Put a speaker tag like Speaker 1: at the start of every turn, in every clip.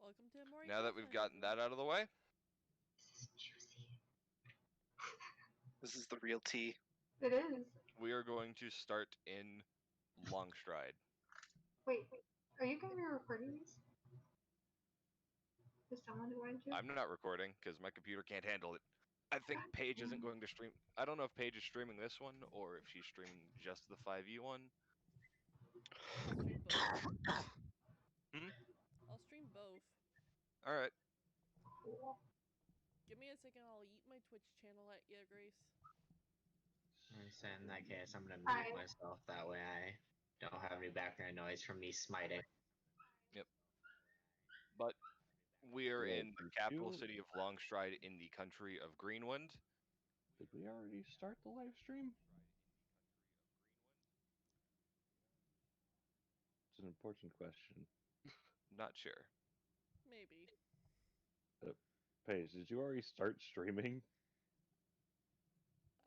Speaker 1: Welcome to Emorr
Speaker 2: Now that we've
Speaker 1: Pathfinder,
Speaker 2: gotten
Speaker 1: everyone.
Speaker 2: that out of the way,
Speaker 3: This is juicy.
Speaker 4: This is the real tea.
Speaker 3: It is.
Speaker 2: we are going to start in Longstride.
Speaker 3: Wait, are you going to be recording these? Is someone going to?
Speaker 2: I'm not recording because my computer can't handle it. I think Paige isn't going to stream. I don't know if Paige is streaming this one or if she's streaming just the 5e one.
Speaker 1: I'll stream both.
Speaker 2: Hmm?
Speaker 1: I'll stream both.
Speaker 2: Alright.
Speaker 3: Cool.
Speaker 1: Give me a second, I'll eat my Twitch channel at you, Grace.
Speaker 5: So in that case, I'm gonna
Speaker 3: Hi.
Speaker 5: mute myself. That way I don't have any background noise from me smiting.
Speaker 2: But we're
Speaker 6: Wait,
Speaker 2: in the
Speaker 6: did
Speaker 2: capital
Speaker 6: you-
Speaker 2: city of Longstride in the country of Greenwind.
Speaker 6: Did we already start the live stream? It's an important question.
Speaker 2: Not sure.
Speaker 1: Maybe.
Speaker 6: Paige, did you already start streaming?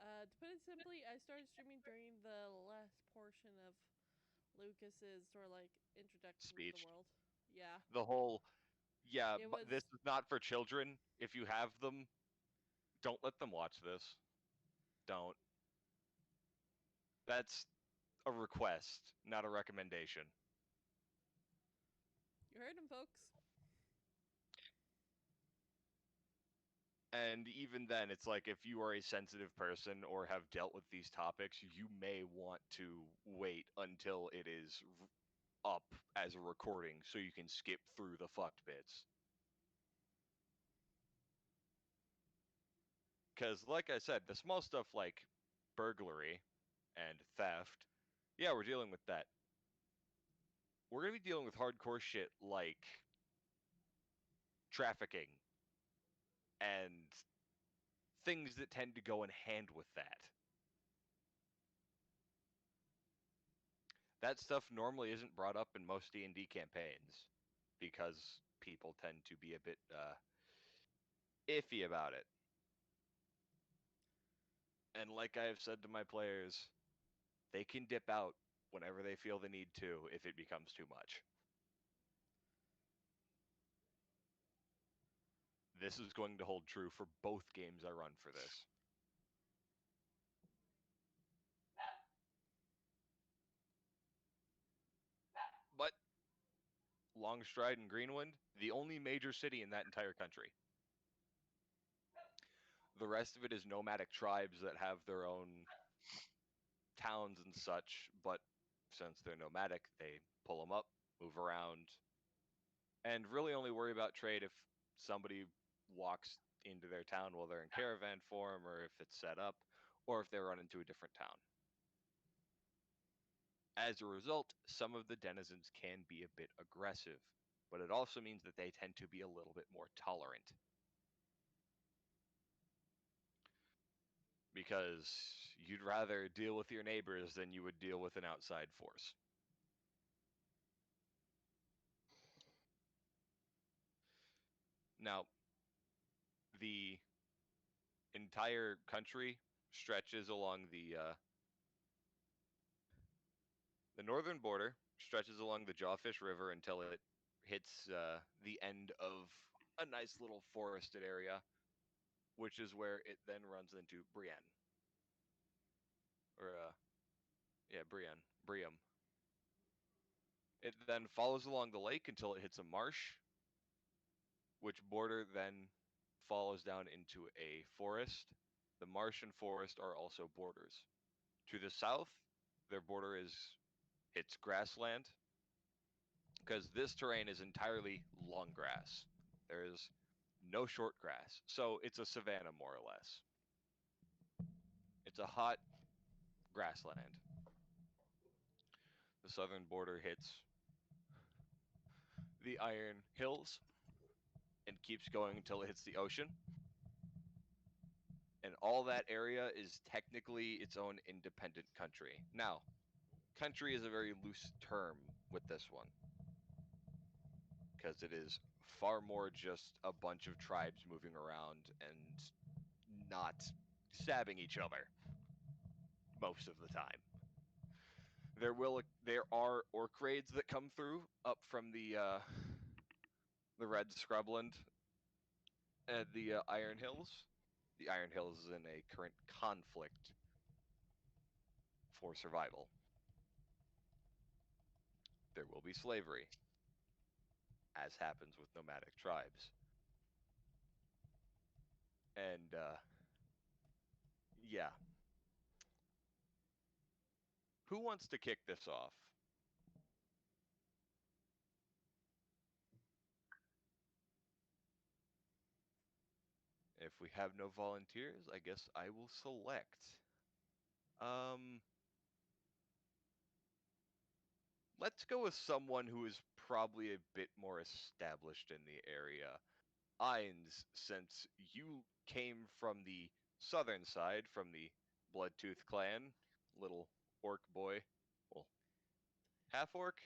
Speaker 1: To put it simply, I started streaming during the last portion of Lucas's sort of like introduction to
Speaker 2: Speech.
Speaker 1: the world. Yeah.
Speaker 2: The whole, yeah,
Speaker 1: It
Speaker 2: but this
Speaker 1: was-
Speaker 2: is not for children. If you have them, don't let them watch this. Don't. That's a request, not a recommendation.
Speaker 1: You heard him, folks.
Speaker 2: And even then, it's like if you are a sensitive person or have dealt with these topics, you may want to wait until it is up as a recording so you can skip through the fucked bits. Because, like I said, the small stuff like burglary and theft, yeah, we're dealing with that. We're going to be dealing with hardcore shit like trafficking and things that tend to go in hand with that. That stuff normally isn't brought up in most D&D campaigns because people tend to be a bit iffy about it. And like I have said to my players, they can dip out whenever they feel the need to if it becomes too much. This is going to hold true for both games I run for this. But Longstride and Greenwind, the only major city in that entire country. The rest of it is nomadic tribes that have their own towns and such, but since they're nomadic, they pull them up, move around, and really only worry about trade if somebody walks into their town while they're in caravan form, or if it's set up, or if they run into a different town. As a result, some of the denizens can be a bit aggressive, but it also means that they tend to be a little bit more tolerant. Because you'd rather deal with your neighbors than you would deal with an outside force. Now, the entire country stretches along the northern border, stretches along the Jawfish River until it hits the end of a nice little forested area, which is where it then runs into Brienne. Or, Briam. It then follows along the lake until it hits a marsh, which border then follows down into a forest. The marsh and forest are also borders. To the south, their border it's grassland, because this terrain is entirely long grass. There's no short grass, so it's a savanna more or less. It's a hot grassland. The southern border hits the Iron Hills and keeps going until it hits the ocean. And all that area is technically its own independent country. Now, country is a very loose term with this one, because it is far more just a bunch of tribes moving around and not stabbing each other most of the time. There are orc raids that come through up from the the red scrubland and the Iron Hills. The Iron Hills is in a current conflict for survival. There will be slavery, as happens with nomadic tribes. And, yeah. Who wants to kick this off? If we have no volunteers, I guess I will select. Let's go with someone who is probably a bit more established in the area. Ainz, since you came from the southern side, from the Bloodtooth clan, little orc boy. Well, half orc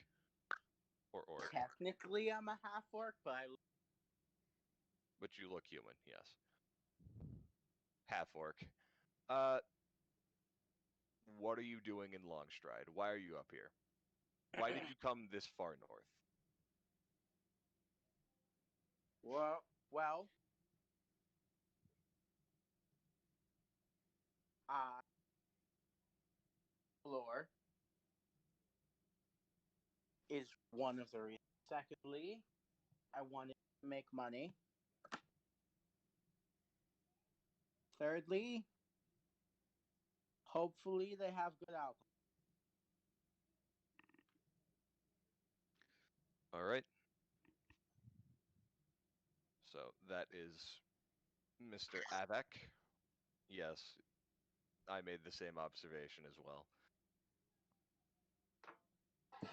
Speaker 2: or orc?
Speaker 7: Technically, I'm a half orc,
Speaker 2: But you look human, yes. Half orc. What are you doing in Longstride? Why are you up here? Why did you come this far north?
Speaker 7: well, lore is one of the reasons. Secondly, I wanted to make money. Thirdly, hopefully they have good alcohol.
Speaker 2: All right. So that is Mr. Avak. Yes, I made the same observation as well.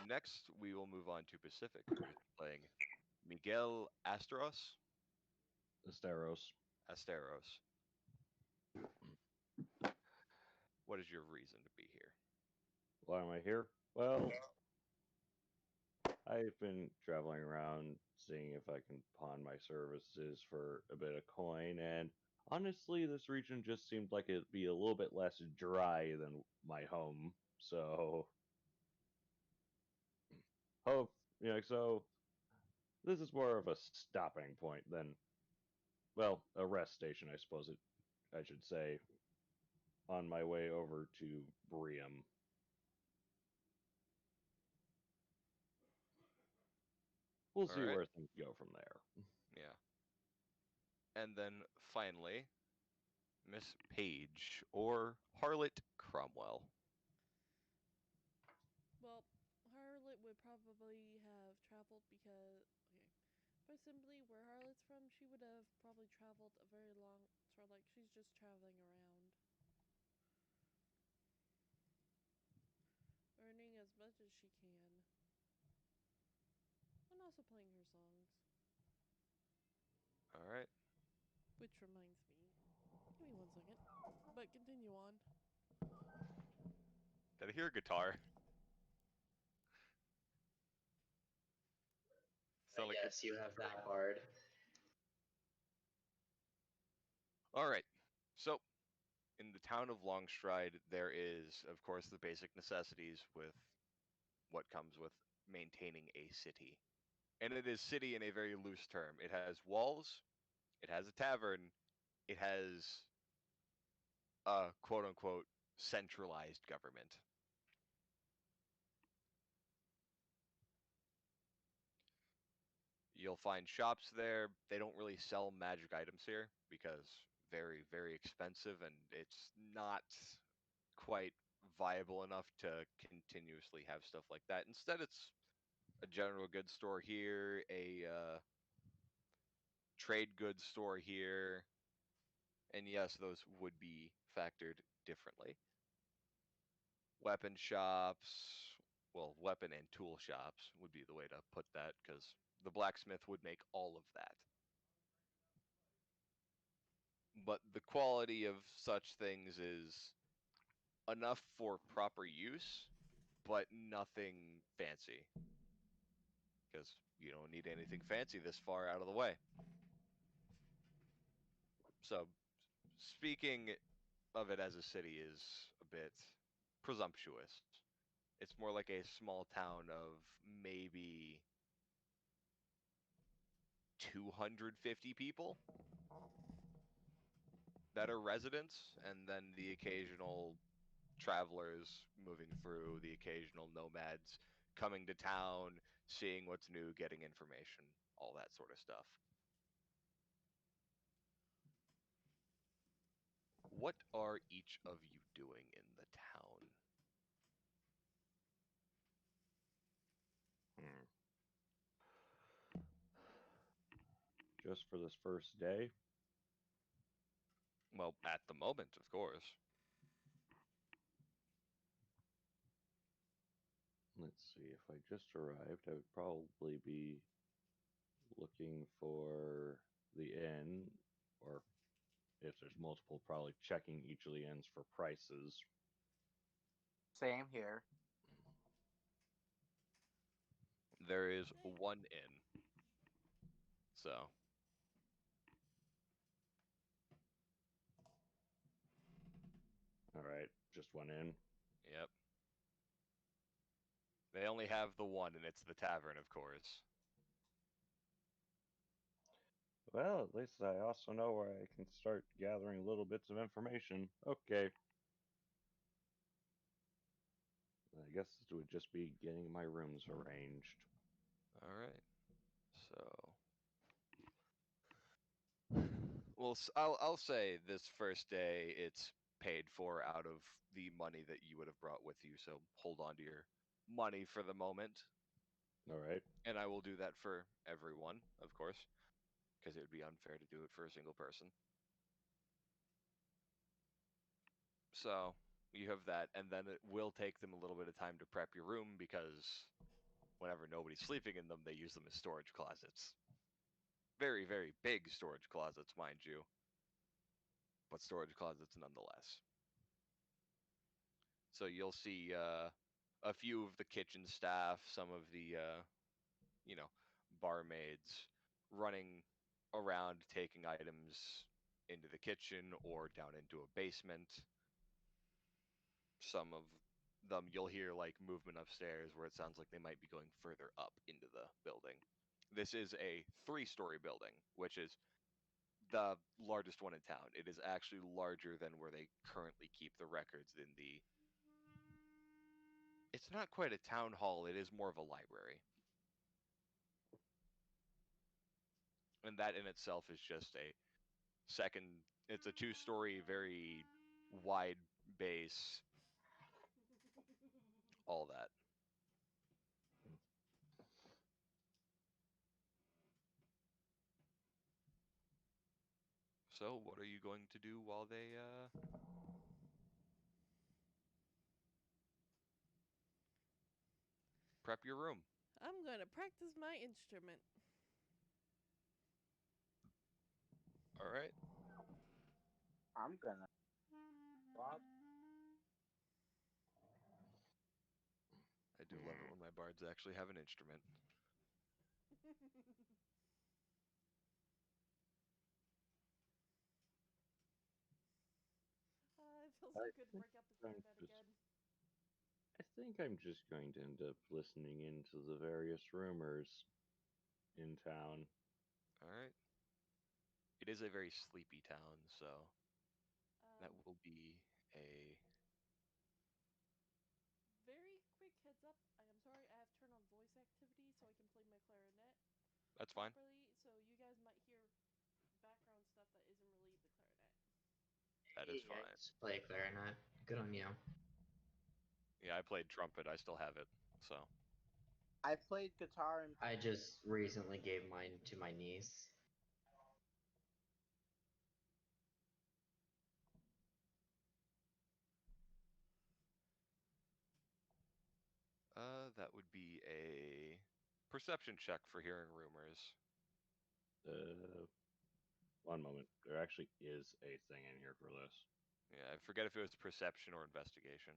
Speaker 2: Next, we will move on to Pacific, who is playing Miguel Asteros.
Speaker 6: Asteros.
Speaker 2: Asteros. What is your reason to be here?
Speaker 6: Why am I here? Well, I've been traveling around seeing if I can pawn my services for a bit of coin, and honestly, this region just seemed like it'd be a little bit less dry than my home. So, so this is more of a stopping point than, well, a rest station, I suppose I should say, on my way over to Briam. We'll
Speaker 2: All
Speaker 6: see
Speaker 2: right.
Speaker 6: where things go from there.
Speaker 2: Yeah. And then finally, Miss Page, or Harlot Cromwell.
Speaker 1: Well, Harlot would probably have traveled because, okay, but simply where Harlot's from, she would have probably traveled a very long, sort of like she's just traveling around, earning as much as she can, and also playing her songs.
Speaker 2: All right.
Speaker 1: Which reminds me, give me 1 second, but continue on.
Speaker 2: Did I hear a guitar? Sound like
Speaker 5: Yes, you have that bard.
Speaker 2: All right. So, in the town of Longstride, there is, of course, the basic necessities with what comes with maintaining a city. And it is city in a very loose term. It has walls, it has a tavern, it has a quote unquote centralized government. You'll find shops there. They don't really sell magic items here because very, very expensive, and it's not quite viable enough to continuously have stuff like that. Instead, it's a general goods store here, a trade goods store here, and yes, those would be factored differently. Weapon shops, well, weapon and tool shops would be the way to put that, because the blacksmith would make all of that. But the quality of such things is enough for proper use, but nothing fancy. Because you don't need anything fancy this far out of the way. So, speaking of it as a city is a bit presumptuous. It's more like a small town of maybe 250 people that are residents, and then the occasional travelers moving through, the occasional nomads coming to town, seeing what's new, getting information, all that sort of stuff. What are each of you doing in the town?
Speaker 6: Just for this first day?
Speaker 2: Well, at the moment, of course.
Speaker 6: Let's see, if I just arrived, I would probably be looking for the inn, or if there's multiple, probably checking each of the inns for prices.
Speaker 7: Same here.
Speaker 2: There is one inn. So,
Speaker 6: Alright, just one inn.
Speaker 2: yep. They only have the one, and it's the tavern, of course.
Speaker 6: Well, at least I also know where I can start gathering little bits of information. Okay. I guess it would just be getting my rooms arranged.
Speaker 2: All right. So, well, I'll say this first day it's paid for out of the money that you would have brought with you. So hold on to your money for the moment,
Speaker 6: Alright.
Speaker 2: and I will do that for everyone, of course, because it would be unfair to do it for a single person. So you have that, and then it will take them a little bit of time to prep your room because whenever nobody's sleeping in them, they use them as storage closets. Very, very big storage closets, mind you, but storage closets nonetheless. So you'll see a few of the kitchen staff, some of the barmaids running around taking items into the kitchen or down into a basement. Some of them you'll hear like movement upstairs where it sounds like they might be going further up into the building. This is a 3-story building, which is the largest one in town. It is actually larger than where they currently keep the records in the. It's not quite a town hall, it is more of a library. And that in itself is just a second, it's a 2-story, very wide base, all that. So, what are you going to do while they prep your room?
Speaker 1: I'm gonna practice my instrument.
Speaker 2: All right.
Speaker 7: I'm gonna. Bob?
Speaker 2: I do love it when my bards actually have an instrument.
Speaker 1: It feels
Speaker 6: I
Speaker 1: so good to
Speaker 6: think
Speaker 1: break out the
Speaker 6: I'm
Speaker 1: clarinet
Speaker 6: just
Speaker 1: again.
Speaker 6: I think I'm just going to end up listening into the various rumors in town.
Speaker 2: All right. It is a very sleepy town, so that will be a.
Speaker 1: Very quick heads up. I am sorry, I have turned on voice activity so I can play my clarinet
Speaker 2: That's fine.
Speaker 1: properly. So you guys might hear background stuff that isn't really the clarinet.
Speaker 2: That is
Speaker 5: Hey, I
Speaker 2: fine.
Speaker 5: just play clarinet. Good on you.
Speaker 2: Yeah, I played trumpet. I still have it. So.
Speaker 7: I played guitar and
Speaker 5: I just recently gave mine to my niece.
Speaker 2: That would be a perception check for hearing rumors.
Speaker 6: One moment. There actually is a thing in here for this.
Speaker 2: Yeah, I forget if it was perception or investigation.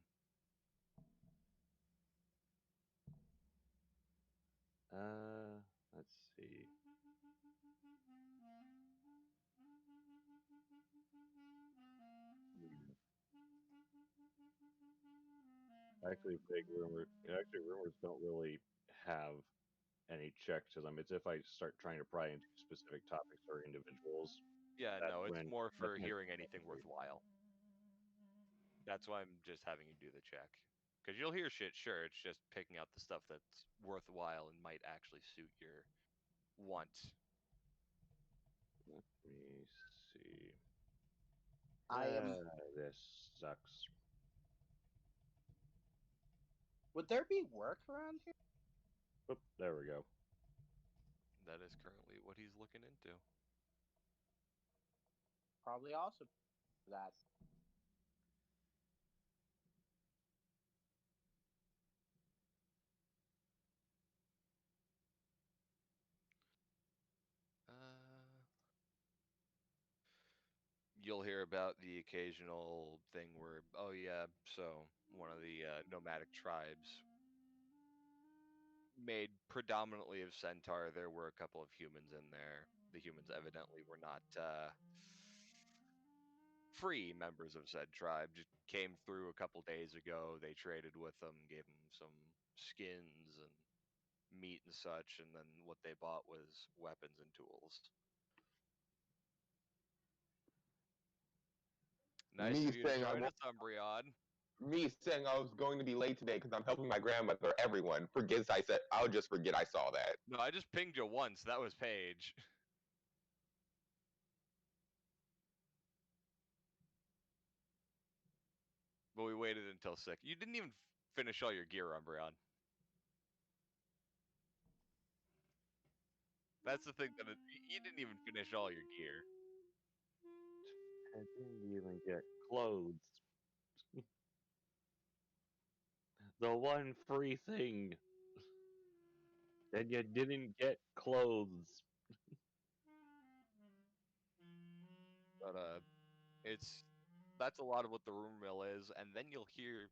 Speaker 6: Let's see. Hmm. Actually, big rumor. Actually, rumors don't really have any check to them. It's if I start trying to pry into specific topics or individuals.
Speaker 2: Yeah,
Speaker 6: That's
Speaker 2: no, it's
Speaker 6: when
Speaker 2: more for
Speaker 6: that's when
Speaker 2: hearing
Speaker 6: it's
Speaker 2: anything
Speaker 6: necessary.
Speaker 2: worthwhile. That's why I'm just having you do the check. Because you'll hear shit, sure. It's just picking out the stuff that's worthwhile and might actually suit your want.
Speaker 6: Let me see.
Speaker 7: I am.
Speaker 6: This sucks.
Speaker 7: Would there be work around here?
Speaker 6: Oop, there we go.
Speaker 2: That is currently what he's looking into.
Speaker 7: Probably also that.
Speaker 2: You'll hear about the occasional thing where, oh yeah, so one of the nomadic tribes made predominantly of centaur. There were a couple of humans in there. The humans evidently were not free members of said tribe. Just came through a couple days ago. They traded with them, gave them some skins and meat and such, and then what they bought was weapons and tools. Nice
Speaker 8: Me
Speaker 2: of you to
Speaker 8: saying I
Speaker 2: join
Speaker 8: want,
Speaker 2: us, Umbreon.
Speaker 8: me saying I was going to be late today because I'm helping my grandmother. Everyone forgets I said. I'll just forget I saw that.
Speaker 2: No, I just pinged you once. That was Paige. But we waited until 6. You didn't even finish all your gear, Umbreon. That's the thing you didn't even finish all your gear.
Speaker 6: I didn't even get clothes. The one free thing. And you didn't get clothes.
Speaker 2: But that's a lot of what the rumor mill is, and then you'll hear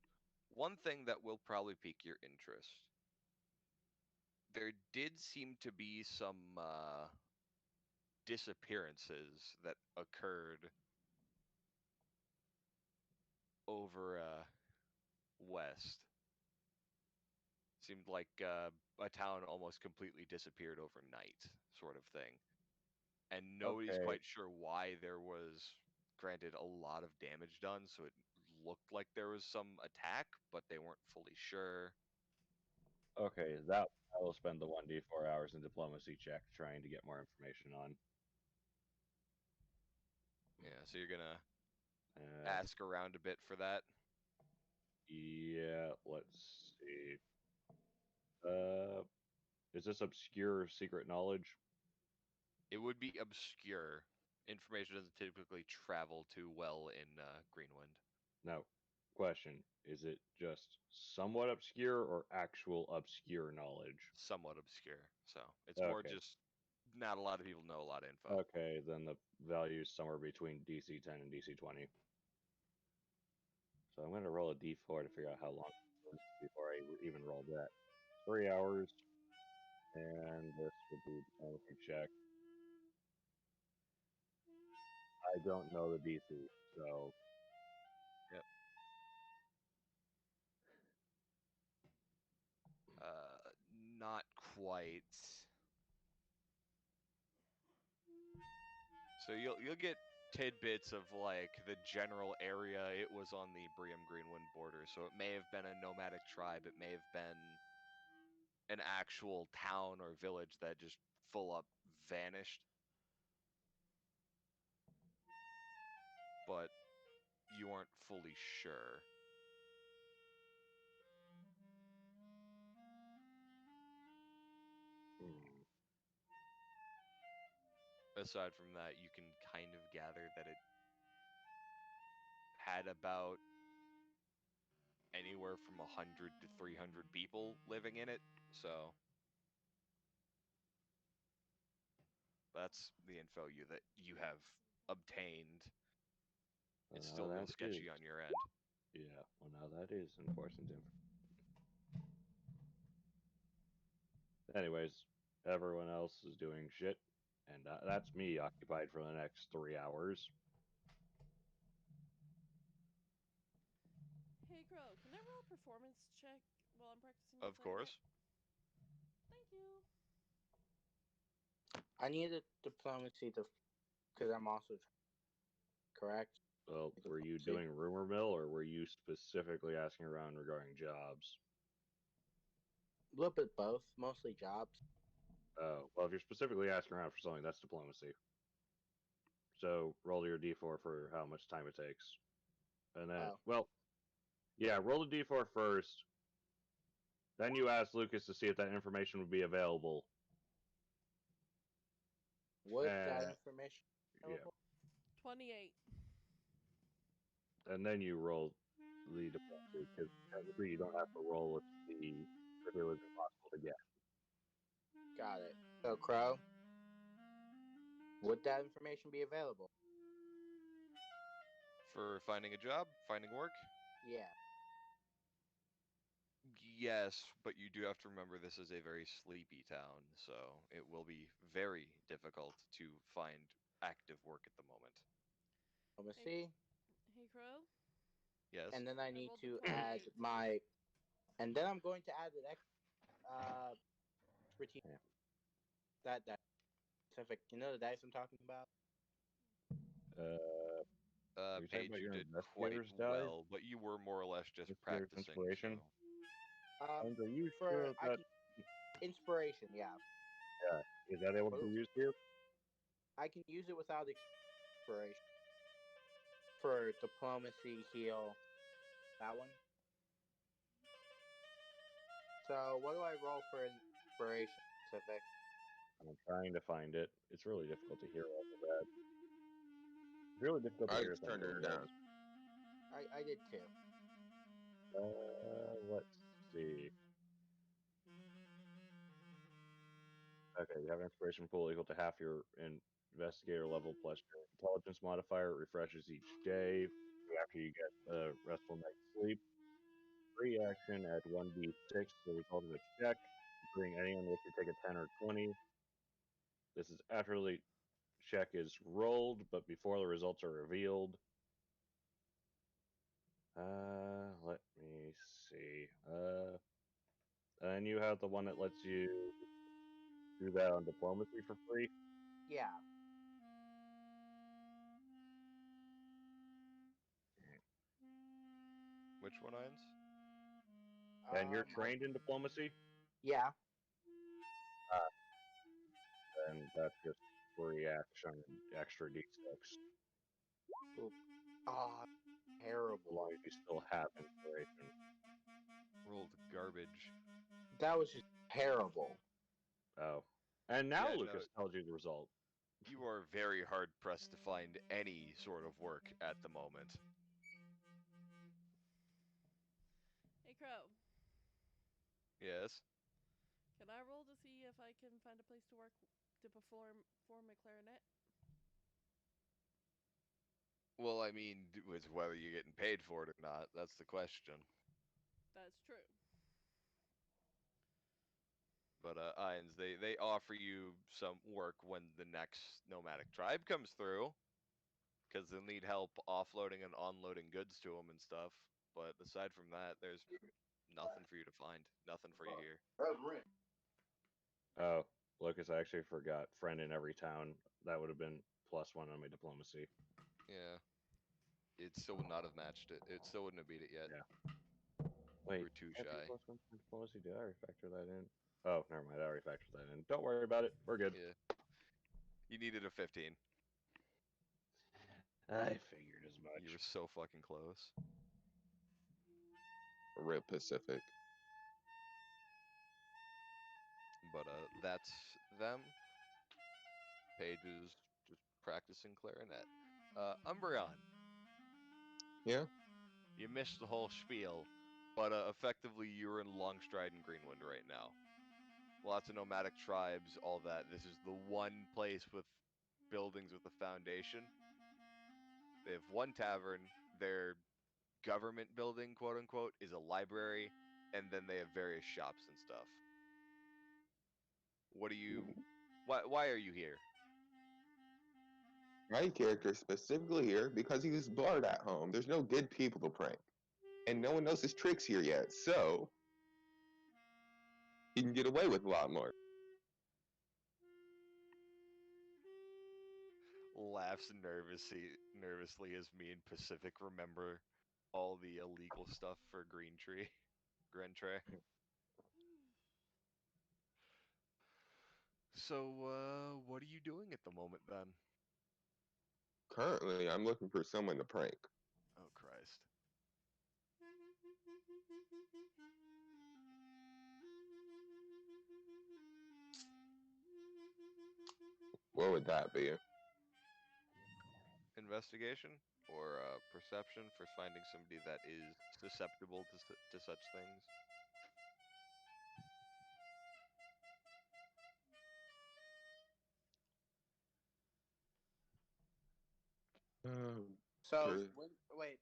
Speaker 2: one thing that will probably pique your interest. There did seem to be some disappearances that occurred over west. Seemed like a town almost completely disappeared overnight, sort of thing. And nobody's
Speaker 6: Okay.
Speaker 2: quite sure why. There was, granted, a lot of damage done, so it looked like there was some attack, but they weren't fully sure.
Speaker 6: Okay, that I will spend the 1d4 hours in diplomacy check trying to get more information on.
Speaker 2: Yeah, so you're gonna
Speaker 6: Uh,
Speaker 2: ask around a bit for that.
Speaker 6: yeah, let's see. Uh, is this obscure secret knowledge?
Speaker 2: It would be obscure. Information doesn't typically travel too well in Greenwind.
Speaker 6: No. Question: is it just somewhat obscure or actual obscure knowledge?
Speaker 2: Somewhat obscure. So it's more
Speaker 6: Okay.
Speaker 2: just not a lot of people know a lot of info.
Speaker 6: Okay, then the value is somewhere between DC 10 and DC 20. So I'm going to roll a d4 to figure out how long it was before I even rolled that. 3 hours, and this would be diplomacy check. I don't know the DC, so
Speaker 2: Yep. Not quite. So you'll get tidbits of like the general area. It was on the Briam Greenwind border, so it may have been a nomadic tribe. It may have been an actual town or village that just full up vanished. But you aren't fully sure.
Speaker 6: hmm.
Speaker 2: Aside from that, you can kind of gather that it had about anywhere from 100 to 300 people living in it. So that's the info that you have obtained.
Speaker 6: Well,
Speaker 2: It's
Speaker 6: now
Speaker 2: still real
Speaker 6: that
Speaker 2: sketchy
Speaker 6: is,
Speaker 2: on your end.
Speaker 6: yeah. Well, now that is important information. Anyways, everyone else is doing shit, and that's me occupied for the next 3 hours.
Speaker 1: Hey, Crow, can I roll a performance check while I'm practicing my
Speaker 2: Of
Speaker 1: clarinet?
Speaker 2: course.
Speaker 1: Thank you.
Speaker 7: I needed diplomacy because I'm also correct.
Speaker 6: Well, were you doing rumor mill, or were you specifically asking around regarding jobs?
Speaker 7: A little bit both, mostly jobs.
Speaker 6: Well, if you're specifically asking around for something, that's diplomacy. So roll your d4 for how much time it takes. And then, well, yeah, roll the d4 first. Then you ask Lucas to see if that information would be available.
Speaker 7: Was that information available?
Speaker 1: 28.
Speaker 6: And then you roll the diplomacy, because technically you don't have to roll it to see if it was impossible to get.
Speaker 7: Got it. So, Crow, would that information be available?
Speaker 2: For finding a job, finding work?
Speaker 7: Yeah.
Speaker 2: Yes, but you do have to remember this is a very sleepy town, so it will be very difficult to find active work at the moment.
Speaker 7: Diplomacy.
Speaker 1: Hey, Crow.
Speaker 2: Yes.
Speaker 7: And then I need
Speaker 1: rolled a
Speaker 7: to
Speaker 1: 28.
Speaker 7: add my. And then I'm going to add an extra strategic.
Speaker 6: Yeah.
Speaker 7: That specific. You know the dice I'm talking about?
Speaker 6: Are you talking
Speaker 2: Paige,
Speaker 6: about
Speaker 2: you
Speaker 6: your
Speaker 2: did quite
Speaker 6: investigator's die?
Speaker 2: well, but you were more or less just
Speaker 6: Investigator's
Speaker 2: practicing.
Speaker 6: inspiration?
Speaker 2: So.
Speaker 6: And are you
Speaker 7: For
Speaker 6: sure that
Speaker 7: inspiration, yeah.
Speaker 6: is that able to be used here?
Speaker 7: I can use it without inspiration. For diplomacy, heal, that one. So what do I roll for inspiration, specific?
Speaker 6: I'm trying to find it. It's really difficult to hear all of that. It's really difficult to
Speaker 8: I
Speaker 6: hear
Speaker 8: just
Speaker 6: some of
Speaker 8: turned
Speaker 6: those
Speaker 8: it
Speaker 6: rolls.
Speaker 8: down.
Speaker 7: I did too.
Speaker 6: Let's see. Okay, you have an inspiration pool equal to half your investigator level plus your intelligence modifier. It refreshes each day after you get a restful night's sleep. Free action at 1d6 as a result of a check, including any on which you take a 10 or 20. This is after the check is rolled, but before the results are revealed. Let me see. And you have the one that lets you do that on diplomacy for free.
Speaker 7: Yeah.
Speaker 2: Which one, Irons?
Speaker 6: And you're trained in diplomacy?
Speaker 7: Yeah.
Speaker 6: And that's just free action and extra d6.
Speaker 7: Oh,
Speaker 6: As
Speaker 7: terrible.
Speaker 6: long as you still have inspiration.
Speaker 2: Rolled garbage.
Speaker 7: That was just terrible.
Speaker 6: Oh. And now
Speaker 2: Yeah,
Speaker 6: Lucas tells you the result.
Speaker 2: You are very hard pressed to find any sort of work at the moment.
Speaker 1: Hey, Crow.
Speaker 2: Yes.
Speaker 1: Can I roll to see if I can find a place to work to perform a clarinet?
Speaker 2: Well, I mean, it's whether you're getting paid for it or not. That's the question.
Speaker 1: That's true.
Speaker 2: But Irons, they offer you some work when the next nomadic tribe comes through, because they'll need help offloading and unloading goods to them and stuff. But aside from that, there's nothing for you to find. Nothing for you here.
Speaker 6: Oh, Lucas, I actually forgot. Friend in every town. That would have been +1 on my diplomacy.
Speaker 2: Yeah. It still would not have matched it. It still wouldn't have beat it yet.
Speaker 6: Yeah. Wait,
Speaker 2: You were too shy.
Speaker 6: +1 for diplomacy. Did I already factor that in? Oh, never mind. I already factored that in. Don't worry about it. We're good.
Speaker 2: Yeah. You needed a 15.
Speaker 6: I figured as much.
Speaker 2: You were so fucking close.
Speaker 8: Rip Pacific.
Speaker 2: But that's them. Paige is just practicing clarinet. Umbreon.
Speaker 8: Yeah.
Speaker 2: You missed the whole spiel, but effectively you're in Longstride and Greenwood right now. Lots of nomadic tribes, all that. This is the one place with buildings with a foundation. They have one tavern. Their government building, quote unquote, is a library, and then they have various shops and stuff. What are you? Why are you here?
Speaker 8: My character is specifically here because he was barred at home. There's no good people to prank. And no one knows his tricks here yet, so he can get away with a lot more.
Speaker 2: laughs nervously as me and Pacific remember all the illegal stuff for Grentree. So, what are you doing at the moment then?
Speaker 8: Currently, I'm looking for someone to prank.
Speaker 2: Oh Christ.
Speaker 8: What would that be?
Speaker 2: Investigation or perception for finding somebody that is susceptible to such things.
Speaker 7: So,
Speaker 8: Per-
Speaker 7: wait,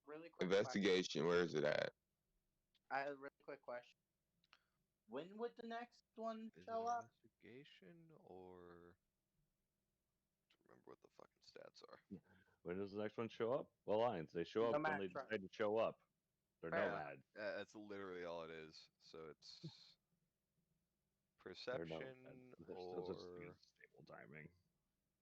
Speaker 7: really quick question.
Speaker 8: investigation. Where is it at?
Speaker 7: I have a really quick question. When would the next one
Speaker 2: Is it
Speaker 7: show up?
Speaker 2: investigation or I don't remember what the fucking stats are?
Speaker 6: When does the next one show up? Well, Lions, they show up when they
Speaker 7: Nomads, right?
Speaker 6: decide to show up. They're
Speaker 7: Fair
Speaker 6: nomads.
Speaker 2: That's literally all it is. So it's
Speaker 6: They're nomads.
Speaker 2: perception
Speaker 6: There's no such thing
Speaker 2: or
Speaker 6: as stable timing.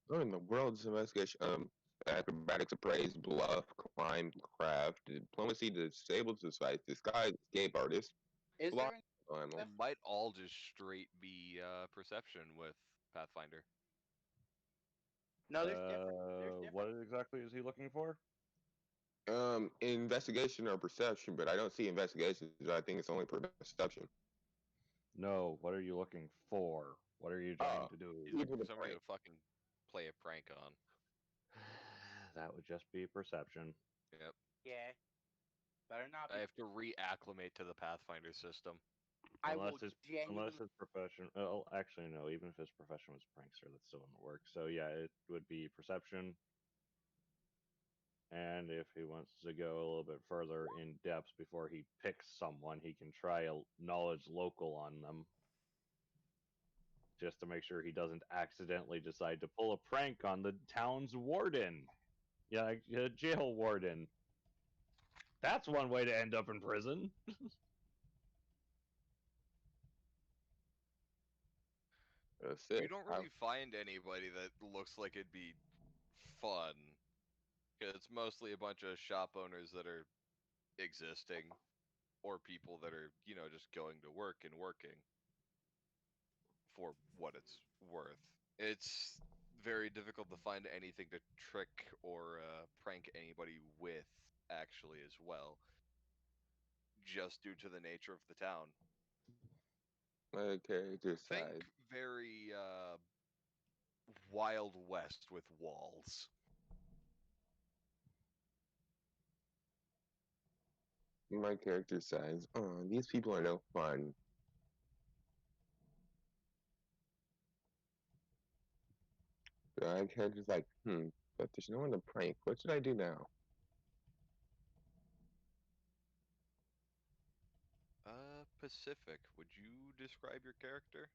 Speaker 8: What in the world is investigation? Acrobatics, appraise, bluff, climb, craft, diplomacy, disable, disguise, escape artist,
Speaker 7: Is
Speaker 8: block,
Speaker 7: there?
Speaker 2: it might all just straight be perception with Pathfinder.
Speaker 7: No, there's different. There's
Speaker 6: What
Speaker 7: different.
Speaker 6: exactly is he looking for?
Speaker 8: investigation or perception, but I don't see investigation. I think it's only perception.
Speaker 6: No, what are you looking for? What are you trying to do?
Speaker 2: He's looking for
Speaker 8: People to
Speaker 2: somebody
Speaker 8: prank.
Speaker 2: to fucking play a prank on.
Speaker 6: That would just be perception.
Speaker 2: Yep.
Speaker 7: Yeah. Better not
Speaker 2: I
Speaker 7: be.
Speaker 2: have to reacclimate to the Pathfinder system.
Speaker 7: I will
Speaker 6: Unless his
Speaker 7: genuinely.
Speaker 6: profession. Oh, actually, no. Even if his profession was prankster, that still wouldn't work. So yeah, it would be perception. And if he wants to go a little bit further in depth before he picks someone, he can try a knowledge local on them, just to make sure he doesn't accidentally decide to pull a prank on the town's warden. Yeah, like, jail warden. That's one way to end up in prison.
Speaker 2: You
Speaker 8: Assist.
Speaker 2: don't really find anybody that looks like it'd be fun. Because it's mostly a bunch of shop owners that are existing, or people that are, just going to work and working for what it's worth. It's very difficult to find anything to trick or prank anybody with, actually, as well, just due to the nature of the town.
Speaker 8: My character
Speaker 2: Think
Speaker 8: size.
Speaker 2: very Wild West with walls.
Speaker 8: My character size. Oh, these people are no fun. So my character's like, but there's no one to prank. What should I do now?
Speaker 2: Pacific, would you describe your character?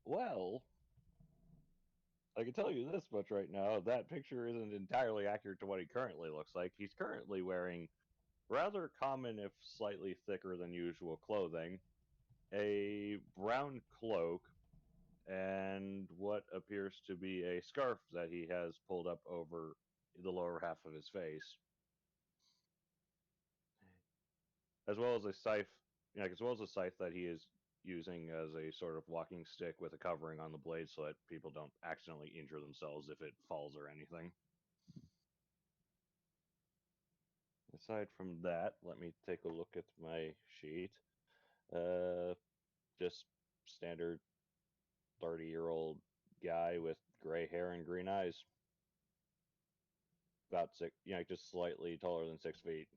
Speaker 6: Well, I can tell you this much right now. That picture isn't entirely accurate to what he currently looks like. He's currently wearing rather common, if slightly thicker than usual, clothing, a brown cloak, and what appears to be a scarf that he has pulled up over the lower half of his face, as well as a scythe, as well as a scythe that he is using as a sort of walking stick with a covering on the blade so that people don't accidentally injure themselves if it falls or anything. Aside from that, let me take a look at my sheet. Just standard 30-year-old guy with gray hair and green eyes. About six, just slightly taller than 6 feet.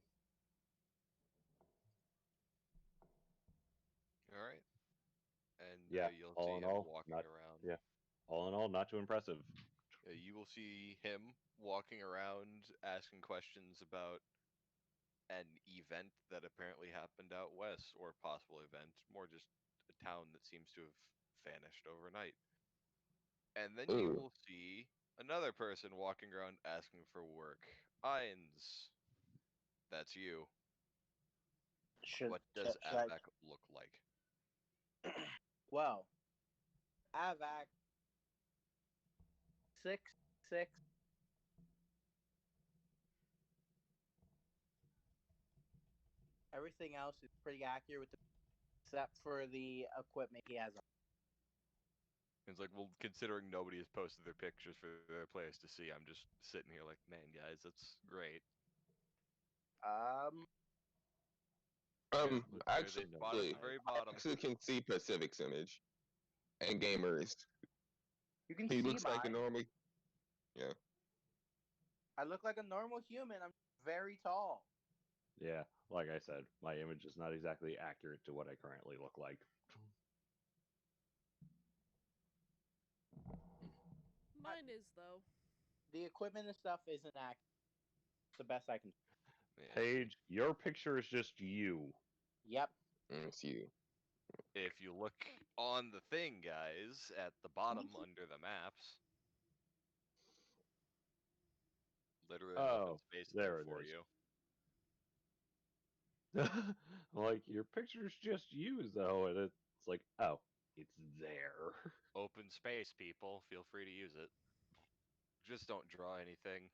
Speaker 2: All right. And
Speaker 6: Yeah,
Speaker 2: you'll
Speaker 6: all
Speaker 2: see
Speaker 6: in
Speaker 2: him
Speaker 6: all,
Speaker 2: walking
Speaker 6: not
Speaker 2: around.
Speaker 6: yeah, all in all, not too impressive.
Speaker 2: You will see him walking around asking questions about an event that apparently happened out west, or a possible event, more just a town that seems to have vanished overnight. And then you
Speaker 8: Ooh,
Speaker 2: will see another person walking around asking for work. Ines, that's you. What does
Speaker 7: Should I?
Speaker 2: Avak look like?
Speaker 7: Well, Avac 6'6". Everything else is pretty accurate with except for the equipment he has on.
Speaker 2: It's like, well, considering nobody has posted their pictures for their players to see, I'm just sitting here like, man, guys, that's great. There's a spot at
Speaker 8: Actually,
Speaker 2: the very
Speaker 8: I
Speaker 2: bottom.
Speaker 8: actually can see Pacific's image and Gamer's.
Speaker 7: You can
Speaker 8: He
Speaker 7: see
Speaker 8: looks like a
Speaker 7: mine.
Speaker 8: normal. Yeah.
Speaker 7: I look like a normal human. I'm very tall.
Speaker 6: Yeah, like I said, my image is not exactly accurate to what I currently look like.
Speaker 1: Mine is, though.
Speaker 7: The equipment and stuff isn't accurate. It's the best I can.
Speaker 2: Yeah.
Speaker 6: Paige, your picture is just you.
Speaker 7: Yep.
Speaker 8: It's you.
Speaker 2: If you look on the thing, guys, at the bottom under the maps, literally an open
Speaker 6: Oh,
Speaker 2: space there
Speaker 6: there it
Speaker 2: for
Speaker 6: is.
Speaker 2: you.
Speaker 6: Like, your picture's just you, though, and it's like, oh, it's there.
Speaker 2: Open space, people. Feel free to use it. Just don't draw anything.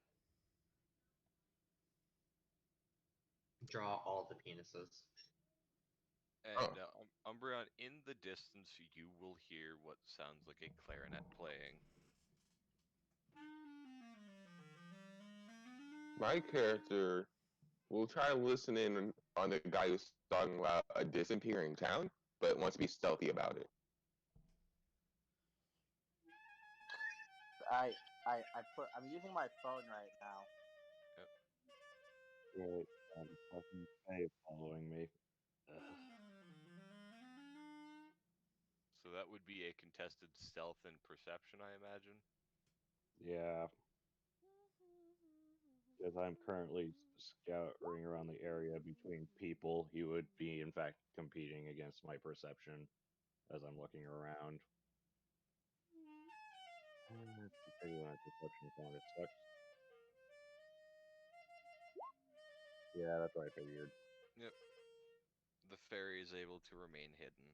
Speaker 5: Draw all the penises.
Speaker 2: And Umbreon, in the distance, you will hear what sounds like a clarinet playing.
Speaker 8: My character will try to listen in on the guy who's talking about a disappearing town, but wants to be stealthy about it.
Speaker 7: I'm using my phone right now.
Speaker 6: Right, fucking Faye following me. Ugh.
Speaker 2: So that would be a contested stealth and perception, I imagine.
Speaker 6: Yeah, because I'm currently scouting around the area between people. He would be, in fact, competing against my perception as I'm looking around. My perception kind of sucks. Yeah, that's what I figured.
Speaker 2: Yep. The fairy is able to remain hidden.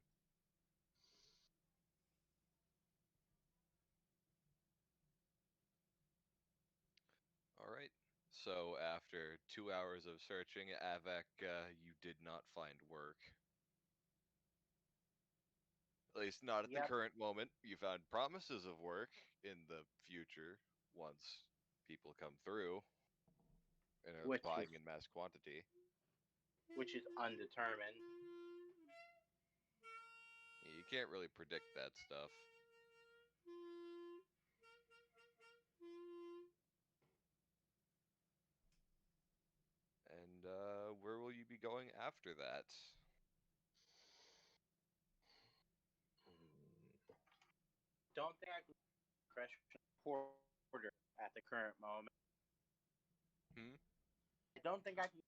Speaker 2: Alright. So after 2 hours of searching, Avec, you did not find work. At least not at the
Speaker 7: Yep.
Speaker 2: current moment. You found promises of work in the future once people come through and are
Speaker 7: Which
Speaker 2: buying
Speaker 7: is
Speaker 2: in mass quantity.
Speaker 7: undetermined.
Speaker 2: Yeah, you can't really predict that stuff. And where will you be going after that?
Speaker 7: Don't think I can crush Porter at the current moment.
Speaker 2: Hmm?
Speaker 7: I don't think I can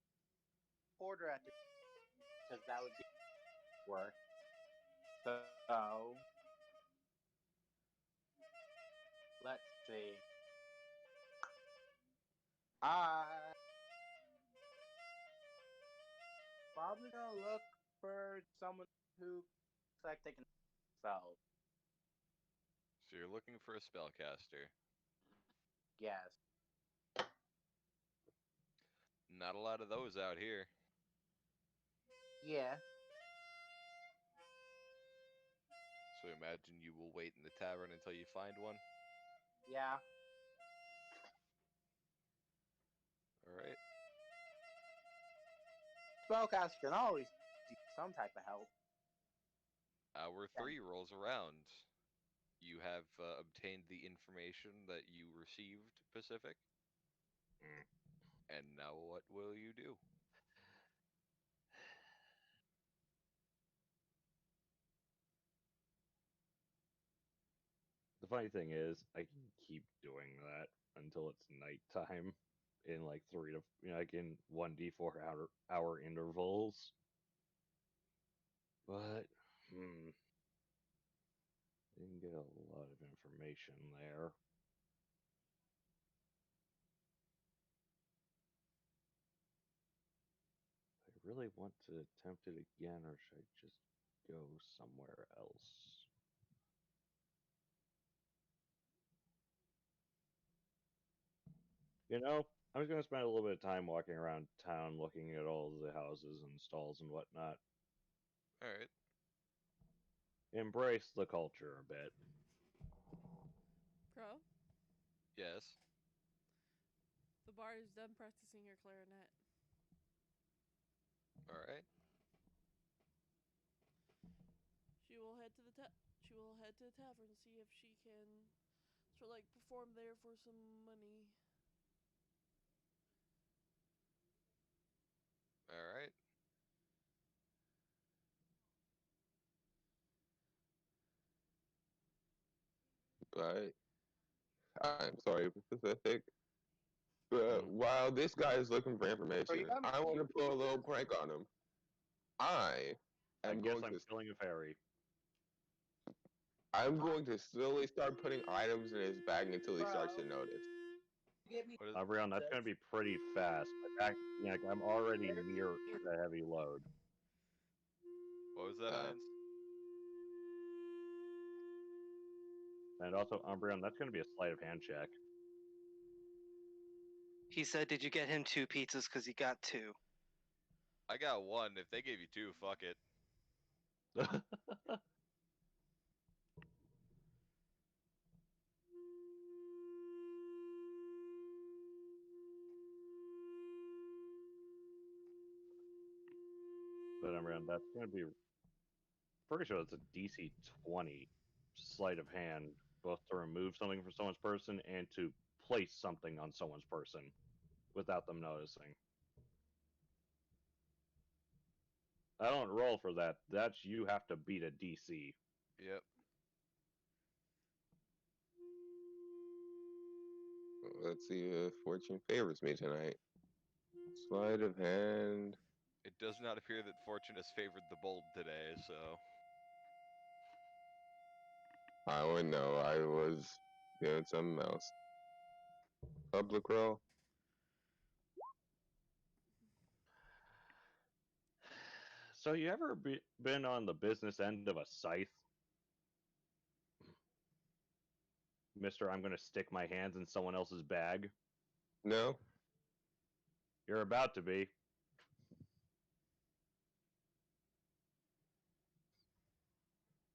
Speaker 7: Porter at the because that would be work. So let's see. I probably gonna look for someone who looks like they can spell.
Speaker 2: So you're looking for a spellcaster.
Speaker 7: Yes.
Speaker 2: Not a lot of those out here.
Speaker 7: Yeah.
Speaker 2: So imagine you will wait in the tavern until you find one.
Speaker 7: Yeah.
Speaker 2: Alright.
Speaker 7: Spellcaster can always use some type of help.
Speaker 2: Hour 3 rolls around. You have obtained the information that you received, Pacific.
Speaker 6: Mm.
Speaker 2: And now what will you do?
Speaker 6: The funny thing is, I can keep doing that until it's nighttime in like like in 1d4 hour intervals. But, didn't get a lot of information there. I really want to attempt it again, or should I just go somewhere else? You know, I'm just gonna spend a little bit of time walking around town, looking at all the houses and stalls and whatnot.
Speaker 2: All right.
Speaker 6: Embrace the culture a bit.
Speaker 1: Crow,
Speaker 2: Yes.
Speaker 1: the bar is done practicing your clarinet.
Speaker 2: All right.
Speaker 1: She will head to the tavern and see if she can sort of like perform there for some money.
Speaker 2: All right.
Speaker 8: But I'm sorry, Pacific. But
Speaker 6: Hmm.
Speaker 8: while this guy is looking for
Speaker 7: So you
Speaker 8: information,
Speaker 7: got
Speaker 8: I want to
Speaker 7: you
Speaker 8: pull a little prank on him. I
Speaker 6: I
Speaker 8: am
Speaker 6: guess
Speaker 8: going
Speaker 6: I'm
Speaker 8: to
Speaker 6: killing a fairy.
Speaker 8: I'm going to slowly start putting items in his bag until he starts to notice.
Speaker 7: gave me
Speaker 2: What is?
Speaker 6: Umbreon, that's gonna be pretty fast. I'm already near the heavy load.
Speaker 2: What was that,
Speaker 8: Uh,
Speaker 2: Heinz?
Speaker 6: And also, Umbreon, that's gonna be a sleight of hand check.
Speaker 4: He said, "Did you get him 2 pizzas? Because he got 2."
Speaker 2: I got one. If they gave you two, fuck it.
Speaker 6: But Umbreon, that's gonna be pretty sure it's a DC 20 sleight of hand, both to remove something from someone's person and to place something on someone's person without them noticing. I don't roll for that. That's you have to beat a DC.
Speaker 2: Yep.
Speaker 8: let's see if fortune favors me tonight. Sleight of hand.
Speaker 2: It does not appear that fortune has favored the bold today, so.
Speaker 8: I wouldn't know. I was doing something else. Public roll.
Speaker 6: So you ever been on the business end of a scythe? Mister, I'm going to stick my hands in someone else's bag.
Speaker 8: No,
Speaker 6: You're about to be.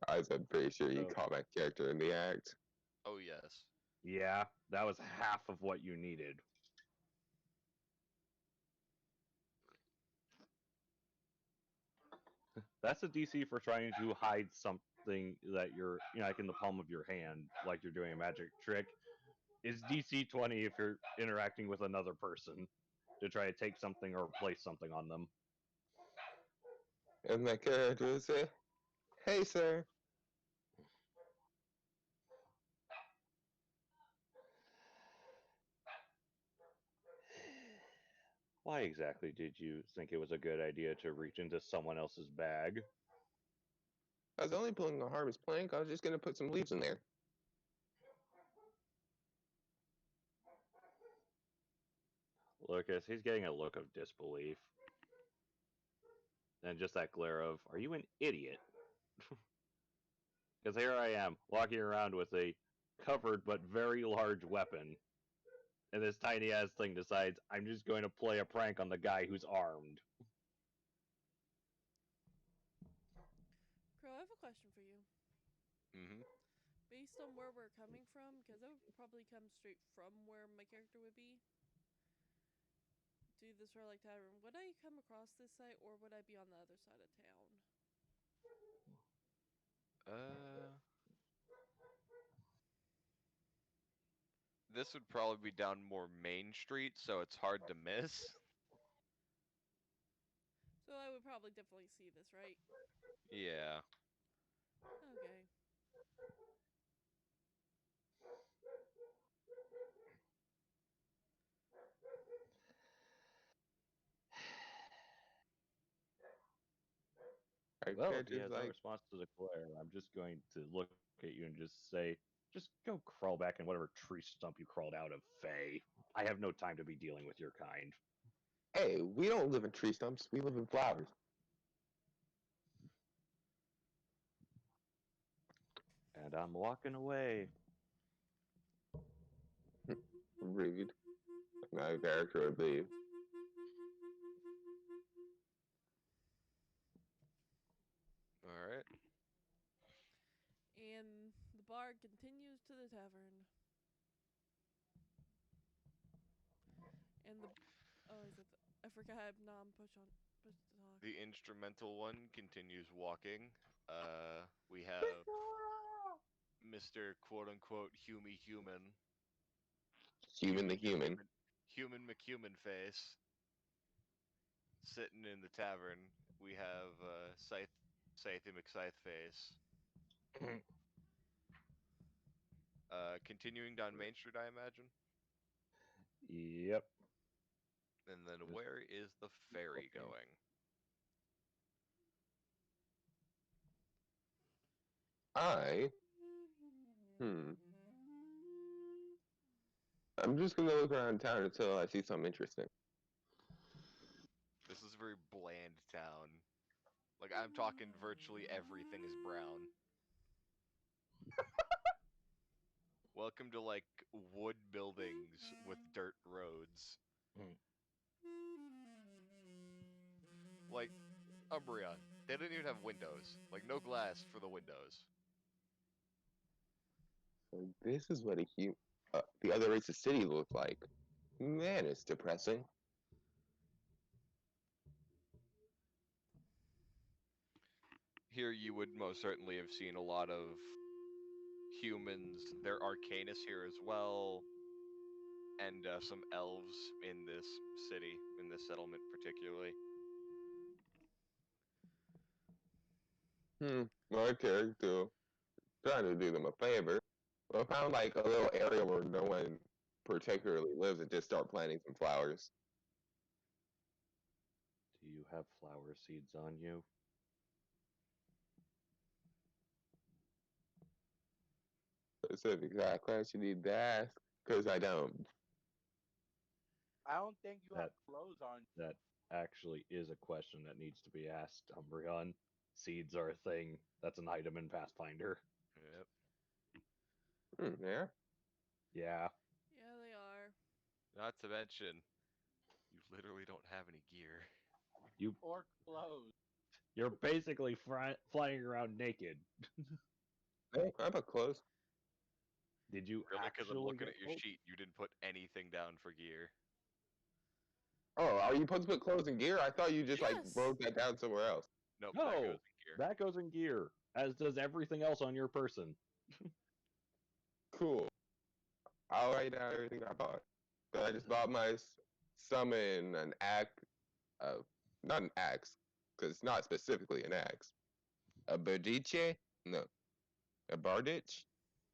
Speaker 8: I was pretty sure you
Speaker 6: So,
Speaker 8: caught my character in the act.
Speaker 2: Oh yes.
Speaker 6: yeah, that was half of what you needed. That's a DC for trying to hide something that you're, like in the palm of your hand, like you're doing a magic trick. Is DC 20 if you're interacting with another person to try to take something or place something on them.
Speaker 8: And my character would say, "Hey, sir."
Speaker 6: Why exactly did you think it was a good idea to reach into someone else's bag?
Speaker 8: I was only pulling a harvest plank. I was just gonna put some leaves in there.
Speaker 6: Lucas, he's getting a look of disbelief. And just that glare of, are you an idiot? Because here I am, walking around with a covered but very large weapon. And this tiny ass thing decides, I'm just going to play a prank on the guy who's armed.
Speaker 1: Crow, I have a question for you.
Speaker 2: Mm-hmm.
Speaker 1: Based on where we're coming from, because I would probably come straight from where my character would be to this relic tavern. Would I come across this site, or would I be on the other side of town?
Speaker 2: This would probably be down more Main Street, so it's hard to miss.
Speaker 1: So I would probably definitely see this, right?
Speaker 2: Yeah.
Speaker 1: Okay.
Speaker 8: My
Speaker 6: Well, if he
Speaker 8: character's
Speaker 6: has no
Speaker 8: like,
Speaker 6: response to the glare, I'm just going to look at you and just say, just go crawl back in whatever tree stump you crawled out of, Faye. I have no time to be dealing with your kind.
Speaker 8: "Hey, we don't live in tree stumps. We live in flowers."
Speaker 6: And I'm walking away.
Speaker 8: Rude. My character would be.
Speaker 2: All right.
Speaker 1: And the bard continues to the tavern. And the I forgot Nom push to talk.
Speaker 2: The instrumental one continues walking. We have Mr. Quote Unquote Human
Speaker 8: Human the human.
Speaker 2: Human McHuman face sitting in the tavern. We have Scythe McScythe face. Continuing down Main Street, I imagine.
Speaker 6: Yep.
Speaker 2: And then where is the ferry going?
Speaker 8: I'm just gonna look around town until I see something interesting.
Speaker 2: This is a very bland town. Like, I'm talking virtually everything is brown. Welcome to, like, wood buildings with dirt roads. Like, Umbreon. They didn't even have windows. Like, no glass for the windows.
Speaker 8: So this is what the other race of city looks like. Man, it's depressing.
Speaker 2: Here you would most certainly have seen a lot of humans. There are Arcanus here as well. And some elves in this city, in this settlement particularly.
Speaker 8: My character trying to do them a favor. Well, I found like a little area where no one particularly lives and just start planting some flowers.
Speaker 6: Do you have flower seeds on you?
Speaker 8: Specific exact question you need to ask, because I don't.
Speaker 7: I don't think you have
Speaker 6: That-
Speaker 7: clothes on.
Speaker 6: That actually is a question that needs to be asked, Umbreon. Seeds are a thing. That's an item in Pathfinder.
Speaker 2: Yep.
Speaker 8: Yeah.
Speaker 6: Yeah.
Speaker 1: Yeah, they are.
Speaker 2: Not to mention, you literally don't have any gear.
Speaker 7: Or clothes.
Speaker 6: You're basically flying around naked.
Speaker 8: Hey, I put clothes.
Speaker 6: Did you
Speaker 2: Really, because I'm
Speaker 6: actually
Speaker 2: looking
Speaker 6: get
Speaker 2: at your
Speaker 6: clothes?
Speaker 2: sheet, you didn't put anything down for gear.
Speaker 8: Oh, are you supposed to put clothes and gear? I thought you just like
Speaker 1: Yes.
Speaker 8: wrote that down somewhere else.
Speaker 2: Nope,
Speaker 6: No,
Speaker 2: that goes in gear.
Speaker 6: that goes in gear, as does everything else on your person.
Speaker 8: Cool. I'll write down everything I bought. So I just bought my summon an axe, not an axe, because it's not specifically an axe. A bardiche? No. A bardich?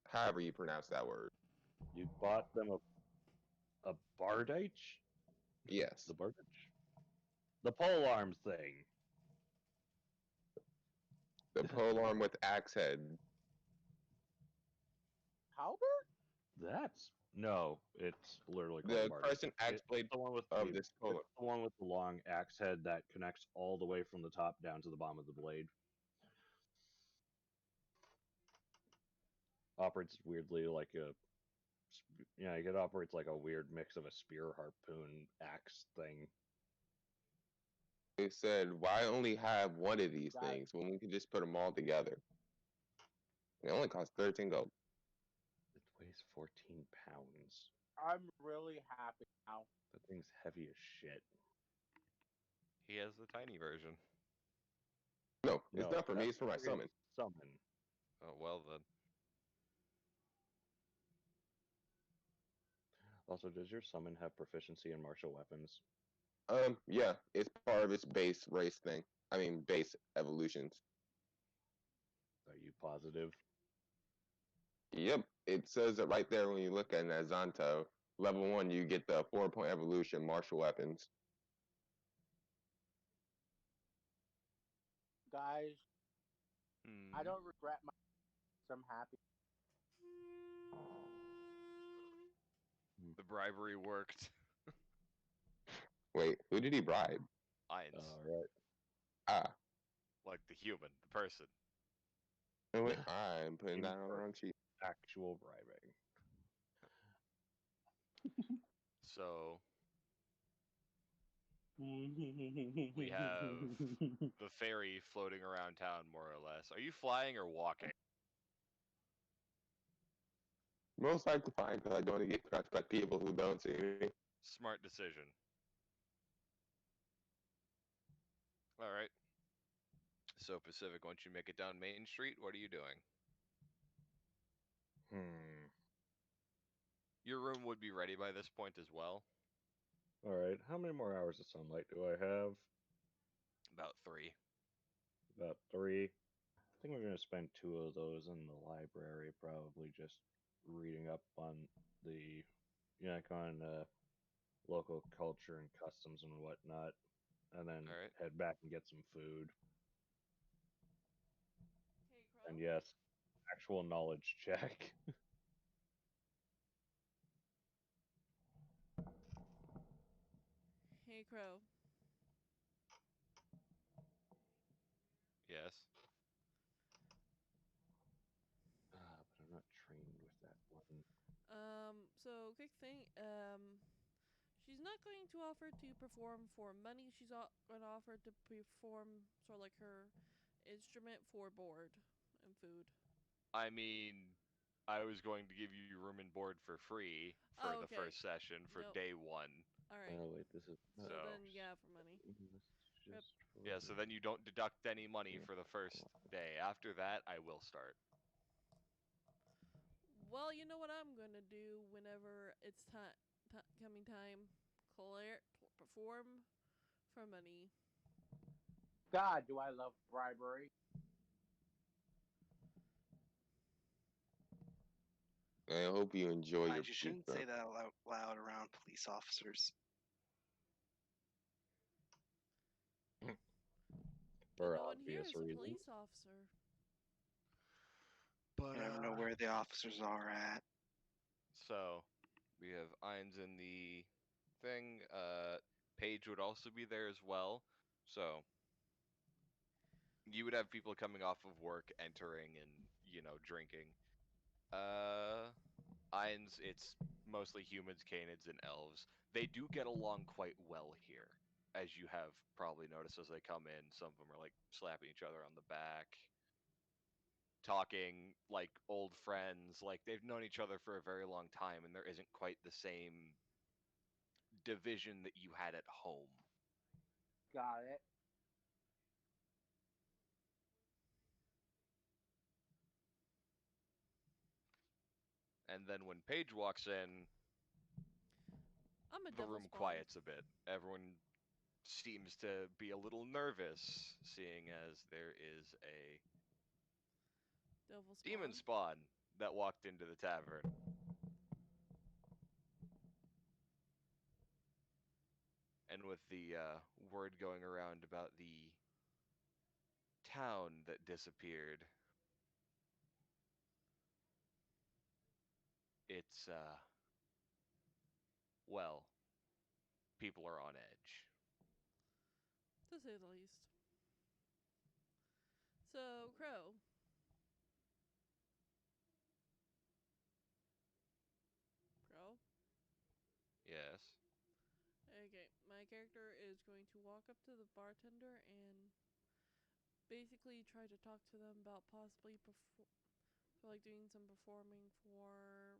Speaker 8: However you pronounce that word.
Speaker 6: You bought them a bardich?
Speaker 8: Yes.
Speaker 6: The bardich? The pole arms thing.
Speaker 8: The polearm with axe head.
Speaker 7: Halberd?
Speaker 6: No, it's literally called
Speaker 8: The
Speaker 6: a bardich.
Speaker 8: crescent axe blade
Speaker 6: The one with
Speaker 8: of
Speaker 6: the,
Speaker 8: this
Speaker 6: it's
Speaker 8: polearm.
Speaker 6: the one with the long axe head that connects all the way from the top down to the bottom of the blade. Operates weirdly like it operates like a weird mix of a spear, harpoon, axe thing.
Speaker 8: They said, why only have one of these
Speaker 7: Guys.
Speaker 8: things when we can just put them all together? It only costs 13 gold.
Speaker 6: It weighs 14 pounds.
Speaker 7: I'm really happy now.
Speaker 6: That thing's heavy as shit.
Speaker 2: He has the tiny version.
Speaker 8: No, it's
Speaker 6: No,
Speaker 8: not for me,
Speaker 6: that's
Speaker 8: it's for my summon.
Speaker 6: Summon.
Speaker 2: Oh, well then.
Speaker 6: Also, does your summon have proficiency in martial weapons?
Speaker 8: Yeah, it's part of its base race thing. I mean, base evolutions.
Speaker 6: Are you positive?
Speaker 8: Yep, it says it right there when you look at Nazanto. Level 1, you get the 4-point evolution martial weapons.
Speaker 7: Guys,
Speaker 2: Hmm.
Speaker 7: I don't regret my. I'm happy.
Speaker 2: The bribery worked.
Speaker 8: Wait, who did he bribe?
Speaker 2: Eins.
Speaker 6: Alright.
Speaker 8: Ah,
Speaker 2: Like the human, the person.
Speaker 8: no, wait, I'm putting that on the wrong sheet.
Speaker 6: Actual bribing.
Speaker 2: So we have the ferry floating around town, more or less. Are you flying or walking?
Speaker 8: Most likely fine because I don't want to get crushed by people who don't see me.
Speaker 2: Smart decision. All right. So Pacific, once you make it down Main Street, what are you doing? Your room would be ready by this point as well.
Speaker 6: All right. How many more hours of sunlight do I have?
Speaker 2: About 3.
Speaker 6: About 3. I think we're going to spend 2 of those in the library, probably just reading up on the, kind of local culture and customs and whatnot, and then
Speaker 2: All right.
Speaker 6: head back and get some food.
Speaker 1: Hey, Crow.
Speaker 6: And yes, actual knowledge check.
Speaker 1: Hey, Crow.
Speaker 2: Yes.
Speaker 6: But I'm not trained with that one.
Speaker 1: So quick thing. She's not going to offer to perform for money. She's going to offer to perform sort of like her instrument for board and food.
Speaker 2: I mean, I was going to give you room and board for free for
Speaker 1: Oh,
Speaker 2: the
Speaker 1: okay.
Speaker 2: first session for
Speaker 1: Nope.
Speaker 2: day 1.
Speaker 1: All right.
Speaker 6: Oh wait, this is
Speaker 1: So
Speaker 2: So-
Speaker 1: then, yeah, for money. Yep.
Speaker 2: Yeah, so then you don't deduct any money for the first day. After that, I will start.
Speaker 1: Well, you know what I'm gonna do whenever it's coming time. Perform for money.
Speaker 7: God, do I love bribery.
Speaker 8: I hope you enjoy your
Speaker 4: Guys, you shouldn't
Speaker 8: pizza.
Speaker 4: say that out loud around police officers.
Speaker 6: For
Speaker 1: no one here
Speaker 6: obvious
Speaker 1: is a
Speaker 6: reasons.
Speaker 1: police officer.
Speaker 2: But
Speaker 4: You never know where the officers are at.
Speaker 2: So we have Ainz in the thing. Paige would also be there as well. So you would have people coming off of work, entering, and drinking. Ainz, it's mostly humans, canids, and elves. They do get along quite well here, as you have probably noticed as they come in. Some of them are like slapping each other on the back, talking like old friends, like they've known each other for a very long time, and there isn't quite the same division that you had at home.
Speaker 7: Got it.
Speaker 2: And then when Paige walks in,
Speaker 1: I'm a
Speaker 2: the
Speaker 1: devil
Speaker 2: room
Speaker 1: spawn.
Speaker 2: quiets a bit. Everyone seems to be a little nervous, seeing as there is a
Speaker 1: Devil spawn.
Speaker 2: demon spawn that walked into the tavern. And with the word going around about the town that disappeared, it's, well, people are on edge.
Speaker 1: To say the least. So, Crow. Crow?
Speaker 2: Yes.
Speaker 1: Okay, my character is going to walk up to the bartender and basically try to talk to them about possibly doing some performing for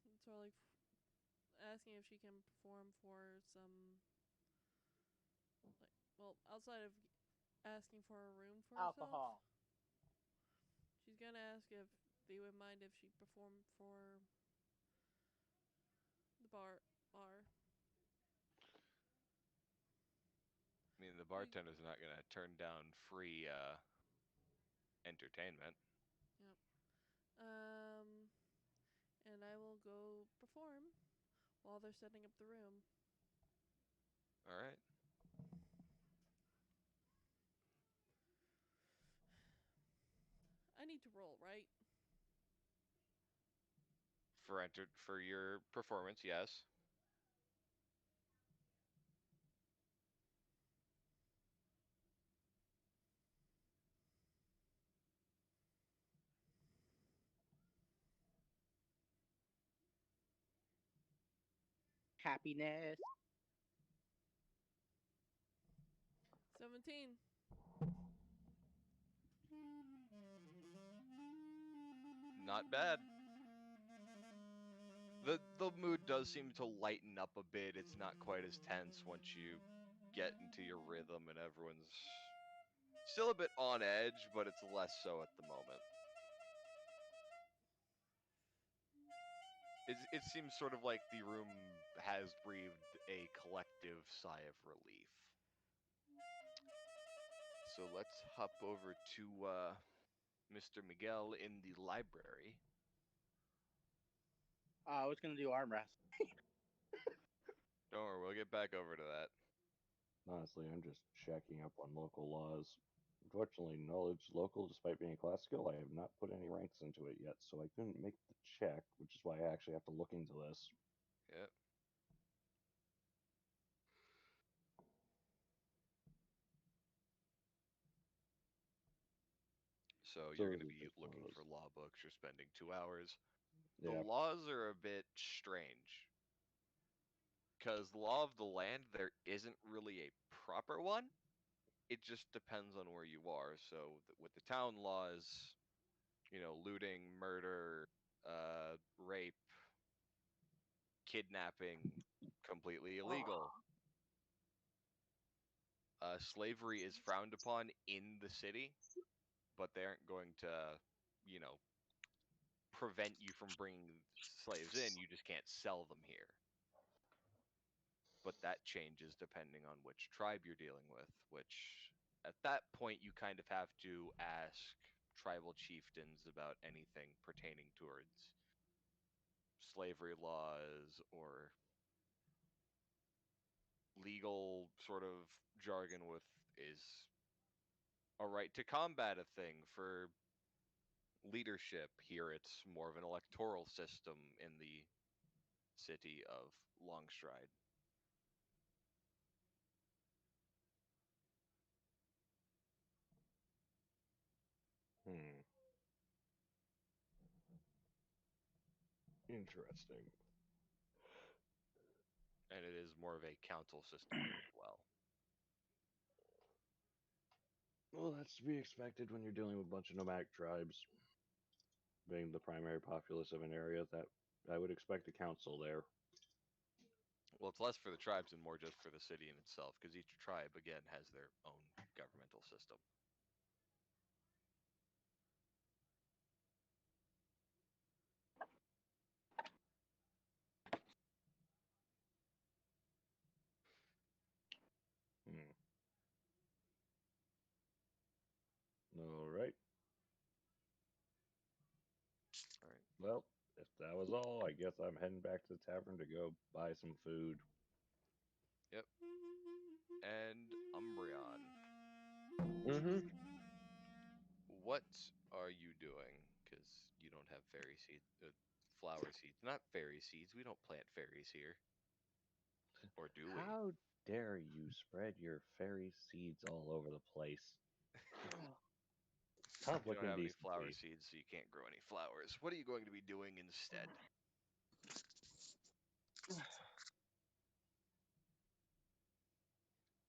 Speaker 1: sort of like asking if she can perform for some outside of asking for a room for herself.
Speaker 7: Alcohol.
Speaker 1: She's gonna ask if they would mind if she performed for the bar.
Speaker 2: I mean, the bartender's not going to turn down free entertainment.
Speaker 1: Yep. And I will go perform while they're setting up the room.
Speaker 2: All right.
Speaker 1: I need to roll, right?
Speaker 2: For your performance, yes.
Speaker 7: happiness.
Speaker 1: 17.
Speaker 2: Not bad. The mood does seem to lighten up a bit. It's not quite as tense once you get into your rhythm, and everyone's still a bit on edge, but it's less so at the moment. It seems sort of like the room has breathed a collective sigh of relief. So let's hop over to Mr. Miguel in the library.
Speaker 7: I was gonna do arm wrestle.
Speaker 2: Don't worry, we'll get back over to that.
Speaker 6: Honestly, I'm just checking up on local laws. Unfortunately, knowledge local, despite being a class skill, I have not put any ranks into it yet, so I couldn't make the check, which is why I actually have to look into this.
Speaker 2: Yep. So you're going to
Speaker 6: this is
Speaker 2: be
Speaker 6: just one of
Speaker 2: looking
Speaker 6: those.
Speaker 2: for law books. You're spending 2 hours.
Speaker 6: Yeah.
Speaker 2: The laws are a bit strange. Because the law of the land, there isn't really a proper one. It just depends on where you are. So with the town laws, looting, murder, rape, kidnapping, completely illegal. Slavery is frowned upon in the city, but they aren't going to, prevent you from bringing slaves in. You just can't sell them here. But that changes depending on which tribe you're dealing with, which at that point you kind of have to ask tribal chieftains about anything pertaining towards slavery laws or legal sort of jargon with is a right to combat a thing. For leadership here, it's more of an electoral system in the city of Longstride.
Speaker 6: Interesting.
Speaker 2: And it is more of a council system here as well.
Speaker 6: Well, that's to be expected when you're dealing with a bunch of nomadic tribes. Being the primary populace of an area, that I would expect a council there.
Speaker 2: Well, it's less for the tribes and more just for the city in itself, because each tribe, again, has their own governmental system.
Speaker 6: All right.
Speaker 2: All right.
Speaker 6: Well, if that was all, I guess I'm heading back to the tavern to go buy some food.
Speaker 2: Yep. And Umbreon,
Speaker 8: Mm-hmm.
Speaker 2: what are you doing? Because you don't have fairy seeds, flower seeds. Not fairy seeds. We don't plant fairies here. Or do we?
Speaker 6: How dare you spread your fairy seeds all over the place?
Speaker 2: You
Speaker 6: Public
Speaker 2: don't have any flower
Speaker 6: indecency.
Speaker 2: seeds, so you can't grow any flowers. What are you going to be doing instead?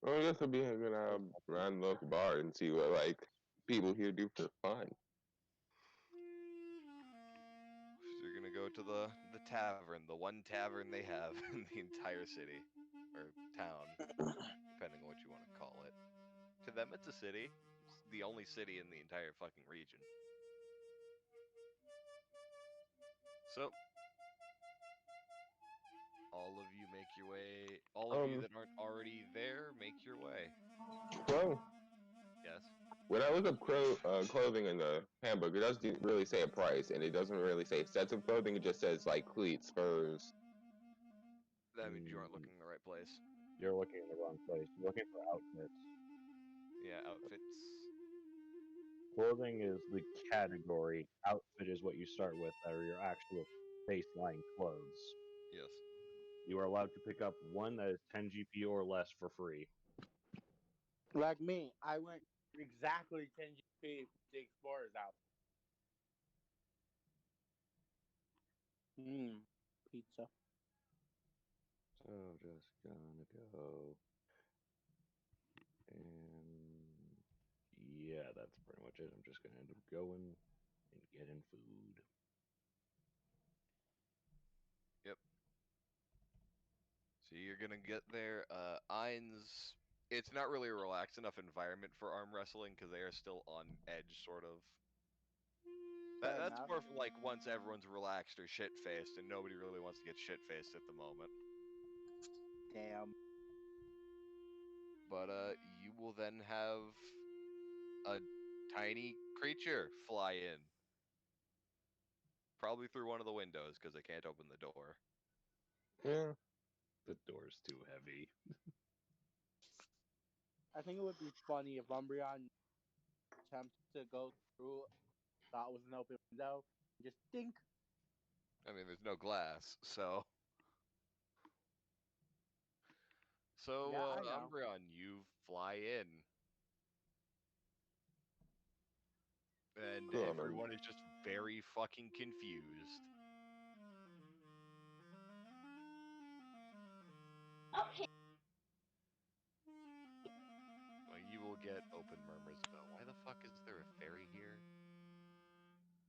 Speaker 8: Well, I guess I'll be hanging out around the local bar and see what people here do for fun.
Speaker 2: So you're gonna go to the tavern, the one tavern they have in the entire city or town, depending on what you want to call it. To them, it's a city. It's the only city in the entire fucking region. So all of you make your way. All of you that aren't already there, make your way.
Speaker 8: Well,
Speaker 2: Yes.
Speaker 8: when I look up clothing in the handbook, it doesn't really say a price, and it doesn't really say sets of clothing. It just says cleats, furs.
Speaker 2: That means you aren't looking in the right place.
Speaker 6: You're looking in the wrong place. You're looking for outfits.
Speaker 2: Yeah, outfits.
Speaker 6: Clothing is the category. Outfit is what you start with, that are your actual baseline clothes.
Speaker 2: Yes.
Speaker 6: You are allowed to pick up one that is 10 GP or less for free.
Speaker 7: Like me, I went exactly 10 GP for the Explorer's out. Pizza.
Speaker 6: So just gonna go. And yeah, that's pretty much it. I'm just gonna end up going and getting food.
Speaker 2: So you're gonna get there. Ain's. It's not really a relaxed enough environment for arm wrestling because they are still on edge, sort of.
Speaker 7: Fair
Speaker 2: That's
Speaker 7: enough.
Speaker 2: more for like once everyone's relaxed or shit faced, and nobody really wants to get shit faced at the moment.
Speaker 7: Damn.
Speaker 2: But you will then have a tiny creature fly in, probably through one of the windows because they can't open the door.
Speaker 8: Yeah.
Speaker 6: The door's too heavy.
Speaker 7: I think it would be funny if Umbreon attempted to go through, thought it was an open window, and just dink.
Speaker 2: I mean, there's no glass, so. So,
Speaker 7: Yeah, I know.
Speaker 2: Umbreon, you fly in. And
Speaker 8: Cool,
Speaker 2: everyone is just very fucking confused.
Speaker 3: Okay.
Speaker 2: Well, you will get open murmurs about why the fuck is there a fairy here?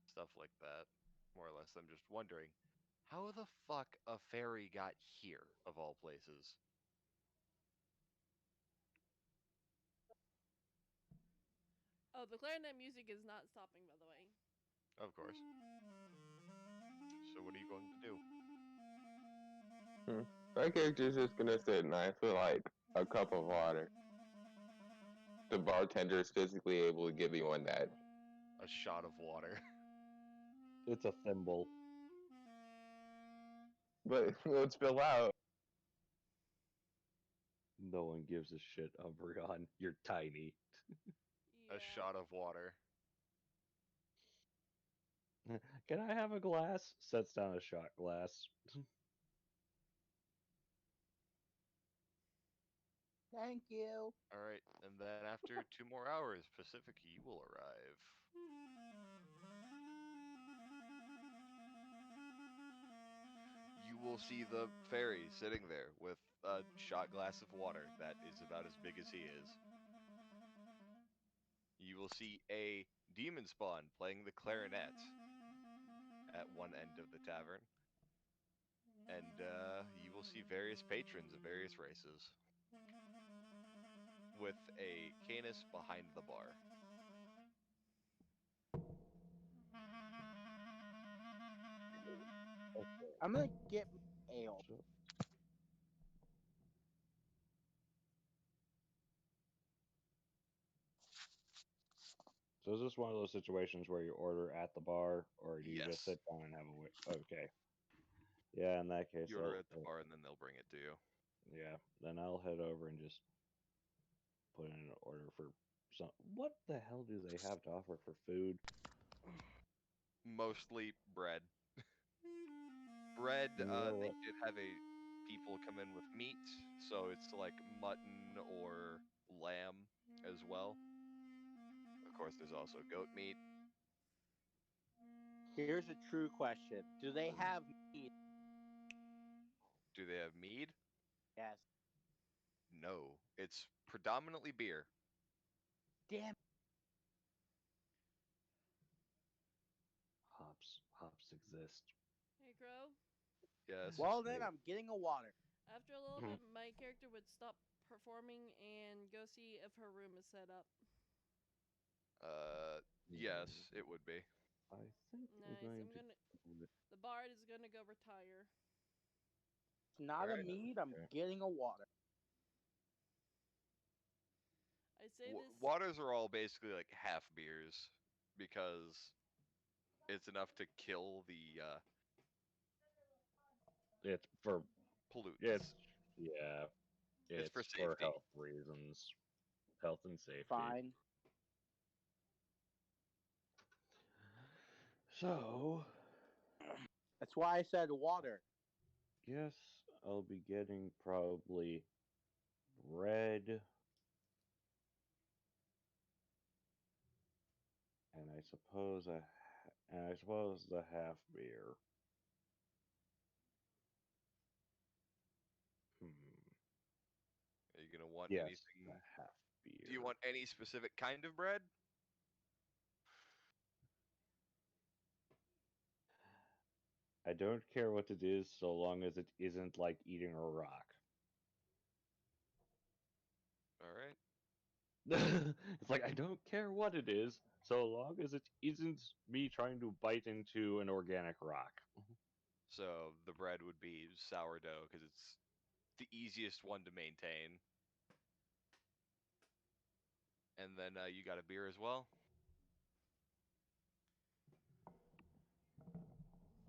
Speaker 2: Stuff like that. More or less, I'm just wondering how the fuck a fairy got here, of all places.
Speaker 1: Oh, the clarinet music is not stopping, by the way.
Speaker 2: Of course. So, what are you going to do?
Speaker 8: My character's just gonna sit and I feel like a cup of water. The bartender is physically able to give me one that.
Speaker 2: A shot of water.
Speaker 6: It's a thimble.
Speaker 8: But it'll spill out.
Speaker 6: No one gives a shit, Umbreon. You're tiny.
Speaker 2: A shot of water.
Speaker 6: Can I have a glass? Sets down a shot glass.
Speaker 7: Thank you.
Speaker 2: Alright, and then after 2 more hours, Pacific, you will arrive. You will see the fairy sitting there with a shot glass of water that is about as big as he is. You will see a demon spawn playing the clarinet at one end of the tavern. And you will see various patrons of various races with a canis behind the bar.
Speaker 7: I'm gonna get ale.
Speaker 6: So is this one of those situations where you order at the bar, or do you just
Speaker 2: Yes.
Speaker 6: sit down and have a wait? Okay. Yeah, in that case,
Speaker 2: You order at the bar and then they'll bring it to you.
Speaker 6: yeah, then I'll head over and just put in an order for some. What the hell do they have to offer for food?
Speaker 2: Mostly bread. Bread,
Speaker 6: You know
Speaker 2: they
Speaker 6: what?
Speaker 2: did have people come in with meat, so it's like mutton or lamb as well. Of course, there's also goat meat.
Speaker 7: Here's a true question: do they have meat?
Speaker 2: Do they have mead?
Speaker 7: Yes.
Speaker 2: No, it's predominantly beer.
Speaker 7: Damn.
Speaker 6: Hops exist.
Speaker 1: Hey, Crow.
Speaker 2: Yes.
Speaker 7: Well, then I'm getting a water.
Speaker 1: After a little bit, my character would stop performing and go see if her room is set up.
Speaker 2: Yes, it would be.
Speaker 6: I think
Speaker 1: Nice.
Speaker 6: I'm going to.
Speaker 1: The bard is gonna go retire.
Speaker 7: It's not a
Speaker 2: Alright.
Speaker 7: meat. I'm
Speaker 6: Okay.
Speaker 7: getting a water.
Speaker 1: I say this.
Speaker 2: Waters are all basically like half beers because it's enough to kill the
Speaker 6: It's for
Speaker 2: pollutants.
Speaker 6: yeah,
Speaker 2: It's for
Speaker 6: it's for
Speaker 2: safety.
Speaker 6: health reasons, health and safety.
Speaker 7: Fine.
Speaker 6: So,
Speaker 7: That's why I said water.
Speaker 6: guess I'll be getting probably bread, and I suppose the half beer.
Speaker 2: want
Speaker 6: Yes,
Speaker 2: anything?
Speaker 6: the half beer.
Speaker 2: Do you want any specific kind of bread?
Speaker 6: I don't care what it is, so long as it isn't like eating a rock.
Speaker 2: All right.
Speaker 6: It's like I don't care what it is, so long as it isn't me trying to bite into an organic rock.
Speaker 2: So the bread would be sourdough because it's the easiest one to maintain. And then you got a beer as well.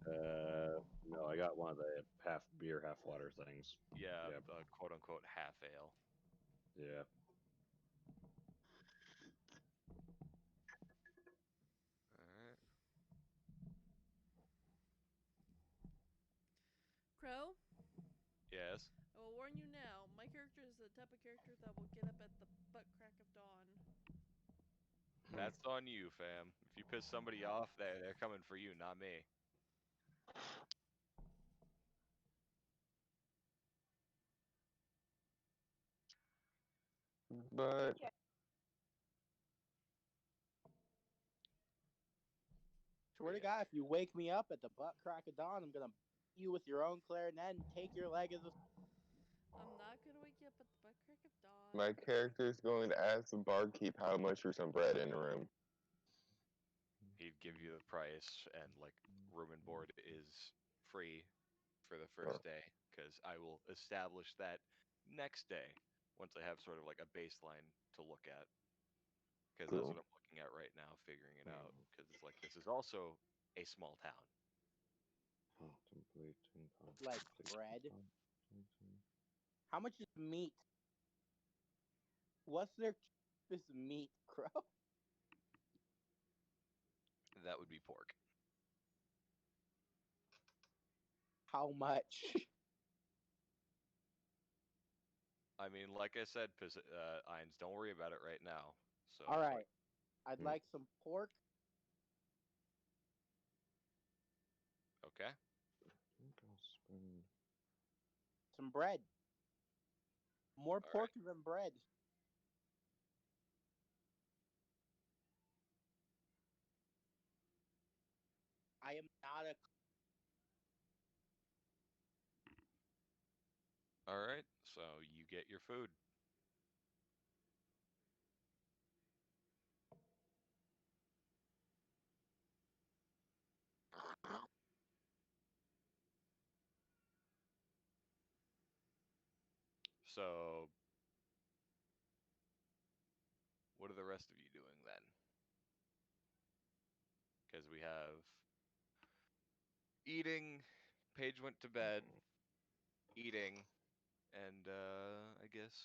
Speaker 6: No, I got one of the half beer, half water things.
Speaker 2: Yeah,
Speaker 6: Yep.
Speaker 2: quote unquote half ale.
Speaker 6: Yeah.
Speaker 2: All right.
Speaker 1: Crow,
Speaker 2: Yes.
Speaker 1: I will warn you now. My character is the type of character that will get up at the butt crack of dawn.
Speaker 2: That's on you, fam. If you piss somebody off, they're coming for you, not me.
Speaker 8: But
Speaker 7: Swear to God, if you wake me up at the butt crack of dawn, I'm gonna beat you with your own clarinet and take your leg as a.
Speaker 1: I'm not gonna wake you up at the butt crack of dawn.
Speaker 8: my character is going to ask the barkeep how much for some bread in the room.
Speaker 2: He'd give you the price, and like room and board is free for the
Speaker 8: Oh.
Speaker 2: first day because I will establish that next day once I have sort of like a baseline to look at. Because that's
Speaker 8: Cool.
Speaker 2: what I'm looking at right now, figuring it out. Because it's like this is also a small town.
Speaker 6: Contemplating.
Speaker 7: Like bread. How much is meat? What's their cheapest meat, Crow?
Speaker 2: That would be pork.
Speaker 7: How much?
Speaker 2: I mean, like I said, Ines, don't worry about it right now. So
Speaker 7: All
Speaker 2: it's
Speaker 7: right, I'd
Speaker 6: Hmm.
Speaker 7: like some pork,
Speaker 2: like, okay.
Speaker 6: I think I'll spend.
Speaker 7: some bread. More
Speaker 2: All
Speaker 7: pork than bread. I am not a.
Speaker 2: All right. So you get your food. So what are the rest of you doing then? Because we have eating, Paige went to bed, eating, and I guess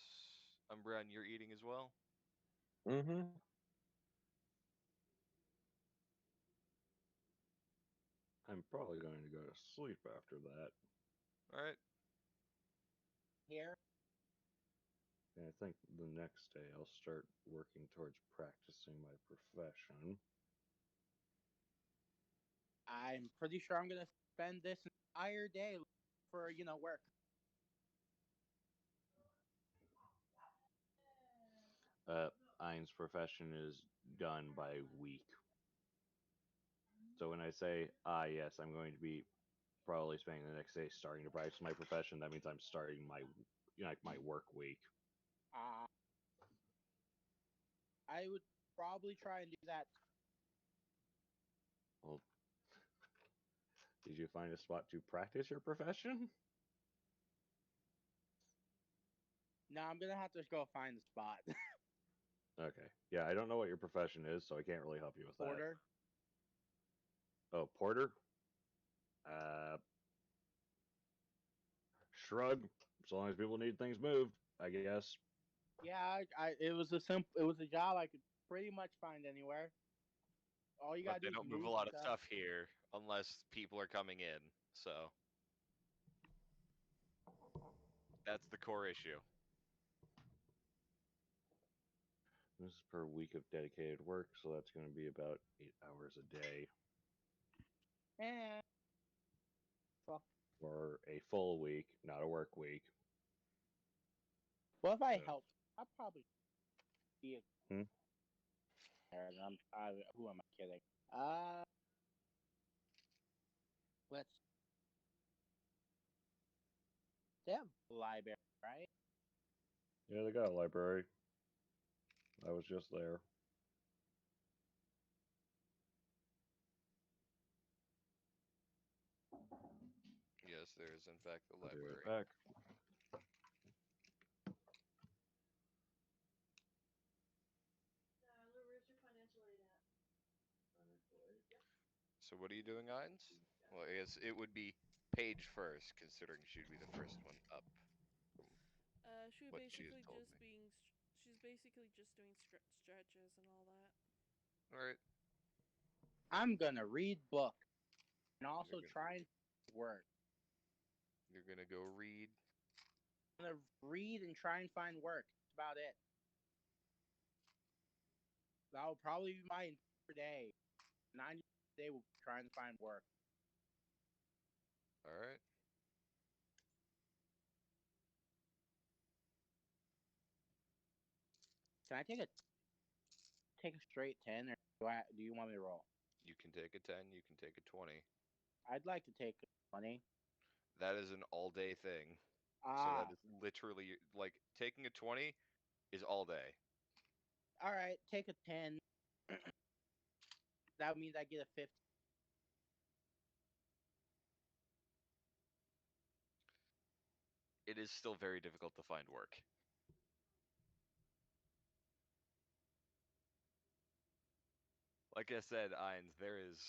Speaker 2: Umbreon, you're eating as well.
Speaker 8: Mm-hmm.
Speaker 6: I'm probably going to go to sleep after that.
Speaker 2: All right.
Speaker 7: Here.
Speaker 6: And I think the next day I'll start working towards practicing my profession.
Speaker 7: I'm pretty sure I'm gonna spend this entire day for work.
Speaker 6: Ein's profession is done by week. So when I say, yes, I'm going to be probably spending the next day starting to practice my profession, that means I'm starting my, like my work week.
Speaker 7: I would probably try and do that.
Speaker 6: Well, did you find a spot to practice your profession?
Speaker 7: No, I'm gonna have to go find the spot.
Speaker 6: Okay. Yeah, I don't know what your profession is, so I can't really help you with
Speaker 7: Porter.
Speaker 6: that. Oh, porter? Shrug. As long as people need things moved, I guess.
Speaker 7: Yeah, it was a job I could pretty much find anywhere. All you
Speaker 2: But
Speaker 7: gotta
Speaker 2: they
Speaker 7: do is
Speaker 2: don't move a
Speaker 7: move
Speaker 2: lot of
Speaker 7: stuff.
Speaker 2: stuff here unless people are coming in. So that's the core issue.
Speaker 6: This is per week of dedicated work, so that's going to be about 8 hours a day.
Speaker 7: Eh. Well,
Speaker 6: For a full week, not a work week.
Speaker 7: what if I
Speaker 2: So-
Speaker 7: helped I'll probably be a.
Speaker 6: Hmm?
Speaker 7: Who am I kidding? Let's. They have a library, right?
Speaker 6: Yeah, they got a library. I was just there.
Speaker 2: Yes, there is in fact the
Speaker 6: I'll be right
Speaker 2: library.
Speaker 6: back.
Speaker 1: Where's your financial aid at?
Speaker 2: So what are you doing, Ines? Well, I guess it would be Paige first, considering she'd be the first one up.
Speaker 1: She would
Speaker 2: What she has
Speaker 1: basically
Speaker 2: told
Speaker 1: just
Speaker 2: me.
Speaker 1: being. She's basically just doing stretches and all that.
Speaker 2: All right.
Speaker 7: I'm gonna read book and also
Speaker 2: gonna-
Speaker 7: try and work.
Speaker 2: You're gonna go read.
Speaker 7: I'm gonna read and try and find work. That's about it. That'll probably be my entire day. 90 day will be trying to find work.
Speaker 2: All right.
Speaker 7: Can I take a straight 10, or do you want me to roll?
Speaker 2: You can take a 10. You can take a 20.
Speaker 7: I'd like to take a 20.
Speaker 2: That is an all-day thing. So
Speaker 7: Ah,
Speaker 2: that is literally like taking a 20 is all day.
Speaker 7: all right. Take a 10. That means I get a 50.
Speaker 2: It is still very difficult to find work. Like I said, Ines, there is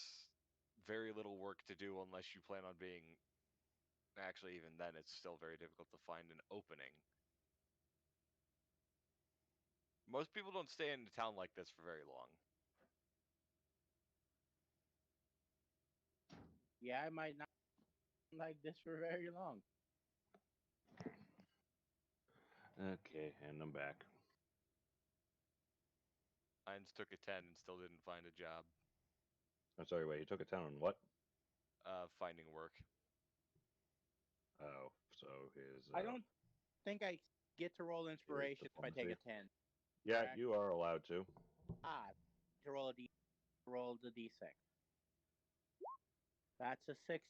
Speaker 2: very little work to do unless you plan on being. Actually, even then, it's still very difficult to find an opening. Most people don't stay in a town like this for very long.
Speaker 7: Yeah, I might not like this for very long.
Speaker 6: Okay, and I'm back.
Speaker 2: Ines took a 10 and still didn't find a job.
Speaker 6: I'm sorry, wait, you took a 10 on what?
Speaker 2: Finding work.
Speaker 6: Oh, so his
Speaker 7: I don't think I get to roll inspiration if I take a
Speaker 6: diplomacy.
Speaker 7: 10.
Speaker 6: Yeah,
Speaker 7: correct?
Speaker 6: you are allowed to.
Speaker 7: To roll the d6. That's a 6.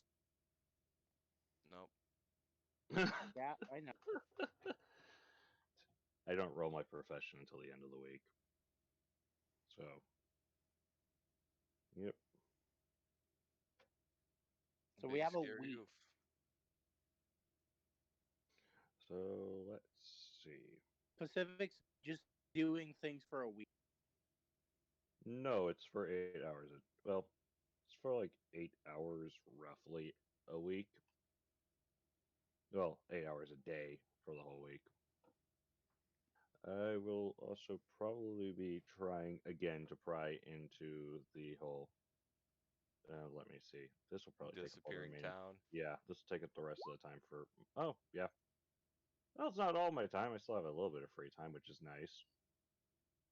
Speaker 2: Nope.
Speaker 7: Yeah, I know.
Speaker 6: I don't roll my profession until the end of the week. So, yep.
Speaker 7: So we
Speaker 2: Big
Speaker 7: have a
Speaker 2: scary
Speaker 7: week.
Speaker 2: oof.
Speaker 6: So let's see.
Speaker 7: Pacific's just doing things for a week.
Speaker 6: No, it's for 8 hours. Well, it's for like 8 hours roughly a week. Well, 8 hours a day for the whole week. I will also probably be trying again to pry into the whole. Let me see. This will probably take up all the
Speaker 2: Disappearing
Speaker 6: remaining.
Speaker 2: town.
Speaker 6: Yeah, this will take up the rest of the time for. Oh, yeah. Well, it's not all my time. I still have a little bit of free time, which is nice.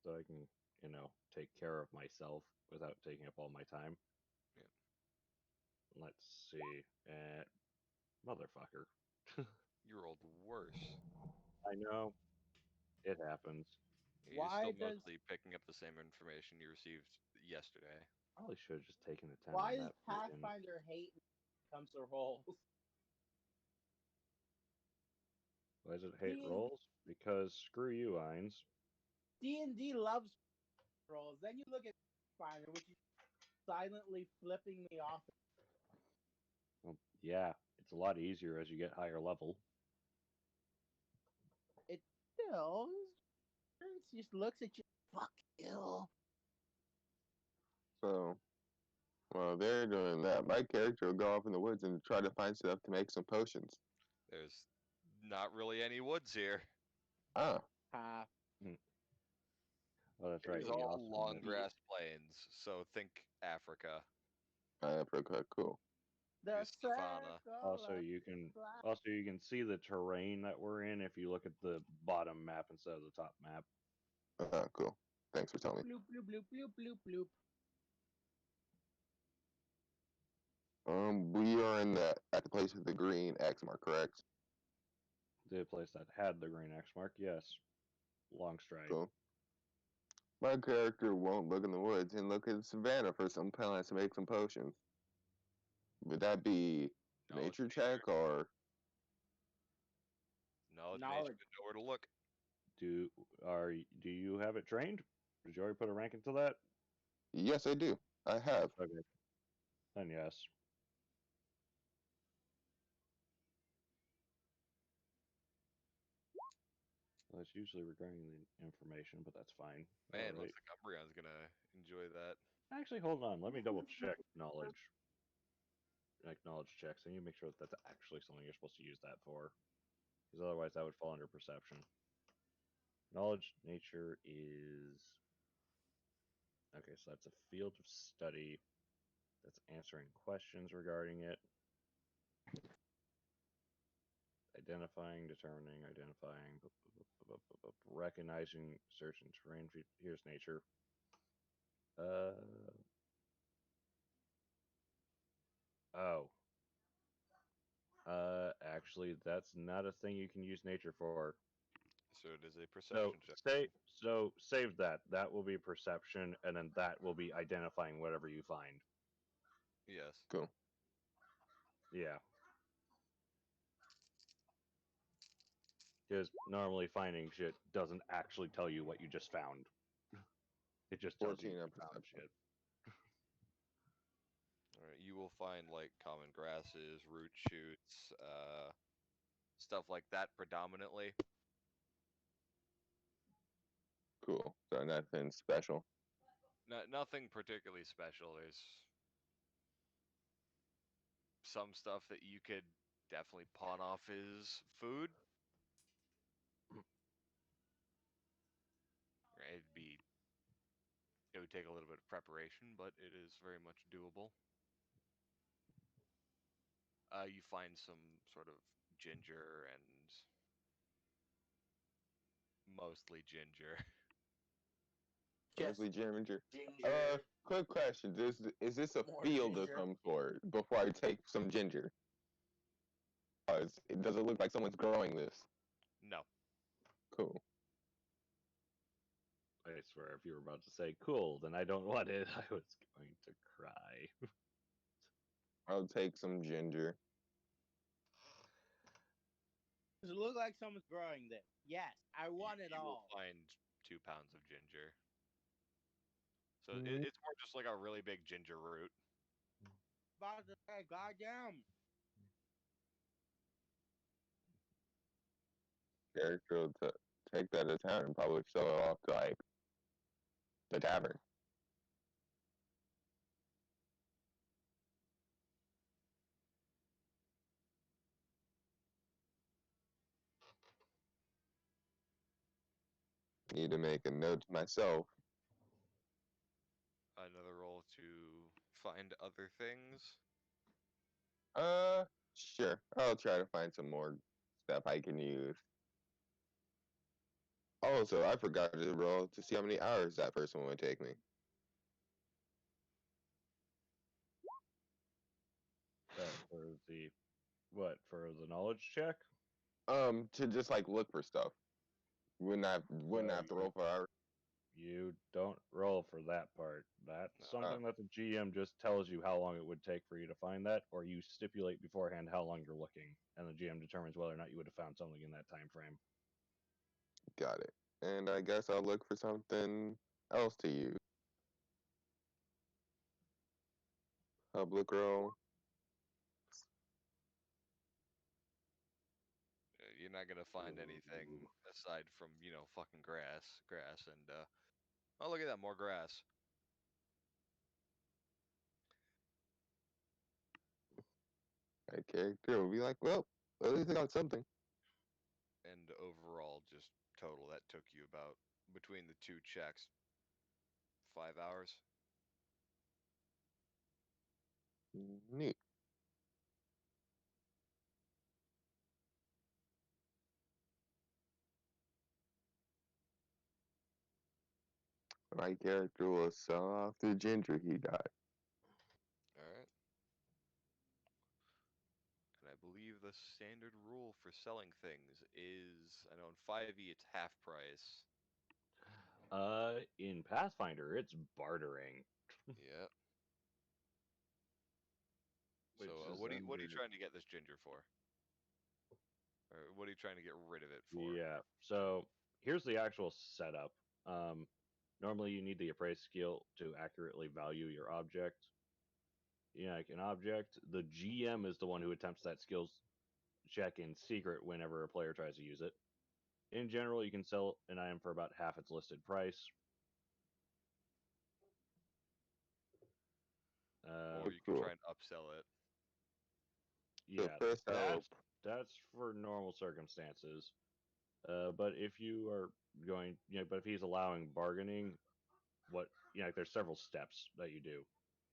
Speaker 6: So I can, take care of myself without taking up all my time.
Speaker 2: Yeah.
Speaker 6: Let's see. Motherfucker.
Speaker 2: You rolled worse.
Speaker 6: I know. It happens.
Speaker 2: You're
Speaker 7: Why
Speaker 2: still
Speaker 7: does
Speaker 2: mostly picking up the same information you received yesterday.
Speaker 6: Probably should have just taken the 10
Speaker 7: why
Speaker 6: on
Speaker 7: does
Speaker 6: that freaking.
Speaker 7: Pathfinder hate when it comes to rolls?
Speaker 6: Why does it hate
Speaker 7: D&D
Speaker 6: rolls? Because screw you, Ines.
Speaker 7: D&D loves rolls. Then you look at Pathfinder, which is silently flipping me off.
Speaker 6: Well, yeah, it's a lot easier as you get higher level.
Speaker 7: It still just looks at you. Fuck you.
Speaker 8: So while they're doing that, my character will go off in the woods and try to find stuff to make some potions.
Speaker 2: There's not really any woods here.
Speaker 8: Ah,
Speaker 7: Ha.
Speaker 6: Oh, that's right.
Speaker 2: It's
Speaker 6: He
Speaker 2: all
Speaker 6: also
Speaker 2: long
Speaker 6: missed.
Speaker 2: grass plains, so think Africa.
Speaker 8: Africa, cool.
Speaker 7: The
Speaker 2: Use savannah.
Speaker 6: Also, you can see the terrain that we're in if you look at the bottom map instead of the top map.
Speaker 8: Ah, cool. Thanks for telling me.
Speaker 7: bloop bloop bloop bloop bloop bloop.
Speaker 8: We are at the place with the green X mark, correct?
Speaker 6: The place that had the green X mark, yes. long stride.
Speaker 8: Cool. My character won't look in the woods and look at savannah for some plants to make some potions. Would that be
Speaker 2: Knowledge
Speaker 8: nature check or
Speaker 2: Knowledge
Speaker 7: Knowledge.
Speaker 2: nature to know where to look.
Speaker 6: Do you have it trained? Did you already put a rank into that?
Speaker 8: yes, I do. I have.
Speaker 6: Okay. Then yes. Well, it's usually regarding the information, but that's fine.
Speaker 2: Man,
Speaker 6: All right.
Speaker 2: looks like Umbreon's gonna enjoy that.
Speaker 6: Actually, hold on. Let me double check knowledge. Knowledge checks. I need to make sure that that's actually something you're supposed to use that for, because otherwise that would fall under perception. Knowledge nature is okay. So that's a field of study. That's answering questions regarding it. Identifying, determining, identifying, recognizing, search and terrain. Here's nature. Oh. Actually, that's not a thing you can use nature for.
Speaker 2: So it is a perception check.
Speaker 6: Save that. That will be perception, and then that will be identifying whatever you find.
Speaker 2: Yes.
Speaker 8: Cool.
Speaker 6: Yeah. Because normally finding shit doesn't actually tell you what you just found. It just tells you
Speaker 8: 14 on
Speaker 6: you found
Speaker 8: perception.
Speaker 6: shit.
Speaker 2: All right. You will find like common grasses, root shoots, stuff like that predominantly.
Speaker 8: Cool. So nothing special.
Speaker 2: Nothing particularly special. There's some stuff that you could definitely pawn off as food. It would take a little bit of preparation, but it is very much doable. You find some sort of ginger and mostly ginger.
Speaker 7: Just
Speaker 8: Mostly ginger.
Speaker 7: ginger.
Speaker 8: Quick question. Is this a
Speaker 7: More
Speaker 8: field of
Speaker 7: ginger.
Speaker 8: some sort before I take some ginger? Does it look like someone's growing this?
Speaker 2: No.
Speaker 8: Cool.
Speaker 6: I swear, if you were about to say cool, then I don't want it. I was going to cry.
Speaker 8: I'll take some ginger.
Speaker 7: Does it look like someone's growing this? Yes, I want it
Speaker 2: You will
Speaker 7: all.
Speaker 2: find 2 pounds of ginger. So
Speaker 8: Mhm.
Speaker 2: it's more just like a really big ginger root.
Speaker 7: About to say, goddamn.
Speaker 8: Character will take that to town and probably sell it off to like the tavern. Need to make a note to myself.
Speaker 2: Another roll to find other things.
Speaker 8: Sure. I'll try to find some more stuff I can use. Also, I forgot to roll to see how many hours that first one would take me.
Speaker 6: For the what? For the knowledge check?
Speaker 8: To just like look for stuff. Wouldn't have to roll for hours.
Speaker 6: You don't roll for that part. That's
Speaker 2: No.
Speaker 6: something that the GM just tells you how long it would take for you to find that, or you stipulate beforehand how long you're looking, and the GM determines whether or not you would have found something in that time frame.
Speaker 8: Got it. And I guess I'll look for something else to use. Public roll.
Speaker 2: You're not gonna find anything aside from fucking grass, and oh, look at that, more grass.
Speaker 8: My character will be like, well, at least I got something.
Speaker 2: And overall, just total, that took you about, between the 2 checks, 5 hours.
Speaker 8: Neat. My character will sell off the ginger he got.
Speaker 2: All right. And I believe the standard rule for selling things is, I know in 5e it's half price.
Speaker 6: In Pathfinder, it's bartering.
Speaker 2: Yeah.
Speaker 6: Which
Speaker 2: So,
Speaker 6: is
Speaker 2: what are you
Speaker 6: under-
Speaker 2: trying to get this ginger for? Or what are you trying to get rid of it for?
Speaker 6: Yeah. So here's the actual setup. Normally, you need the appraise skill to accurately value your object. Like an object, the GM is the one who attempts that skills check in secret whenever a player tries to use it. In general, you can sell an item for about half its listed price.
Speaker 2: Or you can
Speaker 8: cool.
Speaker 2: try and upsell it.
Speaker 6: Yeah,
Speaker 8: first I will
Speaker 6: that's for normal circumstances. But if you are going, but if he's allowing bargaining, there's several steps that you do.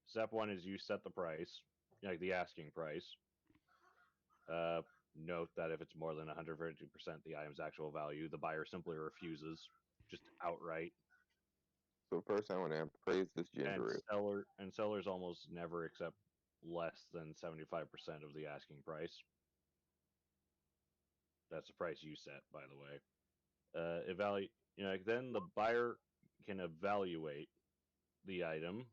Speaker 6: Step one is you set the price, like the asking price. Note that if it's more than 150% the item's actual value, the buyer simply refuses, just outright.
Speaker 8: So first I want to appraise this ginger root.
Speaker 6: And sellers almost never accept less than 75% of the asking price. That's the price you set, by the way. Then the buyer can evaluate the item,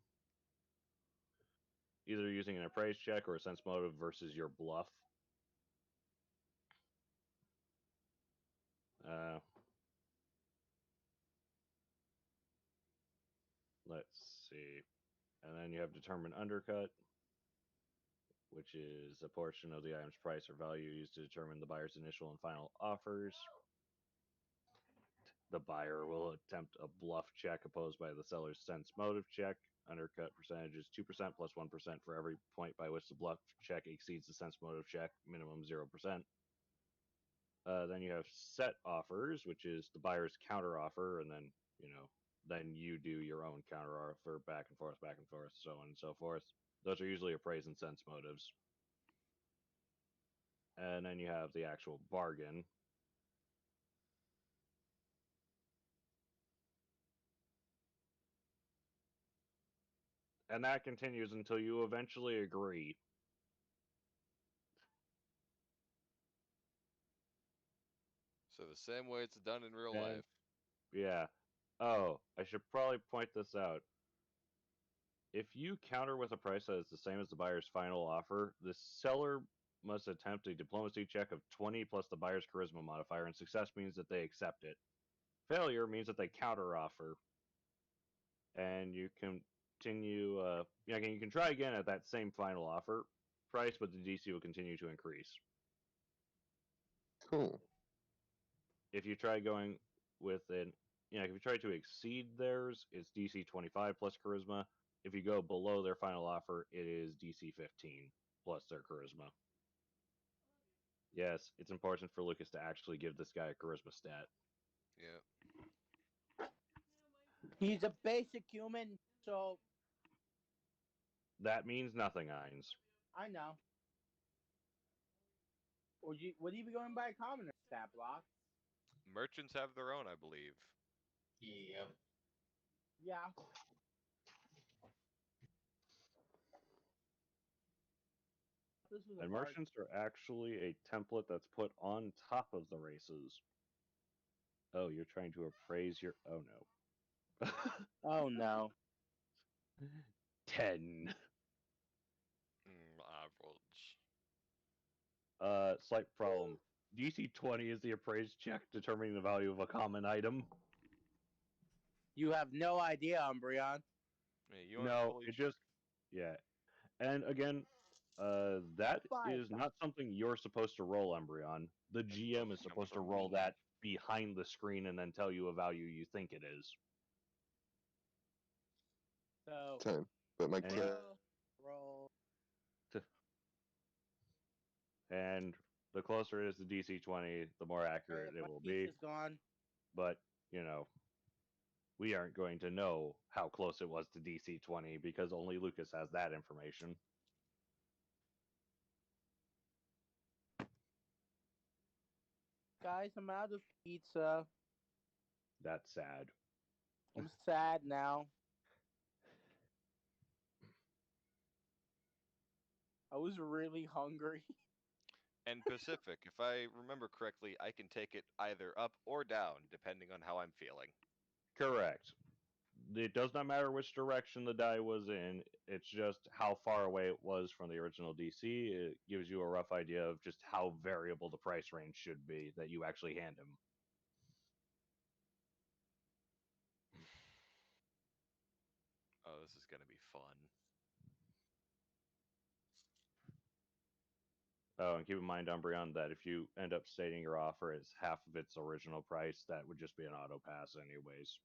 Speaker 6: either using an appraise check or a sense motive versus your bluff. Let's see. And then you have determine undercut, which is a portion of the item's price or value used to determine the buyer's initial and final offers. The buyer will attempt a bluff check opposed by the seller's sense motive check. Undercut percentage is 2% plus 1% for every point by which the bluff check exceeds the sense motive check, minimum 0%. Then you have set offers, which is the buyer's counter offer, and then then you do your own counter offer, back and forth, so on and so forth. Those are usually appraise and sense motives. And then you have the actual bargain. And that continues until you eventually agree.
Speaker 2: So the same way it's done in real
Speaker 6: And-
Speaker 2: life.
Speaker 6: Yeah. Oh, I should probably point this out. If you counter with a price that is the same as the buyer's final offer, the seller must attempt a diplomacy check of 20 plus the buyer's charisma modifier, and success means that they accept it. Failure means that they counter offer. And you continue, you can try again at that same final offer price, but the DC will continue to increase.
Speaker 8: Cool.
Speaker 6: If you try going with if you try to exceed theirs, it's DC 25 plus charisma. If you go below their final offer, it is DC 15 plus their charisma. Yes, it's important for Lucas to actually give this guy a charisma stat.
Speaker 2: Yeah.
Speaker 9: He's a basic human, so
Speaker 6: That means nothing, Hines.
Speaker 9: I know. Would you be going by a commoner stat block?
Speaker 2: Merchants have their own, I believe.
Speaker 5: Yep.
Speaker 9: Yeah. This was a
Speaker 6: And
Speaker 9: bard.
Speaker 6: merchants are actually a template that's put on top of the races. Oh, you're trying to appraise your... Oh, no.
Speaker 9: Oh no.
Speaker 6: 10.
Speaker 2: Average.
Speaker 6: Slight problem. DC 20 is the appraised check determining the value of a common item.
Speaker 9: You have no idea, Umbreon.
Speaker 2: Hey, you aren't
Speaker 6: No,
Speaker 2: fully
Speaker 6: it just... Yeah. And again, that
Speaker 9: Five
Speaker 6: is not something you're supposed to roll, Umbreon. The GM is
Speaker 2: come
Speaker 6: supposed to
Speaker 2: from
Speaker 6: roll
Speaker 2: me.
Speaker 6: that behind the screen and then tell you a value you think it is.
Speaker 9: So
Speaker 8: 10. But my
Speaker 6: And-
Speaker 8: character
Speaker 9: roll.
Speaker 6: And the closer it is to DC 20, the more accurate it
Speaker 9: My
Speaker 6: will
Speaker 9: piece
Speaker 6: be.
Speaker 9: is gone.
Speaker 6: But, we aren't going to know how close it was to DC 20 because only Lucas has that information.
Speaker 9: Guys, I'm out of pizza.
Speaker 6: That's sad.
Speaker 9: I'm sad now. I was really hungry.
Speaker 2: And Pacific, if I remember correctly, I can take it either up or down depending on how I'm feeling.
Speaker 6: Correct. It does not matter which direction the die was in. It's just how far away it was from the original DC. It gives you a rough idea of just how variable the price range should be that you actually hand him.
Speaker 2: Oh, this is gonna be fun.
Speaker 6: Oh, and keep in mind, Umbreon, that if you end up stating your offer as half of its original price, that would just be an auto pass, anyways.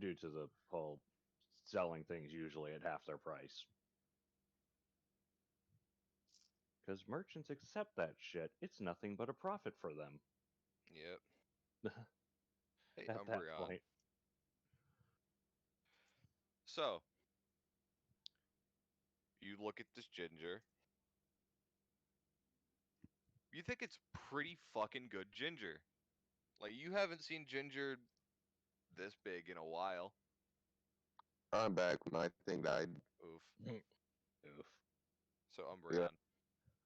Speaker 6: Due to the whole selling things usually at half their price. Because merchants accept that shit. It's nothing but a profit for them.
Speaker 2: Yep. Hey,
Speaker 6: At that
Speaker 2: Umbreon.
Speaker 6: point.
Speaker 2: So, you look at this ginger. You think it's pretty fucking good ginger. Like, you haven't seen ginger this big in a while.
Speaker 8: I'm back. My thing died.
Speaker 2: Oof.
Speaker 6: Oof.
Speaker 2: So, Umbreon,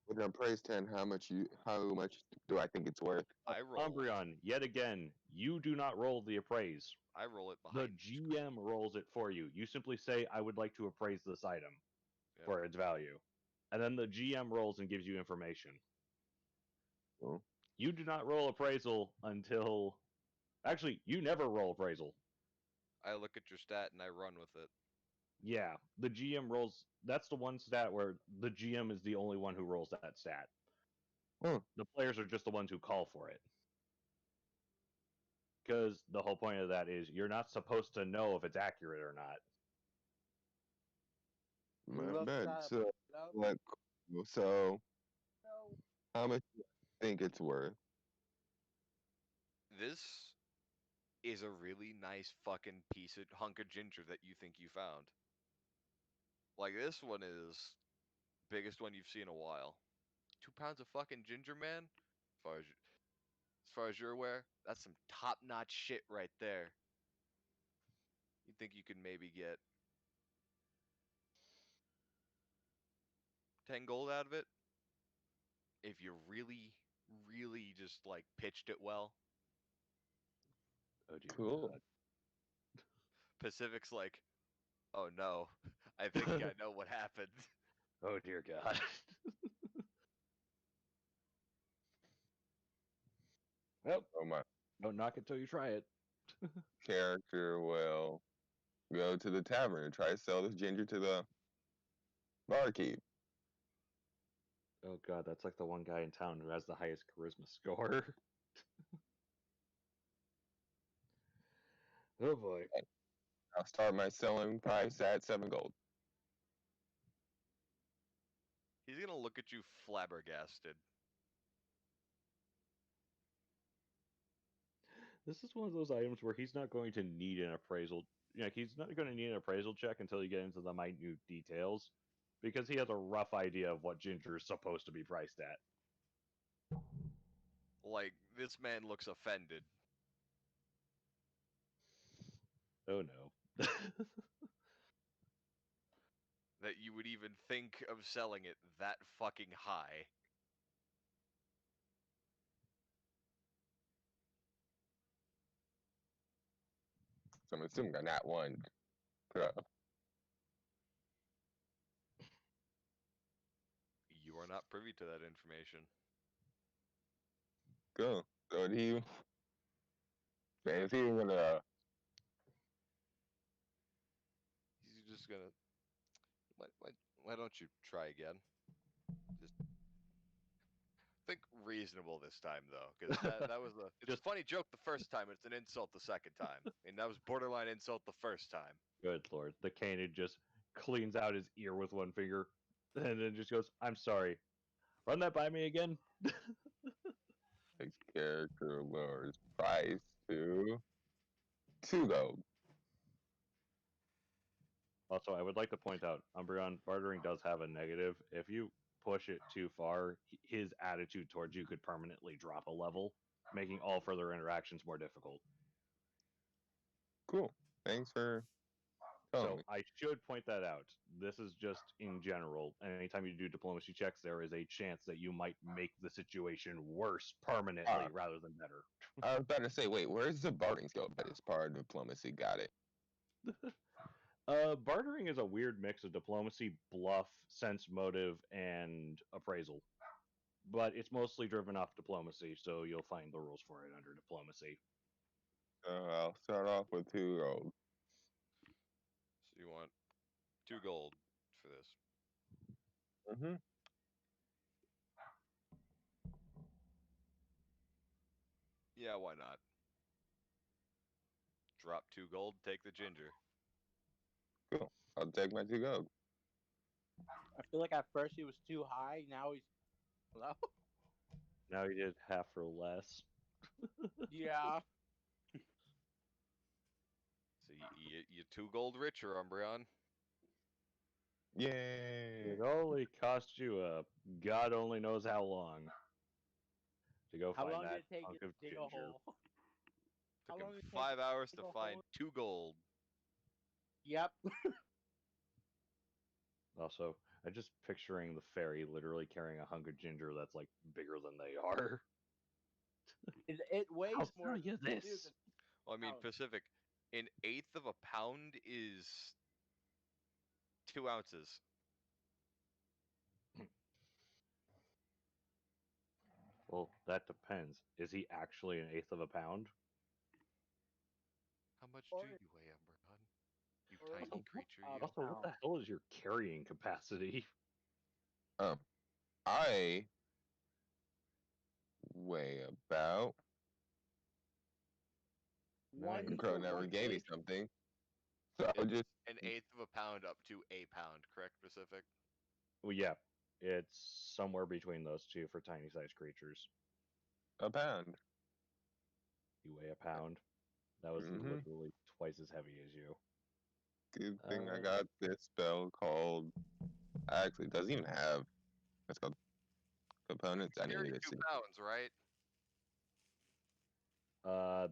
Speaker 8: With an praise 10, how much do I think it's worth?
Speaker 2: I roll.
Speaker 6: Umbreon, yet again, you do not roll the appraise.
Speaker 2: I roll it
Speaker 6: The
Speaker 2: behind the screen.
Speaker 6: GM rolls it for you. You simply say, I would like to appraise this item
Speaker 2: Yep.
Speaker 6: for its value. And then the GM rolls and gives you information.
Speaker 8: Oh.
Speaker 6: You do not roll appraisal until. Actually, you never roll appraisal.
Speaker 2: I look at your stat and I run with it.
Speaker 6: Yeah, the GM rolls. That's the one stat where the GM is the only one who rolls that stat.
Speaker 8: Huh.
Speaker 6: The players are just the ones who call for it. Because the whole point of that is you're not supposed to know if it's accurate or not.
Speaker 8: My
Speaker 9: Look
Speaker 8: bad.
Speaker 9: that
Speaker 8: So,
Speaker 9: up.
Speaker 8: like, so how much do I think it's worth?
Speaker 2: This is a really nice fucking piece of hunk of ginger that you think you found. Like, this one is biggest one you've seen in a while. 2 pounds of fucking ginger, man. As far as you're aware, that's some top-notch shit right there. You think you could maybe get 10 gold out of it? If you really, really just, like, pitched it well.
Speaker 6: Oh dear
Speaker 8: Cool.
Speaker 6: God.
Speaker 2: Pacific's like, oh no, I think I know what happened.
Speaker 6: Oh dear God. Well,
Speaker 8: Oh, my
Speaker 6: don't knock it till you try it.
Speaker 8: character will go to the tavern and try to sell this ginger to the barkeep.
Speaker 6: Oh God, that's like the one guy in town who has the highest charisma score. Oh boy.
Speaker 8: I'll start my selling price at 7 gold.
Speaker 2: He's gonna look at you flabbergasted.
Speaker 6: This is one of those items where he's not going to need an appraisal. He's not going to need an appraisal check until you get into the minute details, because he has a rough idea of what ginger is supposed to be priced at.
Speaker 2: Like, this man looks offended.
Speaker 6: Oh no.
Speaker 2: That you would even think of selling it that fucking high.
Speaker 8: So I'm assuming on that one.
Speaker 2: You are not privy to that information.
Speaker 8: Cool. So is he gonna
Speaker 2: He's just gonna. Why don't you try again? Just think reasonable this time, though, because that was a. It's
Speaker 6: Just-
Speaker 2: a funny joke the first time. It's an insult the second time. I mean, that was borderline insult the first time.
Speaker 6: Good lord. The Canid just cleans out his ear with one finger and then just goes, I'm sorry. Run that by me again?
Speaker 8: the character lowers price to 2 gold?
Speaker 6: Also, I would like to point out, Umbreon, bartering does have a negative. If you push it too far, his attitude towards you could permanently drop a level, making all further interactions more difficult.
Speaker 8: Cool. Thanks for Tell
Speaker 6: So
Speaker 8: me.
Speaker 6: I should point that out. This is just in general. Anytime you do diplomacy checks, there is a chance that you might make the situation worse permanently rather than better.
Speaker 8: I was about to say, wait, where's the bartering skill? That is part of diplomacy. Got it.
Speaker 6: Bartering is a weird mix of diplomacy, bluff, sense motive, and appraisal. But it's mostly driven off diplomacy, so you'll find the rules for it under diplomacy.
Speaker 8: I'll start off with 2 gold.
Speaker 2: So you want 2 gold for this.
Speaker 8: Mm-hmm.
Speaker 2: Yeah, why not? Drop 2 gold, take the ginger.
Speaker 8: Cool. I'll take my 2 gold.
Speaker 9: I feel like at first he was too high. Now he's low.
Speaker 6: Now you did half for less.
Speaker 9: Yeah.
Speaker 2: So you 2 gold richer, Umbreon.
Speaker 8: Yay!
Speaker 6: It only cost you a god only knows how long to go
Speaker 9: How
Speaker 6: find
Speaker 9: long did
Speaker 6: that
Speaker 9: it take
Speaker 6: hunk
Speaker 9: you
Speaker 6: of
Speaker 9: to dig a
Speaker 6: ginger.
Speaker 9: hole? How
Speaker 2: Took
Speaker 9: long
Speaker 2: him
Speaker 9: did it take
Speaker 2: 5 hours to
Speaker 9: dig a
Speaker 2: find
Speaker 9: hole?
Speaker 2: 2 gold.
Speaker 9: Yep.
Speaker 6: Also, I'm just picturing the fairy literally carrying a hunk of ginger that's like bigger than they are.
Speaker 9: It weighs
Speaker 6: I'll
Speaker 9: more
Speaker 6: tell
Speaker 9: than
Speaker 6: you
Speaker 9: they do,
Speaker 6: this.
Speaker 9: 'cause
Speaker 2: Well, I mean,
Speaker 9: pounds.
Speaker 2: Pacific, an eighth of a pound is 2 ounces.
Speaker 6: Well, that depends. Is he actually an eighth of a pound?
Speaker 2: How much
Speaker 9: Or-
Speaker 2: do you weigh, Umbreon? You
Speaker 9: or
Speaker 2: tiny
Speaker 9: a
Speaker 2: creature,
Speaker 9: pound.
Speaker 2: you.
Speaker 6: Also, what the hell is your carrying capacity?
Speaker 8: I weigh about.
Speaker 9: One
Speaker 6: Nice.
Speaker 8: Crow
Speaker 9: to
Speaker 8: never gave me
Speaker 9: 1/8.
Speaker 8: something, so I'll
Speaker 2: It's
Speaker 8: just
Speaker 2: an eighth of a pound up to a pound, correct, Pacific?
Speaker 6: Well, yeah, it's somewhere between those two for tiny sized creatures.
Speaker 8: a pound.
Speaker 6: You weigh a pound. That was
Speaker 8: Mhm.
Speaker 6: literally twice as heavy as you.
Speaker 8: Good thing I
Speaker 6: Uh,
Speaker 8: got this spell called. Actually, it doesn't even have. It's called components. I
Speaker 2: Carry
Speaker 8: needed to
Speaker 2: 2
Speaker 8: see.
Speaker 2: pounds, right?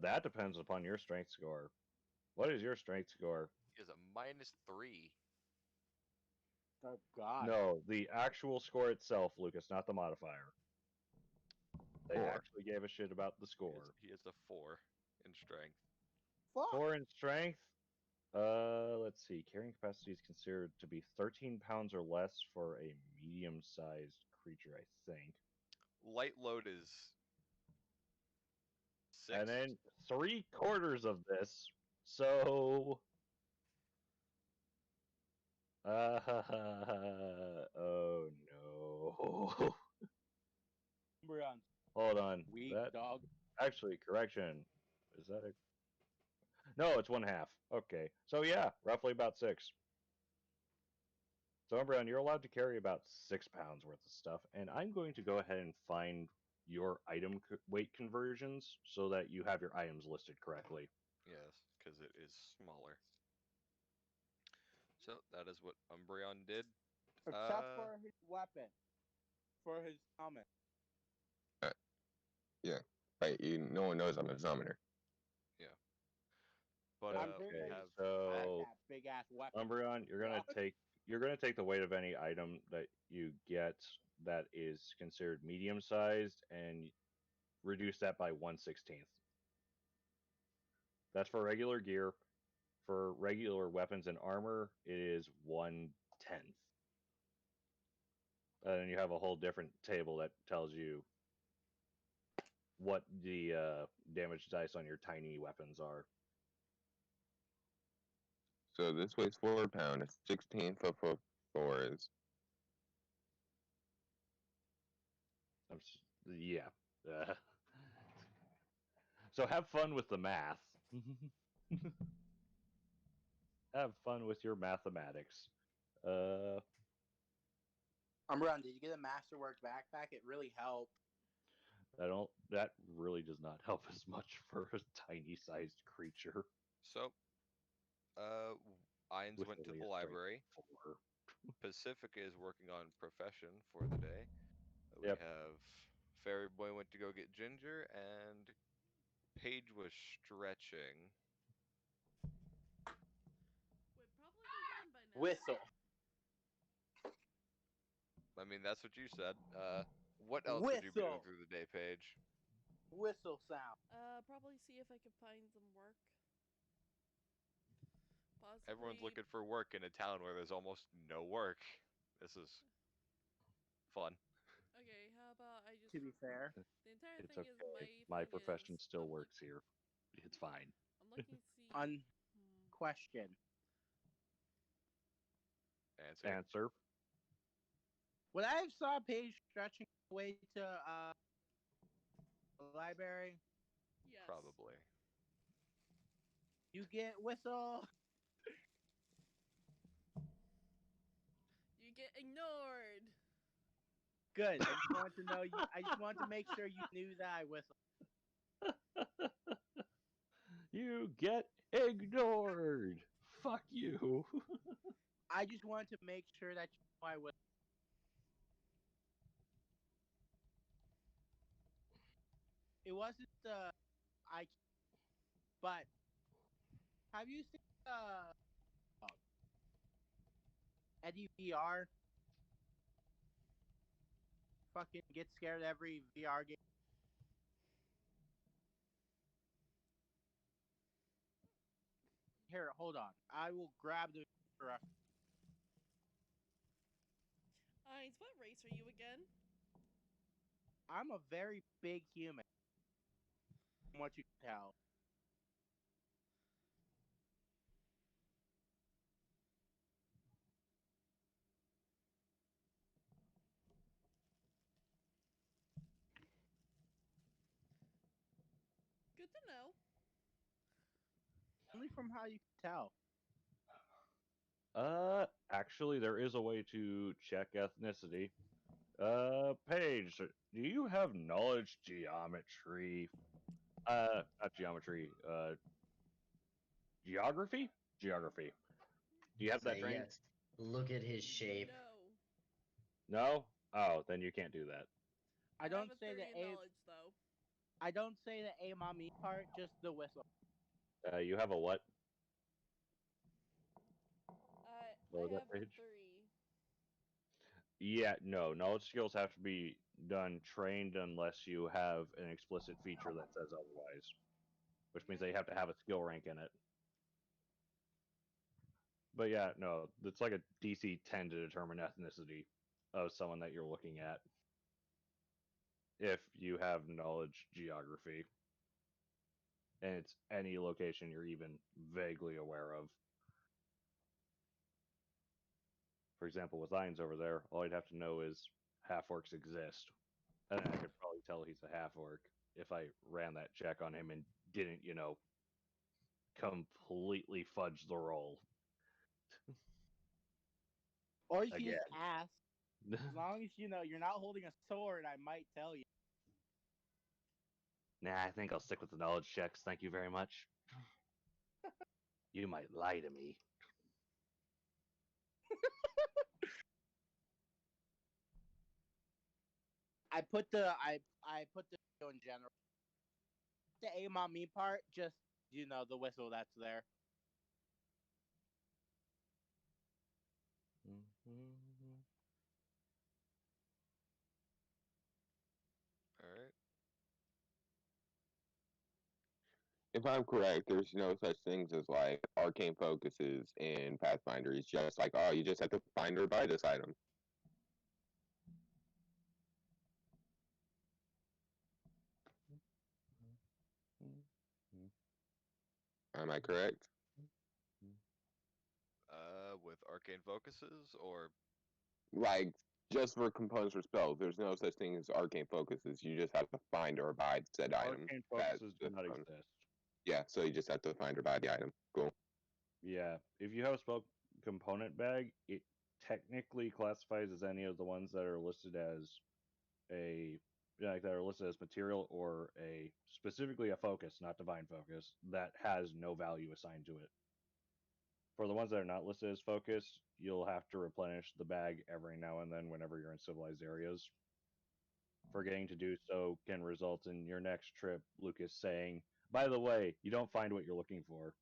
Speaker 6: That depends upon your strength score. What is your strength score?
Speaker 2: He is a -3.
Speaker 9: Oh God.
Speaker 6: No, the actual score itself, Lucas, not the modifier. They
Speaker 8: 4.
Speaker 6: actually gave a shit about the score.
Speaker 2: He is a 4 in strength.
Speaker 9: Fuck.
Speaker 6: 4 in strength. Let's see. Carrying capacity is considered to be 13 pounds or less for a medium-sized creature, I think.
Speaker 2: Light load is 6.
Speaker 6: And then 3/4 of this. So, oh no.
Speaker 9: Umbreon.
Speaker 6: Hold on.
Speaker 9: Weak
Speaker 6: That
Speaker 9: dog.
Speaker 6: actually correction. Is that a No, it's 1/2. Okay. So yeah, roughly about 6. So Umbreon, you're allowed to carry about 6 pounds worth of stuff, and I'm going to go ahead and find your item weight conversions so that you have your items listed correctly.
Speaker 2: Yes, because it is smaller. So that is what Umbreon did.
Speaker 9: Except for his weapon. For his helmet.
Speaker 8: Yeah. Right. No one knows I'm a summoner.
Speaker 2: But
Speaker 9: I'm
Speaker 2: we
Speaker 9: pretty
Speaker 2: have
Speaker 6: So
Speaker 9: that big ass weapon.
Speaker 6: Umbreon, you're gonna take the weight of any item that you get that is considered medium sized and reduce that by 1/16. That's for regular gear. For regular weapons and armor, it is 1/10. And then you have a whole different table that tells you what the damage dice on your tiny weapons are.
Speaker 8: So this weighs 4 pounds. It's 16th of a 4 is.
Speaker 6: Yeah. Uh, so have fun with the math. Have fun with your mathematics.
Speaker 9: Umbreon, did you get a Masterwork backpack? It really helped.
Speaker 6: That really does not help as much for a tiny sized creature.
Speaker 2: so. Ines
Speaker 6: With
Speaker 2: went to
Speaker 6: only
Speaker 2: the
Speaker 6: a strength
Speaker 2: library.
Speaker 6: 4.
Speaker 2: Pacifica is working on profession for the day. We
Speaker 6: Yep.
Speaker 2: have Fairy Boy went to go get Ginger, and Paige was stretching.
Speaker 1: Would
Speaker 9: Whistle.
Speaker 2: I mean, that's what you said. What else would you be doing
Speaker 9: Whistle.
Speaker 2: through the day, Paige?
Speaker 9: Whistle sound.
Speaker 1: Probably see if I can find some work. Possibly.
Speaker 2: Everyone's looking for work in a town where there's almost no work. This is fun.
Speaker 1: Okay, how about I just...
Speaker 9: To be fair,
Speaker 1: The entire
Speaker 6: It's
Speaker 1: thing is
Speaker 6: okay. My
Speaker 1: thing
Speaker 6: profession
Speaker 1: is,
Speaker 6: still
Speaker 1: I'm
Speaker 6: works here. It's fine.
Speaker 1: I'm looking to see...
Speaker 9: question.
Speaker 2: Answer.
Speaker 6: Answer.
Speaker 9: Would I have saw Paige stretching away to the library?
Speaker 1: Yes.
Speaker 2: Probably.
Speaker 9: You get whistle.
Speaker 1: You get ignored.
Speaker 9: Good. I just wanted to know. I just wanted to make sure you knew that I whistle.
Speaker 6: You get ignored. Fuck you.
Speaker 9: I just wanted to make sure that you know I whistle. It wasn't I, but have you seen Eddie VR? Fucking get scared every VR game. Here, hold on. I will grab the.
Speaker 1: Ainz, what race are you again?
Speaker 9: I'm a very big human, from what you can tell.
Speaker 1: Good to know.
Speaker 9: Only from how you can tell.
Speaker 6: Actually, there is a way to check ethnicity. Paige, do you have knowledge geometry? Not geometry. Geography? Geography. Do you have that
Speaker 5: Say
Speaker 6: trained?
Speaker 5: yes. Look at his shape.
Speaker 1: No.
Speaker 6: No? Oh, then you can't do that.
Speaker 9: I don't
Speaker 1: have a
Speaker 9: say
Speaker 1: 30
Speaker 9: the
Speaker 1: in
Speaker 9: A.
Speaker 1: knowledge, though.
Speaker 9: I don't say the A mommy part, just the whistle.
Speaker 6: You have a what? What was
Speaker 1: I
Speaker 6: that,
Speaker 1: have a
Speaker 6: Paige?
Speaker 1: 3.
Speaker 6: Yeah, no. Knowledge skills have to be done trained unless you have an explicit feature that says otherwise, which means they have to have a skill rank in it. But yeah, no, it's like a DC 10 to determine ethnicity of someone that you're looking at if you have knowledge geography. And it's any location you're even vaguely aware of. For example, with Ainz over there, all I'd have to know is half-orcs exist. And I could probably tell he's a half-orc if I ran that check on him and didn't, completely fudge the roll.
Speaker 9: Or you can
Speaker 6: Again.
Speaker 9: just ask. As long as you're not holding a sword, I might tell you.
Speaker 6: Nah, I think I'll stick with the knowledge checks. Thank you very much. You might lie to me.
Speaker 9: I put the video in general. The aim on me part, just the whistle that's there.
Speaker 2: All right.
Speaker 8: If I'm correct, there's no such things as like arcane focuses in Pathfinder. It's just like, oh, you just have to find or buy this item. Am I correct?
Speaker 2: With arcane focuses or
Speaker 8: Like, just for components or spells, there's no such thing as arcane focuses. You just have to find or buy said item.
Speaker 6: Arcane
Speaker 8: as
Speaker 6: focuses
Speaker 8: the
Speaker 6: do not
Speaker 8: component.
Speaker 6: exist.
Speaker 8: Yeah, so you just have to find or buy the item. Cool.
Speaker 6: Yeah, if you have a spell component bag, it technically classifies as any of the ones that are listed as that are listed as material or specifically a focus, not divine focus, that has no value assigned to it. For the ones that are not listed as focus, you'll have to replenish the bag every now and then whenever you're in civilized areas. Forgetting to do so can result in your next trip, Lucas saying, by the way, you don't find what you're looking for.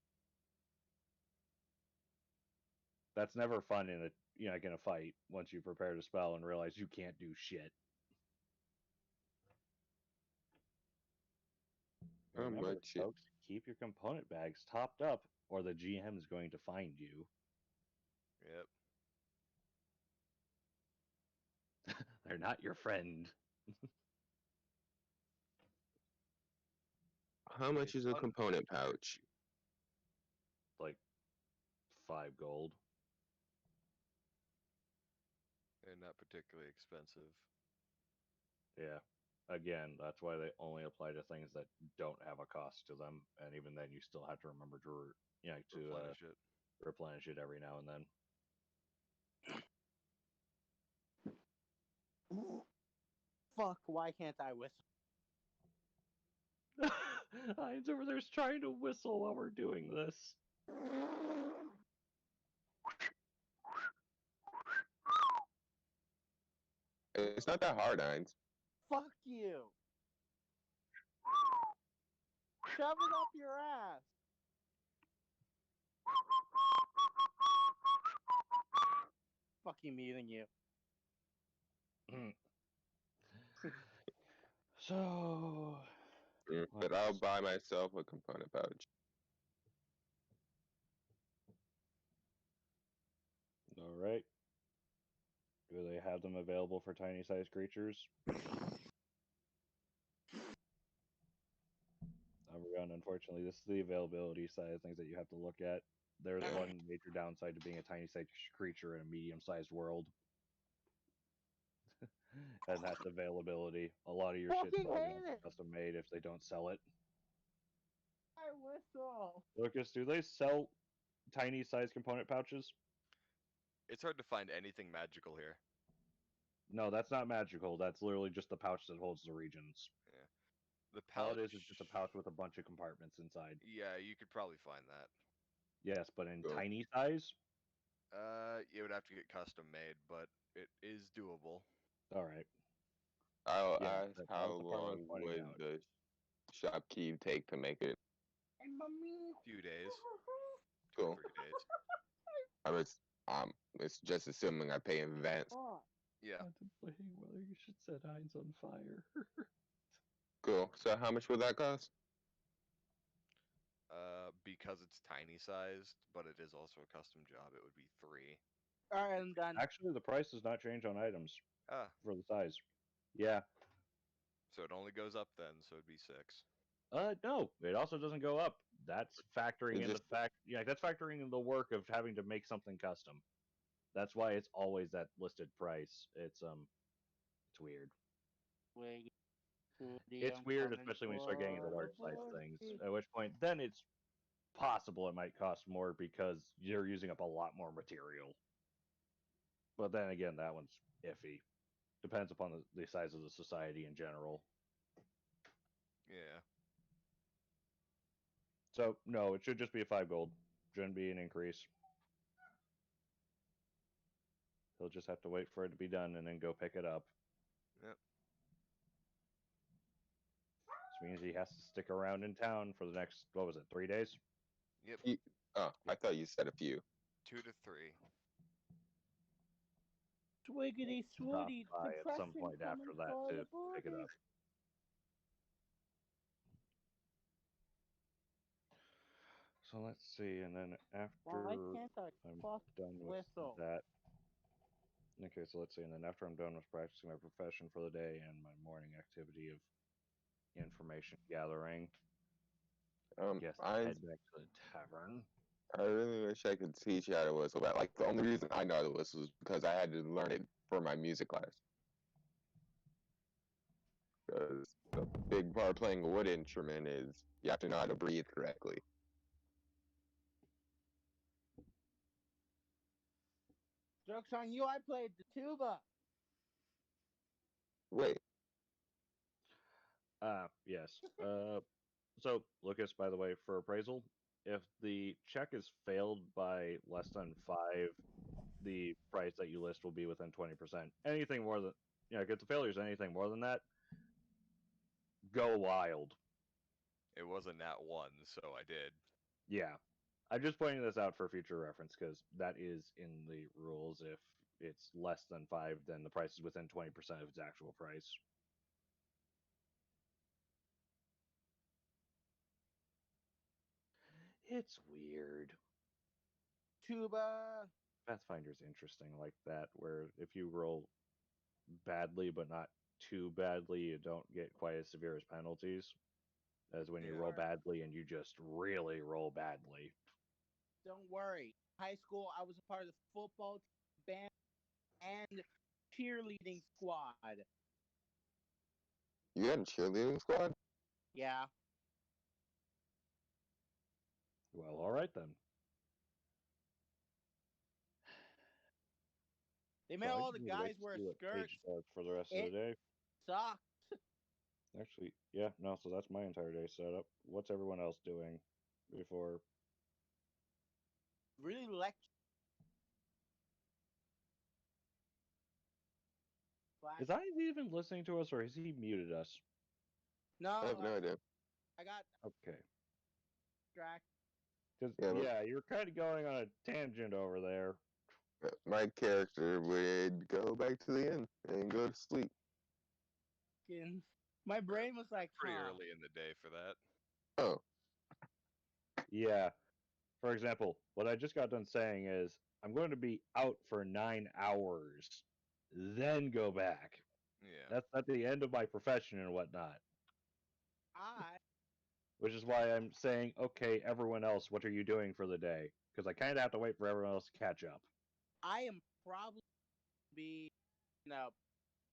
Speaker 6: That's never fun in a fight once you prepare to spell and realize you can't do shit.
Speaker 8: How
Speaker 6: Remember,
Speaker 8: much?
Speaker 6: folks, keep your component bags topped up, or the GM is going to find you.
Speaker 2: Yep.
Speaker 6: They're not your friend.
Speaker 8: How much
Speaker 2: It's
Speaker 8: is a
Speaker 2: fun.
Speaker 8: component pouch?
Speaker 6: Like 5 gold.
Speaker 2: They're not particularly expensive.
Speaker 6: Yeah. Again, that's why they only apply to things that don't have a cost to them, and even then, you still have to remember to
Speaker 2: Replenish it.
Speaker 6: replenish it every now and then.
Speaker 9: Fuck, why can't I whistle?
Speaker 6: Heinz over there's trying to whistle while we're doing this.
Speaker 8: It's not that hard, Heinz.
Speaker 9: Fuck you! Shove it up your ass! Fucking muting you.
Speaker 6: So,
Speaker 8: But I'll buy myself a component pouch.
Speaker 6: all right. Do they have them available for tiny sized creatures? Umbreon, unfortunately, this is the availability side of things that you have to look at. There's one major downside to being a tiny sized creature in a medium sized world. And that's availability. A lot of your shit's
Speaker 9: Fucking
Speaker 6: probably
Speaker 9: hate
Speaker 6: gonna
Speaker 9: it!
Speaker 6: be custom made if they don't sell it.
Speaker 9: I whistle!
Speaker 6: Lucas, do they sell tiny sized component pouches?
Speaker 2: It's hard to find anything magical here.
Speaker 6: No, that's not magical. That's literally just the pouch that holds the regions.
Speaker 2: Yeah. The
Speaker 6: All
Speaker 2: pouch.
Speaker 6: it is just a pouch with a bunch of compartments inside.
Speaker 2: Yeah, you could probably find that.
Speaker 6: Yes, but in
Speaker 8: Cool.
Speaker 6: tiny size?
Speaker 2: You would have to get custom made, but it is doable.
Speaker 6: All right.
Speaker 8: I'll
Speaker 6: Yeah,
Speaker 8: ask
Speaker 6: that
Speaker 8: how
Speaker 6: was the part I was
Speaker 8: long
Speaker 6: pointing
Speaker 8: would
Speaker 6: out.
Speaker 8: the shopkeep take to make it.
Speaker 2: Few days.
Speaker 8: Cool.
Speaker 2: 2 or 3 days.
Speaker 8: It's just assuming I pay in advance.
Speaker 2: Yeah.
Speaker 6: Contemplating whether you should set Heinz on fire.
Speaker 8: Cool. So how much would that cost?
Speaker 2: Because it's tiny sized, but it is also a custom job, it would be 3.
Speaker 9: Alright, I'm done.
Speaker 6: Actually, the price does not change on items
Speaker 2: Ah,
Speaker 6: for the size. Yeah.
Speaker 2: so it only goes up then, so it'd be 6.
Speaker 6: No, it also doesn't go up. That's factoring in the fact, that's factoring in the work of having to make something custom. That's why it's always that listed price. It's weird. It's weird, especially when you start getting into large size things. At which point, then it's possible it might cost more because you're using up a lot more material. But then again, that one's iffy. Depends upon the size of the society in general.
Speaker 2: Yeah.
Speaker 6: So no, it should just be a 5 gold. Shouldn't be an increase. He'll just have to wait for it to be done and then go pick it up.
Speaker 2: Yep.
Speaker 6: Which means he has to stick around in town for the next, 3 days?
Speaker 2: Yep.
Speaker 8: I thought you said a few.
Speaker 2: 2 to 3.
Speaker 9: Swiggity
Speaker 6: Stop
Speaker 9: swooty,
Speaker 6: by at some
Speaker 9: depression
Speaker 6: point after
Speaker 9: coming
Speaker 6: that
Speaker 9: for
Speaker 6: to
Speaker 9: the
Speaker 6: pick it
Speaker 9: booty.
Speaker 6: up. So let's see, and then after
Speaker 9: Why can't I
Speaker 6: I'm
Speaker 9: fuck
Speaker 6: done with
Speaker 9: whistle?
Speaker 6: that. Okay, so let's see, and then after I'm done with practicing my profession for the day and my morning activity of information gathering, yes, head back to the tavern.
Speaker 8: I really wish I could teach you how to whistle. But like the only reason I know how to whistle is because I had to learn it for my music class. Because the big part of playing a wood instrument is you have to know how to breathe correctly.
Speaker 9: Joke's on you, I played the tuba.
Speaker 8: Wait,
Speaker 6: Yes. So, Lucas, by the way, for appraisal, if the check is failed by less than 5, the price that you list will be within 20%. Anything more than, if the failure is anything more than that, go wild.
Speaker 2: It wasn't that 1, so I did.
Speaker 6: Yeah. I'm just pointing this out for future reference because that is in the rules. If it's less than 5, then the price is within 20% of its actual price. It's weird.
Speaker 9: Tuba.
Speaker 6: Pathfinder's interesting like that, where if you roll badly but not too badly, you don't get quite as severe as penalties as when you
Speaker 2: Yeah.
Speaker 6: roll badly and you just really roll badly.
Speaker 9: Don't worry. High school, I was a part of the football team, band, and cheerleading squad.
Speaker 8: You had a cheerleading squad?
Speaker 9: Yeah.
Speaker 6: Well, all right then.
Speaker 9: They made
Speaker 6: So I
Speaker 9: all
Speaker 6: just
Speaker 9: the
Speaker 6: need to wait
Speaker 9: guys
Speaker 6: to
Speaker 9: wear
Speaker 6: see what
Speaker 9: skirts.
Speaker 6: Paige does for the rest of
Speaker 9: It
Speaker 6: the day.
Speaker 9: sucked.
Speaker 6: Actually, yeah, no, so that's my entire day set up. What's everyone else doing before?
Speaker 9: Really lecture.
Speaker 6: Is I even listening to us or has he muted us?
Speaker 9: No,
Speaker 8: I have no idea.
Speaker 9: I got
Speaker 6: Okay.
Speaker 9: distracted.
Speaker 6: Because,
Speaker 8: Yeah,
Speaker 6: yeah, you're kind of going on a tangent over there.
Speaker 8: my character would go back to the inn and go to sleep.
Speaker 9: My brain was like,
Speaker 2: Pretty
Speaker 9: huh.
Speaker 2: early in the day for that.
Speaker 8: Oh,
Speaker 6: Yeah. For example, what I just got done saying is, I'm going to be out for 9 hours, then go back.
Speaker 2: Yeah.
Speaker 6: That's at the end of my profession and whatnot. Which is why I'm saying, okay, everyone else, what are you doing for the day? Because I kind of have to wait for everyone else to catch up.
Speaker 9: I am probably be,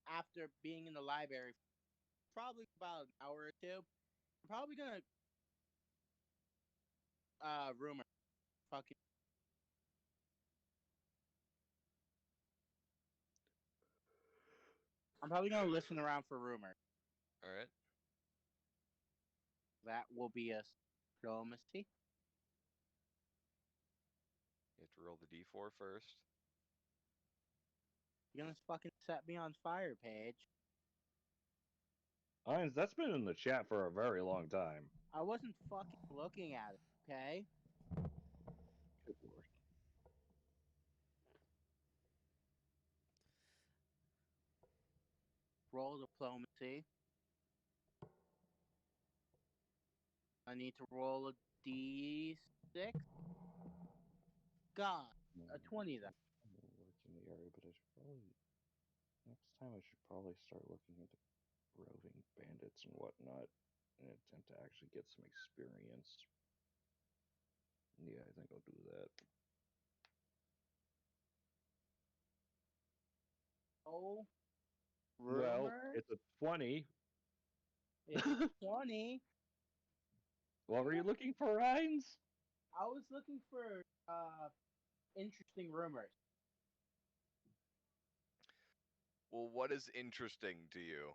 Speaker 9: after being in the library, probably about an hour or two. I'm probably gonna rumor fucking. I'm probably gonna listen around for rumor.
Speaker 2: All right.
Speaker 9: That will be a diplomacy.
Speaker 2: You have to roll the d4 first.
Speaker 9: You're gonna fucking set me on fire, Paige.
Speaker 6: Hines, that's been in the chat for a very long time.
Speaker 9: I wasn't fucking looking at it, okay?
Speaker 6: Good lord.
Speaker 9: Roll diplomacy. I need to roll a d6. God, a 20 then.
Speaker 6: I work in the area, but I should probably next time I should probably start looking into roving bandits and whatnot in an attempt to actually get some experience. Yeah, I think I'll do that.
Speaker 9: Oh,
Speaker 6: Well,
Speaker 9: rumor.
Speaker 6: it's a 20.
Speaker 9: It's a 20.
Speaker 6: What were you looking for, Hines?
Speaker 9: I was looking for interesting rumors.
Speaker 2: Well, what is interesting to you?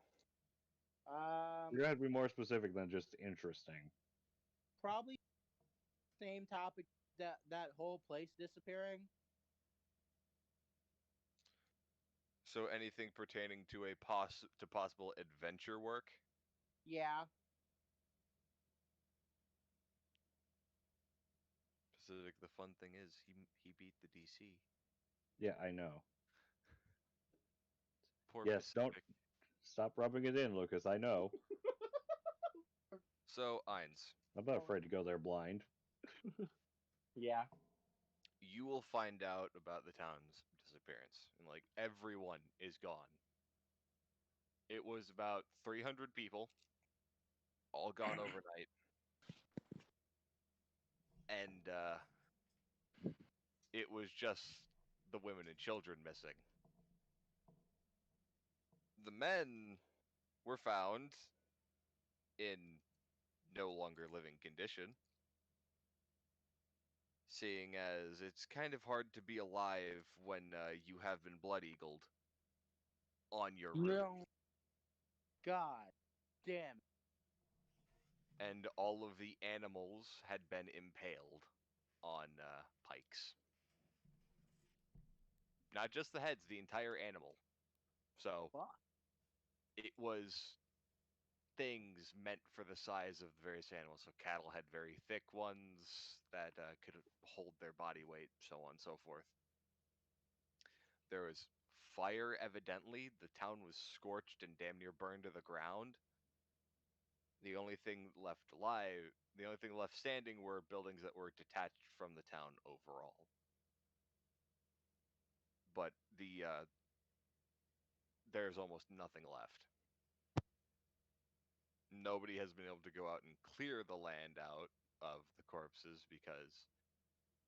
Speaker 6: You're gonna have to be more specific than just interesting.
Speaker 9: Probably same topic, that whole place disappearing.
Speaker 2: So anything pertaining to possible adventure work?
Speaker 9: Yeah.
Speaker 2: Pacific. The fun thing is he beat the DC.
Speaker 6: Yeah, I know.
Speaker 2: Poor
Speaker 6: Yes, don't
Speaker 2: Pacific.
Speaker 6: stop rubbing it in, Lucas. I know.
Speaker 2: So Eins,
Speaker 6: I'm not afraid to go there blind.
Speaker 9: Yeah.
Speaker 2: you will find out about the town's disappearance, and like everyone is gone. It was about 300 people, all gone overnight, and it was just the women and children missing. The men were found in no longer living condition, seeing as it's kind of hard to be alive when you have been blood eagled on your route.
Speaker 9: No. God damn.
Speaker 2: And all of the animals had been impaled on pikes. Not just the heads, the entire animal. So
Speaker 9: Fuck.
Speaker 2: it was things meant for the size of the various animals. So cattle had very thick ones that could hold their body weight, so on and so forth. There was fire, evidently. The town was scorched and damn near burned to the ground. The only thing left standing were buildings that were detached from the town overall. But there's almost nothing left. Nobody has been able to go out and clear the land out of the corpses because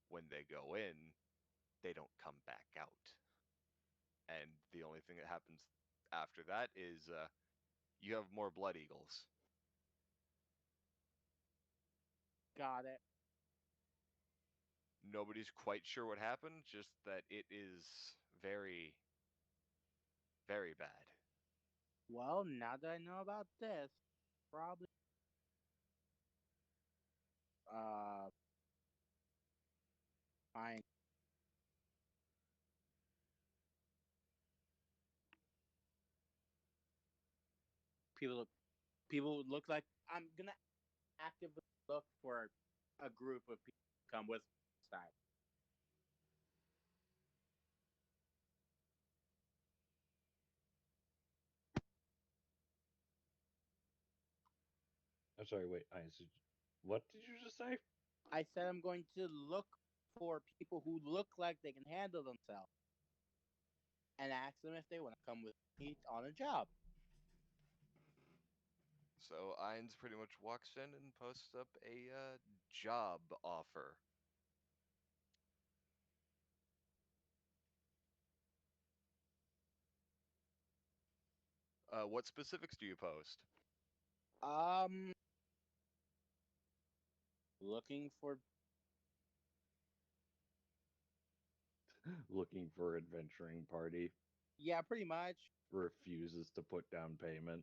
Speaker 2: when they go in, they don't come back out. And the only thing that happens after that is you have more blood eagles.
Speaker 9: Got it.
Speaker 2: Nobody's quite sure what happened, just that it is very, very bad.
Speaker 9: Well, now that I know about this, probably fine. People look like I'm gonna actively look for a group of people to come with me this time.
Speaker 6: I'm sorry, wait. What did you just say?
Speaker 9: I said I'm going to look for people who look like they can handle themselves and ask them if they want to come with me on a job.
Speaker 2: So Ainz pretty much walks in and posts up a job offer. What specifics do you post?
Speaker 9: Looking for
Speaker 6: Looking for adventuring party.
Speaker 9: yeah, pretty much.
Speaker 6: Refuses to put down payment.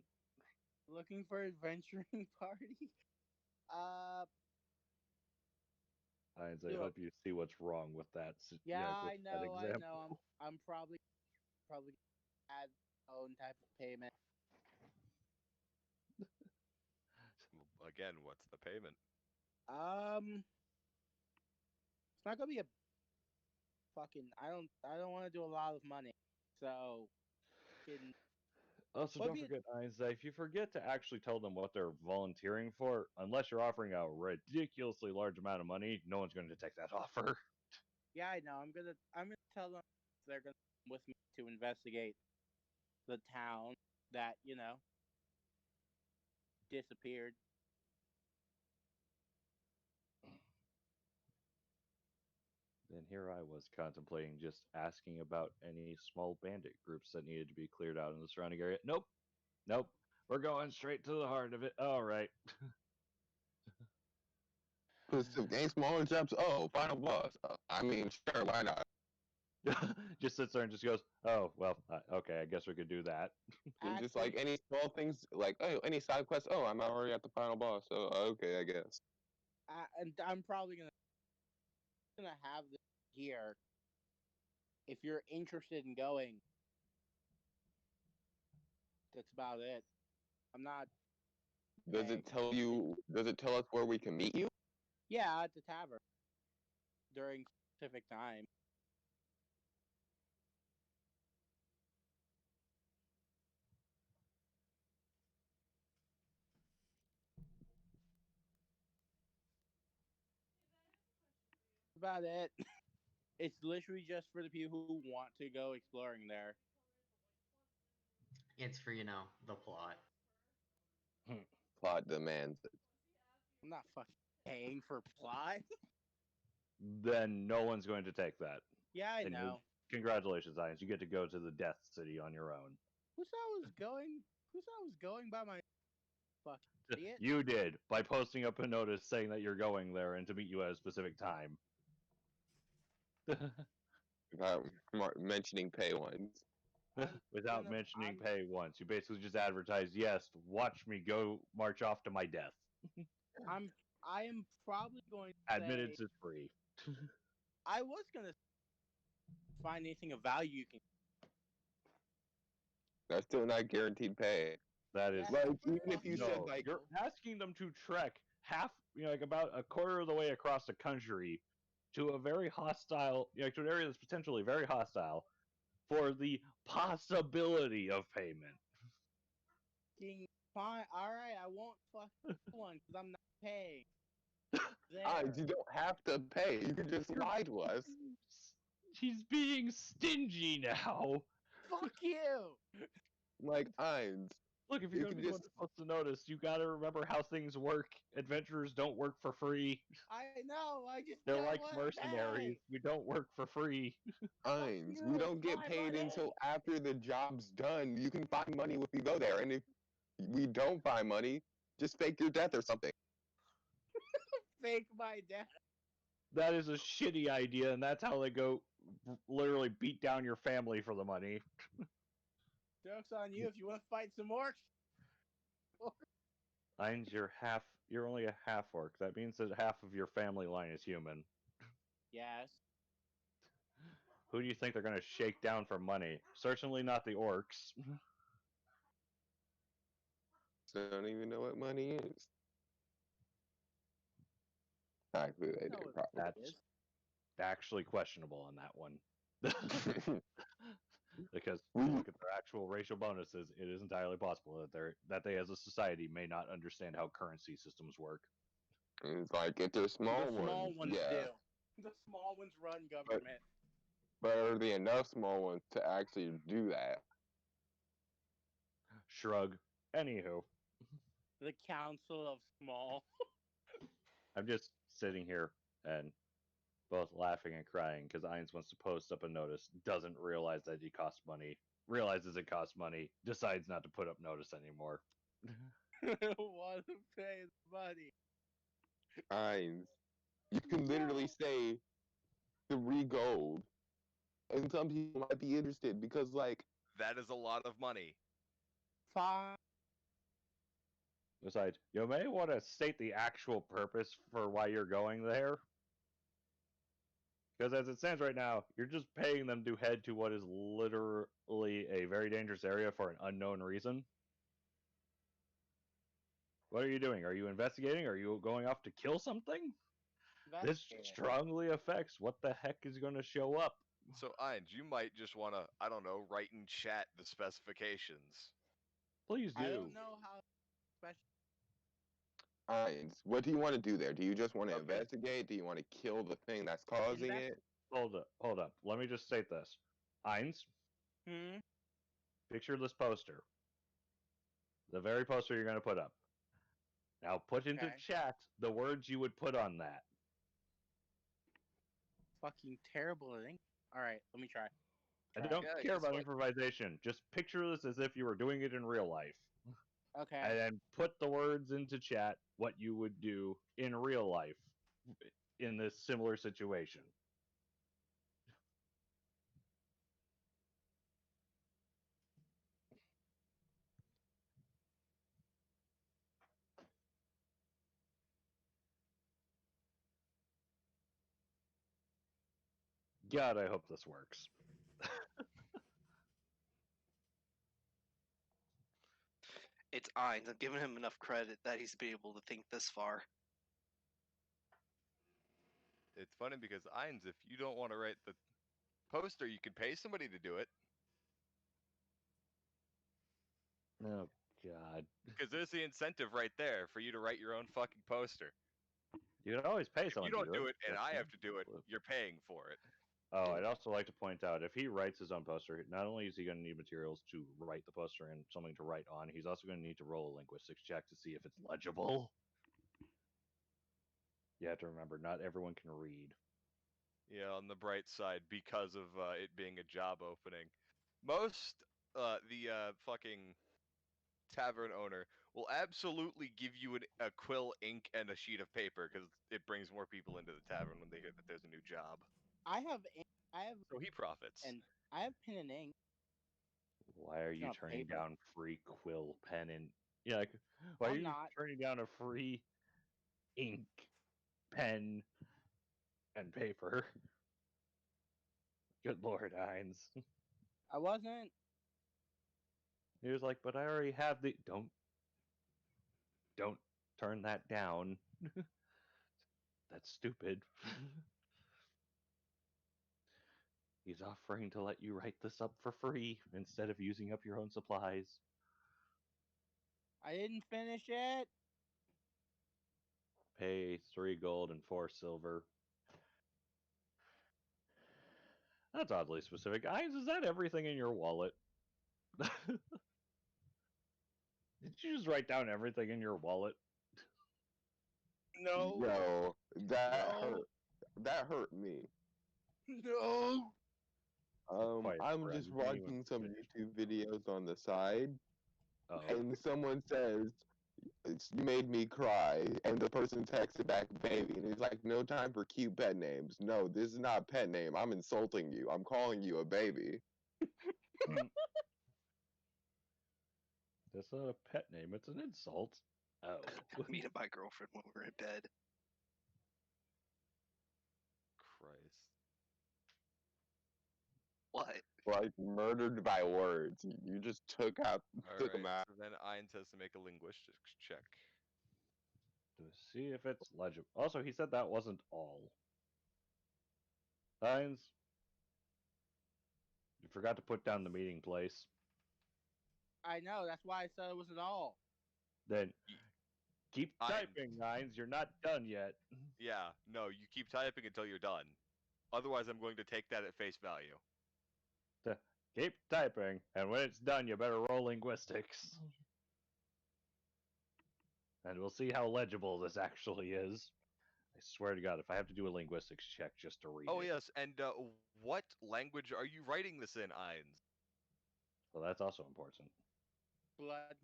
Speaker 9: Looking for adventuring party. Uh,
Speaker 6: I
Speaker 9: do
Speaker 6: hope you see what's wrong with that.
Speaker 9: yeah,
Speaker 6: with
Speaker 9: I
Speaker 6: that
Speaker 9: know, I
Speaker 6: example.
Speaker 9: know. I'm probably gonna add my own type of payment.
Speaker 2: Again, what's the payment?
Speaker 9: It's not gonna be a fucking. I don't want to do a lot of money, so can
Speaker 6: Also,
Speaker 9: would
Speaker 6: don't
Speaker 9: be.
Speaker 6: forget, Isaac, if you forget to actually tell them what they're volunteering for, unless you're offering a ridiculously large amount of money, no one's going to take that offer.
Speaker 9: Yeah, I know. I'm gonna tell them they're gonna come with me to investigate the town that disappeared.
Speaker 6: Then here I was contemplating just asking about any small bandit groups that needed to be cleared out in the surrounding area. Nope. Nope. We're going straight to the heart of it. All right.
Speaker 8: Put some gang smaller jobs. Oh, final boss. I mean, sure, why not?
Speaker 6: Just sits there and just goes, oh, well, okay, I guess we could do that.
Speaker 8: And just
Speaker 9: Actually,
Speaker 8: like any small things, like oh, any side quests. Oh, I'm already at the final boss. So okay, I guess.
Speaker 9: and I'm probably gonna have this here. If you're interested in going, that's about it. I'm not
Speaker 8: Does
Speaker 9: paying.
Speaker 8: it tell you? Does it tell us where we can meet you?
Speaker 9: Yeah, at the tavern during specific time. About it. It's literally just for the people who want to go exploring there.
Speaker 5: It's for, the plot.
Speaker 8: Plot demands it.
Speaker 9: I'm not fucking paying for plot.
Speaker 6: Then no one's going to take that.
Speaker 9: Yeah, I
Speaker 6: And
Speaker 9: know.
Speaker 6: congratulations, Ians. You get to go to the Death City on your own.
Speaker 9: Who said I was going? Who said I was going by my fucking idiot?
Speaker 6: You did, by posting up a notice saying that you're going there and to meet you at a specific time.
Speaker 8: Without mentioning pay ones.
Speaker 6: Without mentioning pay once. You basically just advertise, yes, watch me go march off to my death.
Speaker 9: I am probably going to
Speaker 6: Admittance
Speaker 9: say
Speaker 6: is free.
Speaker 9: I was gonna find anything of value you can.
Speaker 8: That's still not guaranteed pay.
Speaker 6: That is
Speaker 9: Yeah.
Speaker 8: Like, even if you
Speaker 6: no.
Speaker 8: said, like,
Speaker 6: You're asking them to trek half, like about a quarter of the way across the country to a very hostile, to an area that's potentially very hostile, for the possibility of payment.
Speaker 9: Fine. All right, I won't fuck one because I'm not paying.
Speaker 8: you don't have to pay. You can just lie to us.
Speaker 6: He's being stingy now.
Speaker 9: Fuck you.
Speaker 8: Like, Ainz,
Speaker 6: Look, if you're
Speaker 8: You
Speaker 6: going to
Speaker 8: can
Speaker 6: be the one
Speaker 8: just-
Speaker 6: supposed to notice, you got to remember how things work. Adventurers don't work for free.
Speaker 9: I know. I just
Speaker 6: They're
Speaker 9: don't
Speaker 6: like
Speaker 9: wanna
Speaker 6: mercenaries.
Speaker 9: pay.
Speaker 6: We don't work for free.
Speaker 8: Ainz,
Speaker 9: you,
Speaker 8: we
Speaker 9: it's
Speaker 8: don't get
Speaker 9: my
Speaker 8: paid
Speaker 9: money.
Speaker 8: until after the job's done. You can find money if we go there. And if we don't find money, just fake your death or something.
Speaker 9: Fake my death.
Speaker 6: That is a shitty idea, and that's how they go literally beat down your family for the money.
Speaker 9: Joke's on you if you want to fight some orcs.
Speaker 6: Ainz, you're only a half orc. That means that half of your family line is human.
Speaker 9: Yes.
Speaker 6: Who do you think they're going to shake down for money? Certainly not the orcs.
Speaker 8: So I don't even know what money is. Actually, they
Speaker 9: know
Speaker 8: do
Speaker 9: what
Speaker 8: probably.
Speaker 6: That's
Speaker 9: it is.
Speaker 6: actually questionable on that one. Because if
Speaker 8: We-
Speaker 6: you look at their actual racial bonuses, it is entirely possible that they as a society may not understand how currency systems work.
Speaker 8: It's like if they're small
Speaker 9: The small ones
Speaker 8: yeah.
Speaker 9: do. The small ones run government.
Speaker 8: But are there enough small ones to actually do that?
Speaker 6: Shrug. Anywho,
Speaker 9: The Council of Small.
Speaker 6: I'm just sitting here and both laughing and crying because Ainz wants to post up a notice, doesn't realize that it costs money, realizes it costs money, decides not to put up notice anymore.
Speaker 9: Want to pay the money.
Speaker 8: Ainz, you can literally say 3 gold, and some people might be interested because, like,
Speaker 2: That is a lot of money.
Speaker 9: Fine.
Speaker 6: Besides, you may want to state the actual purpose for why you're going there. Because as it stands right now, you're just paying them to head to what is literally a very dangerous area for an unknown reason. What are you doing? Are you investigating? Are you going off to kill something? This strongly affects what the heck is going to show up.
Speaker 2: So, Ainz, you might just want to, I don't know, write in chat the specifications.
Speaker 6: Please do.
Speaker 9: I don't know how special.
Speaker 8: Ainz, what do you want to do there? Do you just want to
Speaker 2: Okay.
Speaker 8: investigate? Do you want to kill the thing that's causing it?
Speaker 6: Hold up. Let me just state this. Ainz, picture this poster. The very poster you're going to put up. Now put into
Speaker 9: Okay.
Speaker 6: chat the words you would put on that.
Speaker 9: Fucking terrible at English. Alright, let me try.
Speaker 6: I
Speaker 9: Try.
Speaker 6: don't
Speaker 2: Yeah,
Speaker 6: care
Speaker 2: guess
Speaker 6: about
Speaker 2: what?
Speaker 6: improvisation. Just picture this as if you were doing it in real life.
Speaker 9: Okay.
Speaker 6: And then put the words into chat what you would do in real life in this similar situation. God, I hope this works.
Speaker 4: It's Ainz. I'm giving him enough credit that he's been able to think this far.
Speaker 2: It's funny because, Ainz, if you don't want to write the poster, you can pay somebody to do it.
Speaker 6: Oh, God.
Speaker 2: Because there's the incentive right there for you to write your own fucking poster.
Speaker 6: You can always pay
Speaker 2: If
Speaker 6: someone
Speaker 2: you
Speaker 6: to
Speaker 2: don't do it and
Speaker 6: but-
Speaker 2: I have to do it, you're paying for it.
Speaker 6: Oh, I'd also like to point out, if he writes his own poster, not only is he going to need materials to write the poster and something to write on, he's also going to need to roll a linguistics check to see if it's legible. You have to remember, not everyone can read.
Speaker 2: Yeah, on the bright side, because of it being a job opening. Most, the fucking tavern owner will absolutely give you a quill, ink, and a sheet of paper, because it brings more people into the tavern when they hear that there's a new job.
Speaker 9: I have
Speaker 2: So he profits.
Speaker 9: and I have pen and ink.
Speaker 6: Why are you
Speaker 9: Not
Speaker 6: turning
Speaker 9: paper.
Speaker 6: down free quill, pen, and... Yeah, like, why are
Speaker 9: I'm
Speaker 6: you
Speaker 9: not.
Speaker 6: turning down a free ink, pen, and paper? Good Lord, Ainz.
Speaker 9: I wasn't.
Speaker 6: He was like, but I already have the don't turn that down. That's stupid. He's offering to let you write this up for free instead of using up your own supplies.
Speaker 9: I didn't finish it.
Speaker 6: Pay 3 gold and 4 silver. That's oddly specific. Guys, is that everything in your wallet? Did you just write down everything in your wallet?
Speaker 9: No.
Speaker 8: Yo, that
Speaker 9: No.
Speaker 8: hurt. That hurt me.
Speaker 9: No.
Speaker 6: Quiet,
Speaker 8: I'm
Speaker 6: Brad,
Speaker 8: just
Speaker 6: you didn't even
Speaker 8: watching some
Speaker 6: finish.
Speaker 8: YouTube videos on the side,
Speaker 6: Oh.
Speaker 8: and someone says, "You made me cry," and the person texted back, "Baby," and he's like, "No time for cute pet names. No, this is not a pet name. I'm insulting you. I'm calling you a baby."
Speaker 6: That's not a pet name, it's an insult. Oh.
Speaker 4: Me to my girlfriend when we're in bed.
Speaker 2: Christ.
Speaker 4: What?
Speaker 8: Like murdered by words. You just took them
Speaker 2: Alright,
Speaker 8: out.
Speaker 2: so then Ainz has to make a linguistics check.
Speaker 6: To see if it's legible. Also, he said that wasn't all. Hines, you forgot to put down the meeting place.
Speaker 9: I know. That's why I said it wasn't all.
Speaker 6: Then keep
Speaker 2: Hines.
Speaker 6: typing, Hines. You're not done yet.
Speaker 2: Yeah, no, you keep typing until you're done. Otherwise, I'm going to take that at face value.
Speaker 6: Keep typing, and when it's done, you better roll linguistics. And we'll see how legible this actually is. I swear to God, if I have to do a linguistics check just to read
Speaker 2: Oh,
Speaker 6: it.
Speaker 2: yes, and what language are you writing this in, Ainz?
Speaker 6: Well, that's also important.
Speaker 9: Blood.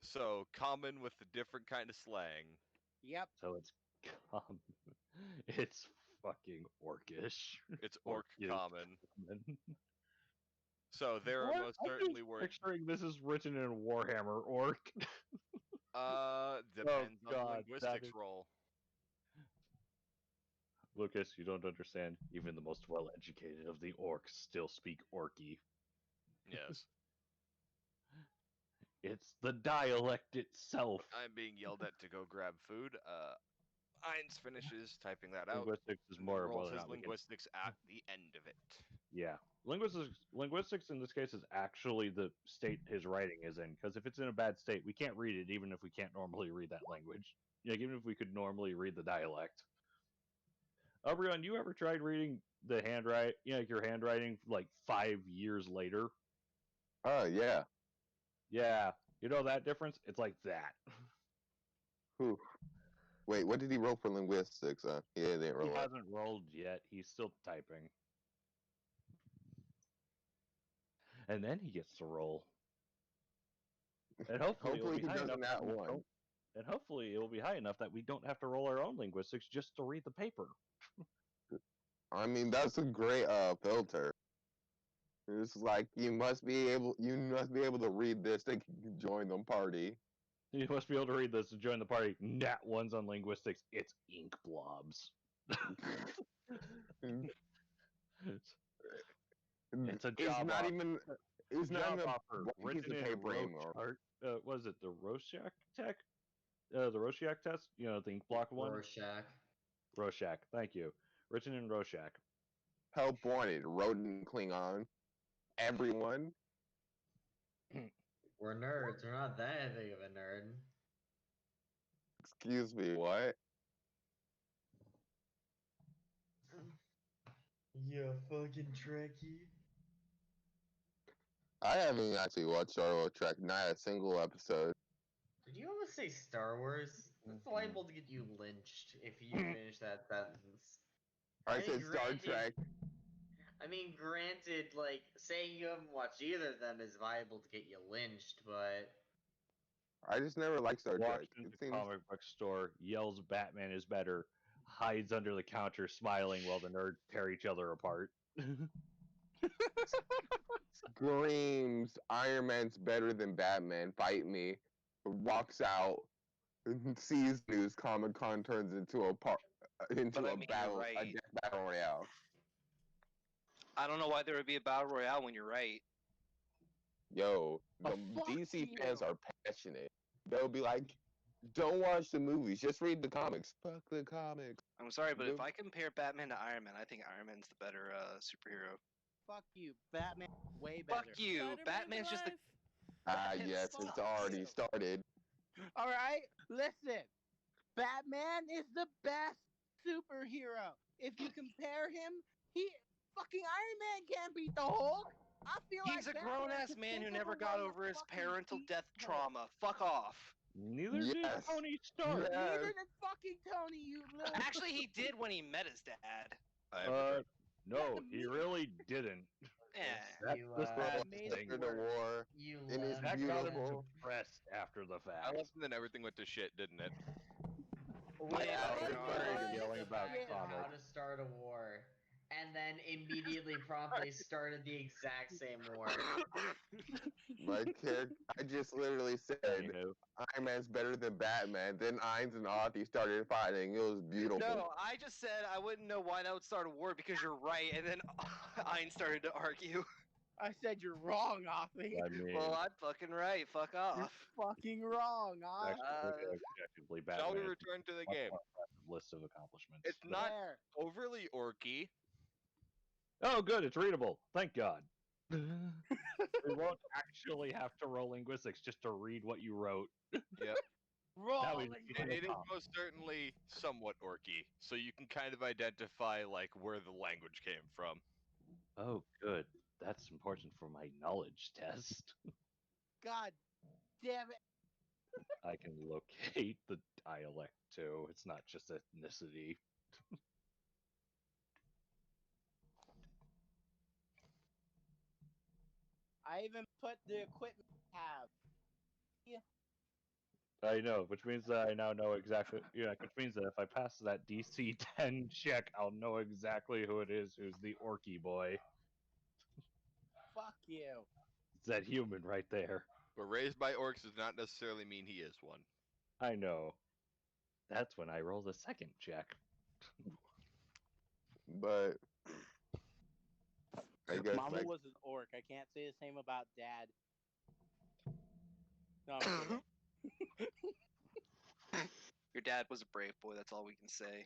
Speaker 2: So, common with a different kind of slang.
Speaker 9: Yep.
Speaker 6: So it's it's fucking orcish.
Speaker 2: It's orc
Speaker 6: Orcish
Speaker 2: common.
Speaker 6: common.
Speaker 2: So, there are
Speaker 6: What?
Speaker 2: most
Speaker 6: I'm
Speaker 2: certainly
Speaker 6: just
Speaker 2: words.
Speaker 6: picturing this is written in Warhammer Orc.
Speaker 2: Depends on the
Speaker 6: God,
Speaker 2: linguistics
Speaker 6: is-
Speaker 2: roll.
Speaker 6: Lucas, you don't understand. Even the most well-educated of the orcs still speak Orky.
Speaker 2: Yes.
Speaker 6: It's the dialect itself.
Speaker 2: I'm being yelled at to go grab food. Ainz finishes typing that out.
Speaker 6: Linguistics is
Speaker 2: And then
Speaker 6: more of
Speaker 2: rolls
Speaker 6: whether or
Speaker 2: his
Speaker 6: not we can.
Speaker 2: linguistics at the end of it.
Speaker 6: Yeah, linguistics in this case is actually the state his writing is in. Because if it's in a bad state, we can't read it, even if we can't normally read that language. Yeah, even if we could normally read the dialect. Umbreon, you ever tried reading the handwrite? Your handwriting like 5 years later.
Speaker 8: Oh yeah.
Speaker 6: Yeah, you know that difference? It's like that.
Speaker 8: Whew. Wait, what did he roll for linguistics? He didn't roll
Speaker 6: He
Speaker 8: it.
Speaker 6: hasn't rolled yet. He's still typing. And then he gets to roll. And hopefully it'll
Speaker 8: Hopefully
Speaker 6: be
Speaker 8: he
Speaker 6: high enough
Speaker 8: doesn't
Speaker 6: that
Speaker 8: at
Speaker 6: we
Speaker 8: one.
Speaker 6: don't. And hopefully it will be high enough that we don't have to roll our own linguistics just to read the paper.
Speaker 8: I mean, that's a great filter. It's like you must be able to read this to join the party.
Speaker 6: You must be able to read this to join the party. Nat ones on linguistics. It's ink blobs. It's a job
Speaker 8: not
Speaker 6: offer.
Speaker 8: even. It's not
Speaker 6: Job
Speaker 8: even
Speaker 6: offer
Speaker 8: a piece
Speaker 6: written
Speaker 8: of
Speaker 6: in
Speaker 8: paper anymore.
Speaker 6: was it the Rorschach tech? The Rorschach test? The ink block one?
Speaker 5: Rorschach.
Speaker 6: Rorschach. Thank you. Written in Rorschach.
Speaker 8: Help wanted. Rodent Klingon. Everyone.
Speaker 5: We're nerds. We're not that big of a nerd.
Speaker 8: Excuse me. What?
Speaker 5: You fucking Trekkie.
Speaker 8: I haven't actually watched Star Wars Trek. Not a single episode.
Speaker 5: Did you almost say Star Wars? That's liable to get you lynched if you finish that sentence.
Speaker 8: I said Star
Speaker 5: granted-
Speaker 8: Trek.
Speaker 5: I mean, granted, like, saying you haven't watched either of them is viable to get you lynched, but
Speaker 8: I just never liked Star
Speaker 6: Walks
Speaker 8: Trek.
Speaker 6: into
Speaker 8: It
Speaker 6: the
Speaker 8: seems
Speaker 6: comic book store, yells Batman is better, hides under the counter smiling while the nerds tear each other apart.
Speaker 8: screams Iron Man's better than Batman. Fight me. Walks out. Sees news. Comic Con turns into a
Speaker 4: But I mean, you're
Speaker 8: battle.
Speaker 4: right.
Speaker 8: A death battle royale.
Speaker 4: I don't know why there would be a battle royale when you're right.
Speaker 8: Yo,
Speaker 9: Oh,
Speaker 8: the
Speaker 9: fuck
Speaker 8: DC
Speaker 9: you.
Speaker 8: fans are passionate. They'll be like, "Don't watch the movies, just read the comics." Fuck the comics.
Speaker 4: I'm sorry, but if
Speaker 8: The-
Speaker 4: I compare Batman to Iron Man, I think Iron Man's the better superhero.
Speaker 9: Fuck you. Batman way better.
Speaker 4: Fuck you.
Speaker 1: Spider-Man
Speaker 4: Batman's
Speaker 1: for
Speaker 4: just a.
Speaker 1: life.
Speaker 8: Ah,
Speaker 4: Batman
Speaker 8: yes, it's
Speaker 4: sucks.
Speaker 8: already started.
Speaker 9: All right, listen. Batman is the best superhero. If you compare him, fucking Iron Man can't beat the Hulk. I feel
Speaker 4: He's
Speaker 9: like
Speaker 4: a grown
Speaker 9: Batman
Speaker 4: ass
Speaker 9: could
Speaker 4: man who
Speaker 9: take
Speaker 4: never
Speaker 9: over
Speaker 4: got
Speaker 9: while
Speaker 4: over his
Speaker 9: fucking
Speaker 4: parental
Speaker 9: beat
Speaker 4: death
Speaker 9: the Hulk.
Speaker 4: trauma. Fuck off.
Speaker 6: Neither did
Speaker 8: Yes.
Speaker 6: Tony Stark.
Speaker 8: Yes.
Speaker 9: Neither did fucking Tony, you little.
Speaker 4: Actually, he did when he met his dad.
Speaker 2: I have heard.
Speaker 6: No,
Speaker 9: the
Speaker 6: he
Speaker 9: meat-
Speaker 6: really didn't.
Speaker 4: Yeah.
Speaker 6: That's
Speaker 5: You,
Speaker 6: the
Speaker 8: Bro,
Speaker 6: sad
Speaker 9: made
Speaker 6: thing.
Speaker 9: it
Speaker 8: after the
Speaker 9: worse.
Speaker 8: war,
Speaker 5: You
Speaker 8: and it's
Speaker 5: left
Speaker 6: That got him
Speaker 8: beautiful.
Speaker 6: depressed after the
Speaker 2: I
Speaker 6: fact.
Speaker 2: left and then everything went to shit, didn't it?
Speaker 8: My
Speaker 5: Wait,
Speaker 8: Alex
Speaker 5: you
Speaker 8: started
Speaker 5: honed
Speaker 6: yelling
Speaker 5: the
Speaker 6: about
Speaker 5: fact of how
Speaker 6: comics.
Speaker 5: to start a war, and then immediately, promptly started the exact same war.
Speaker 8: My character, I just literally said
Speaker 6: Anywho,
Speaker 8: Iron Man's better than Batman. Then Ainz and Authy started fighting. It was beautiful.
Speaker 4: No, I just said I wouldn't know why that would start a war because you're right, and then Ein started to argue.
Speaker 9: I said you're wrong, Authy.
Speaker 6: I mean,
Speaker 4: Well, I'm fucking right. Fuck
Speaker 9: You're
Speaker 4: off.
Speaker 9: fucking wrong, Authy.
Speaker 6: objectively, Batman
Speaker 2: Shall we
Speaker 6: has a
Speaker 2: return to the
Speaker 6: much
Speaker 2: game?
Speaker 6: more impressive list of accomplishments.
Speaker 2: It's not
Speaker 9: There.
Speaker 2: overly orky.
Speaker 6: Oh, good, it's readable. Thank God. We won't actually have to roll linguistics just to read what you wrote.
Speaker 2: Yep.
Speaker 9: Rolling.
Speaker 2: It is most certainly somewhat orky, so you can kind of identify like where the language came from.
Speaker 6: Oh, good. That's important for my knowledge test.
Speaker 9: God damn it.
Speaker 6: I can locate the dialect too. It's not just ethnicity.
Speaker 9: I even put the equipment I have.
Speaker 6: I know, which means that I now know exactly. Yeah, which means that if I pass that DC 10 check, I'll know exactly who it is who's the orky boy.
Speaker 9: Fuck you.
Speaker 6: It's that human right there.
Speaker 2: But raised by orcs does not necessarily mean he is one.
Speaker 6: I know. That's when I roll the second check.
Speaker 8: But I guess
Speaker 9: Mama
Speaker 8: like
Speaker 9: was an orc. I can't say the same about Dad. No, I'm kidding.
Speaker 4: Your dad was a brave boy. That's all we can say.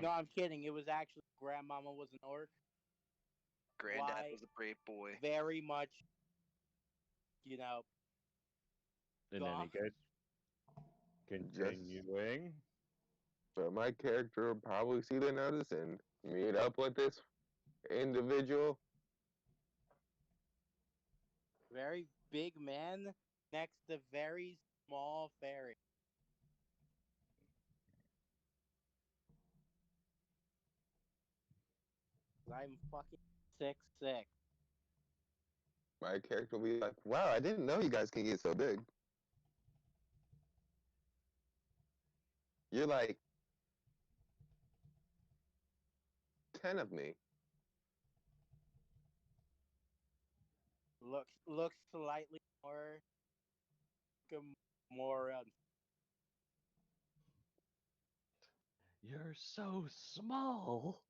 Speaker 9: No, I'm kidding. It was actually grandmama was an orc.
Speaker 4: Granddad
Speaker 9: Why?
Speaker 4: was a brave boy.
Speaker 9: Very much, you know.
Speaker 6: In
Speaker 9: Goth.
Speaker 6: any case, continuing.
Speaker 8: but my character will probably see the notice and meet up with this individual.
Speaker 9: Very big man next to very small fairy. I'm fucking 6'6".
Speaker 8: My character will be like, "Wow, I didn't know you guys can get so big." You're like 10 of me.
Speaker 9: Looks slightly more
Speaker 6: You're so small.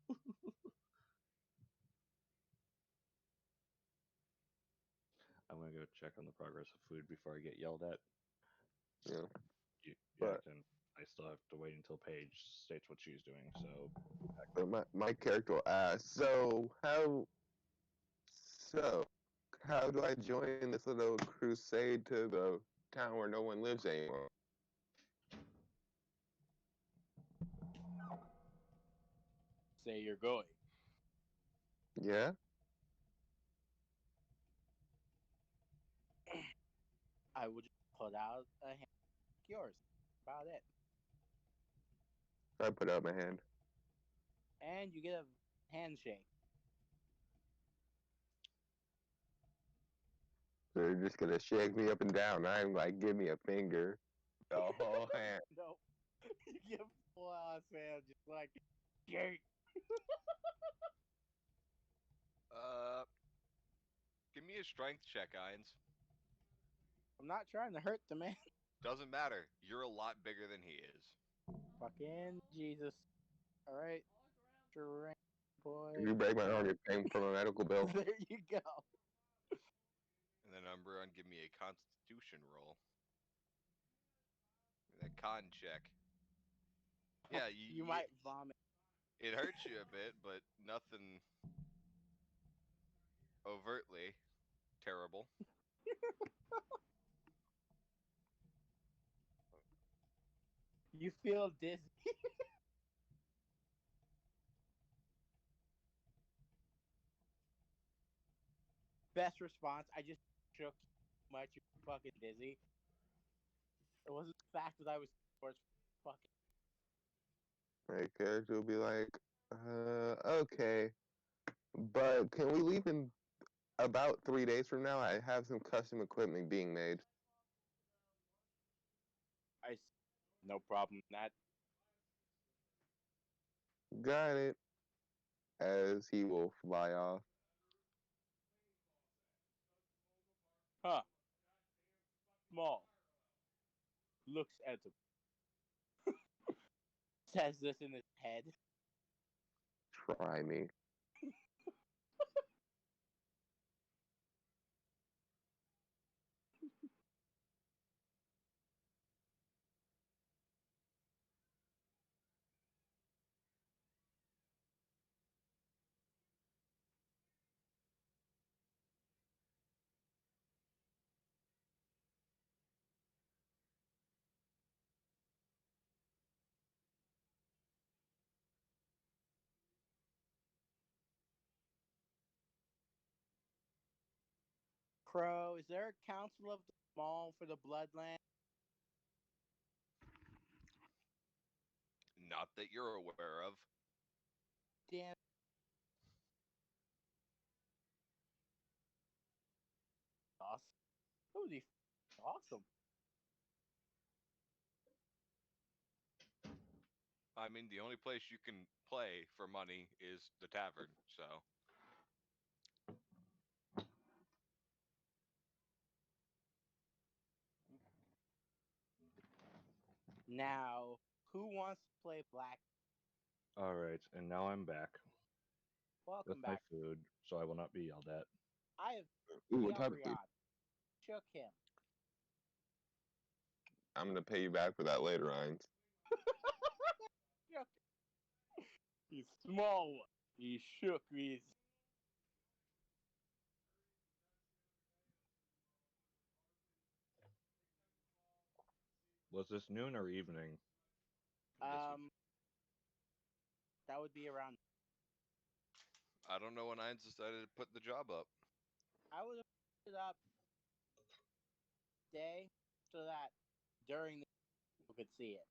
Speaker 6: I'm gonna go check on the progress of food before I get yelled at.
Speaker 8: Yeah.
Speaker 6: Yeah,
Speaker 8: But-
Speaker 6: I still have to wait until Paige states what she's doing. So
Speaker 8: But my character will ask, so how do I join this little crusade to the town where no one lives anymore?
Speaker 9: say you're going.
Speaker 8: Yeah?
Speaker 9: I would just put out a hand like yours. About it.
Speaker 8: I put out my hand.
Speaker 9: And you get a handshake.
Speaker 8: They're just gonna shake me up and down. I'm like, give me a finger. The whole hand.
Speaker 9: No. You give a full ass hand just like gate.
Speaker 2: Give me a strength check, Ainz.
Speaker 9: I'm not trying to hurt the man.
Speaker 2: Doesn't matter. You're a lot bigger than he is.
Speaker 9: Fucking Jesus. Alright. Strength boy.
Speaker 8: If you break my arm, you're paying for my medical bill.
Speaker 9: There you go.
Speaker 2: And then I'm Umbreon give me a Constitution roll. That con check. Yeah,
Speaker 9: You might vomit.
Speaker 2: it hurts you a bit, but nothing overtly terrible.
Speaker 9: You feel dizzy. Best response. I just shook too much. You fucking dizzy. It wasn't the fact that I was fucking.
Speaker 8: My character will be like, okay, but can we leave in about 3 days from now? I have some custom equipment being made.
Speaker 9: No problem. That
Speaker 8: Got it. As he will fly off.
Speaker 9: small looks edible. Says this in his head.
Speaker 8: Try me.
Speaker 9: Crow, is there a council of the small for the Bloodland?
Speaker 2: Not that you're aware of.
Speaker 9: Damn. Awesome. That would be awesome.
Speaker 2: I mean, the only place you can play for money is the tavern, so.
Speaker 9: Now, who wants to play Black?
Speaker 6: All right, and now I'm back
Speaker 9: Welcome
Speaker 6: with my
Speaker 9: back.
Speaker 6: food, so I will not be yelled at.
Speaker 9: I have
Speaker 8: Ooh,
Speaker 9: the
Speaker 8: what type of food?
Speaker 9: Umbreon. Shook him.
Speaker 8: I'm gonna pay you back for that later, Heinz.
Speaker 9: Shook him. He's small. He shook me.
Speaker 6: Was this noon or evening?
Speaker 9: That would be around.
Speaker 2: I don't know when I decided to put the job up.
Speaker 9: I would have put it up day so that during the people could see it.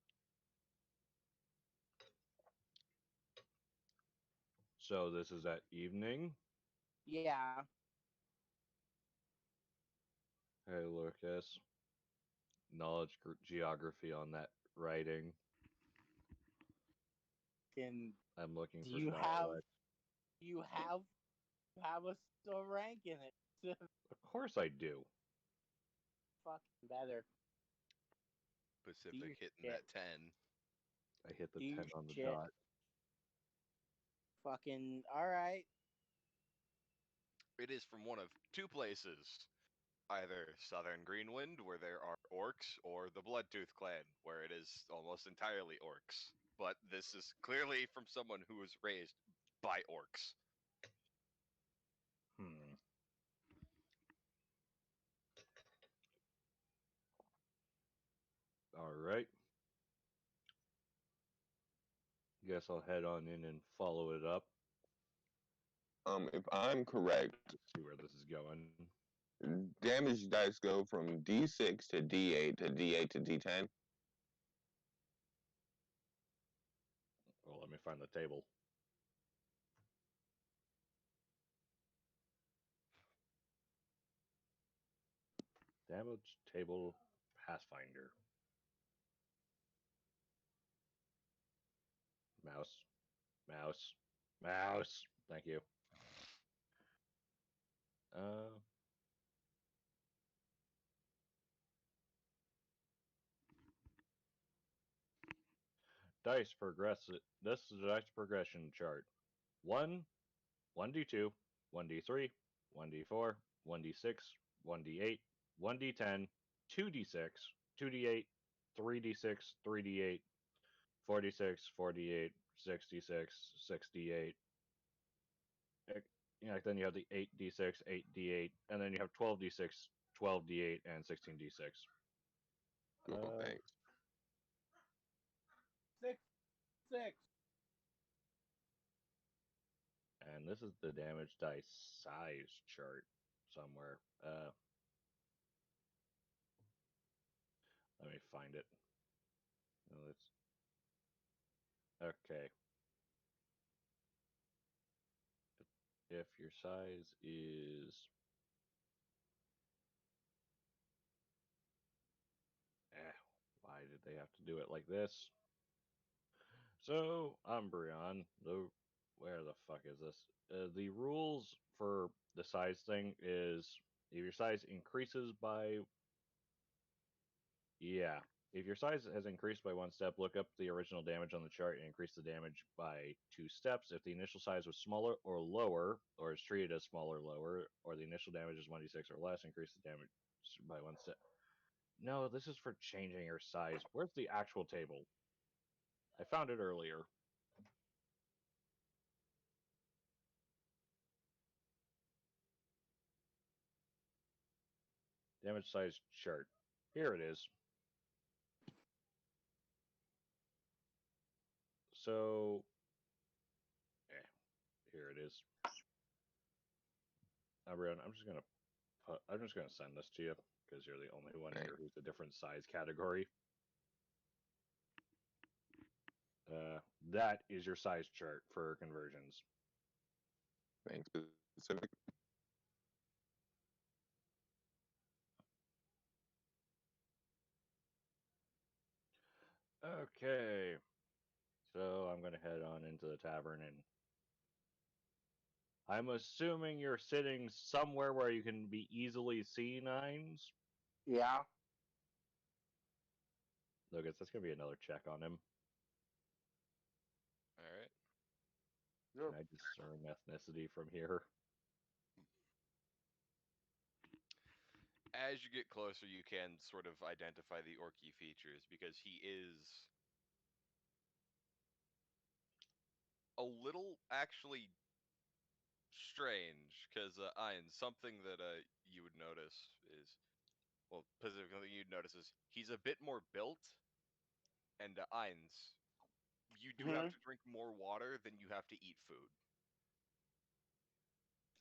Speaker 6: So this is at evening?
Speaker 9: Yeah.
Speaker 6: Hey, Lucas. Knowledge geography on that writing.
Speaker 9: Can
Speaker 6: I'm looking
Speaker 9: do
Speaker 6: for
Speaker 9: you
Speaker 6: dialect.
Speaker 9: have a rank in it?
Speaker 6: Of course I do.
Speaker 9: Fucking better.
Speaker 2: Pacific hitting
Speaker 9: shit.
Speaker 2: that 10.
Speaker 6: I hit the
Speaker 9: Do you
Speaker 6: 10 on the
Speaker 9: shit.
Speaker 6: dot.
Speaker 9: Fucking alright.
Speaker 2: It is from one of two places. Either Southern Greenwind, where there are orcs, or the Bloodtooth clan, where it is almost entirely orcs. But this is clearly from someone who was raised by orcs.
Speaker 6: All right. Guess I'll head on in and follow it up.
Speaker 8: If I'm correct,
Speaker 6: Let's see where this is going.
Speaker 8: damage dice go from D6 to D8 to D8 to D10.
Speaker 6: Well, let me find the table. Damage table Pathfinder. Mouse. Mouse. Mouse. Thank you. Dice progress. This is the dice progression chart. 1, 1d2, 1d3, 1d4, 1d6, 1d8, 1d10, 2d6, 2d8, 3d6, 3d8, 46, 48, 66, 68. Then you have the 8d6, 8d8, and then you have 12d6, 12d8, and 16d6.
Speaker 8: Cool, thanks.
Speaker 9: 6.
Speaker 6: And this is the damage dice size chart somewhere. Let me find it. Okay. If your size is why did they have to do it like this? So, Umbreon, where the fuck is this? The rules for the size thing is if your size increases by, if your size has increased by 1 step, look up the original damage on the chart and increase the damage by 2 steps. If the initial size was smaller or lower, or is treated as smaller or lower, or the initial damage is 1d6 or less, increase the damage by 1 step. No, this is for changing your size. Where's the actual table? I found it earlier. Damage size chart. Here it is. So, here it is. Umbreon, I'm just gonna send this to you because you're the only one here who's a different size category. That is your size chart for conversions.
Speaker 8: Thanks, specific.
Speaker 6: Okay, so I'm gonna head on into the tavern, and I'm assuming you're sitting somewhere where you can be easily C9s.
Speaker 9: Yeah.
Speaker 6: Lucas, that's gonna be another check on him.
Speaker 2: All right.
Speaker 6: Can I discern ethnicity from here?
Speaker 2: As you get closer, you can sort of identify the orky features because he is a little actually strange. Because Ian, something that you would notice is, well, specifically you'd notice is he's a bit more built, and Ian's, you do have to drink more water than you have to eat food.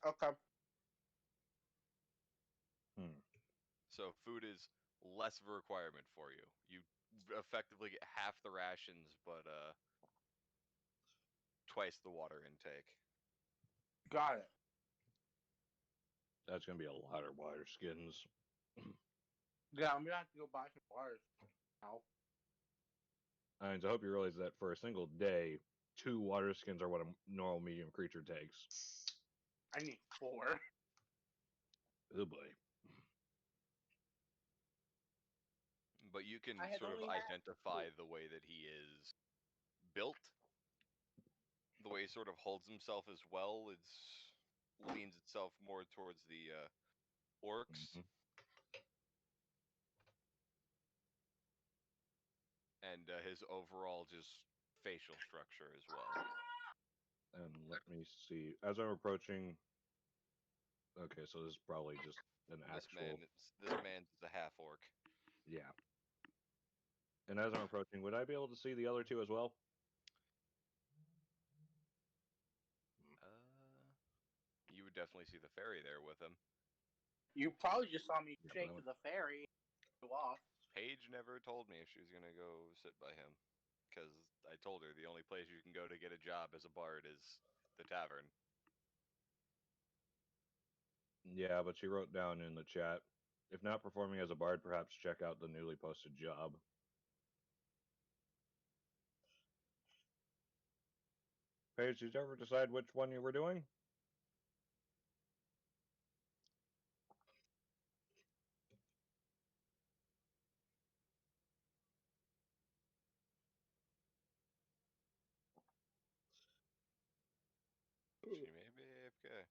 Speaker 9: Okay.
Speaker 2: So food is less of a requirement for you. You effectively get half the rations, but twice the water intake.
Speaker 9: Got it.
Speaker 6: That's gonna be a lot of water skins.
Speaker 9: Yeah, I'm gonna have to go buy some waters now.
Speaker 6: And I hope you realize that for a single day, 2 water skins are what a normal medium creature takes.
Speaker 9: I need 4.
Speaker 6: Oh boy.
Speaker 2: But you can
Speaker 9: I had
Speaker 2: sort of
Speaker 9: only had
Speaker 2: identify the way that he is built, the way he sort of holds himself as well. Leans itself more towards the orcs. And his overall just facial structure as well.
Speaker 6: And let me see. As I'm approaching, okay, so this is probably just an actual.
Speaker 2: This man's a half orc.
Speaker 6: Yeah. And as I'm approaching, would I be able to see the other 2 as well?
Speaker 2: You would definitely see the fairy there with him.
Speaker 9: You probably just saw me
Speaker 6: Yeah,
Speaker 9: shake to the fairy. Off.
Speaker 2: Paige never told me if she was gonna go sit by him, because I told her the only place you can go to get a job as a bard is the tavern.
Speaker 6: Yeah, but she wrote down in the chat, if not performing as a bard, perhaps check out the newly posted job. Paige, did you ever decide which one you were doing?
Speaker 2: She may be AFK.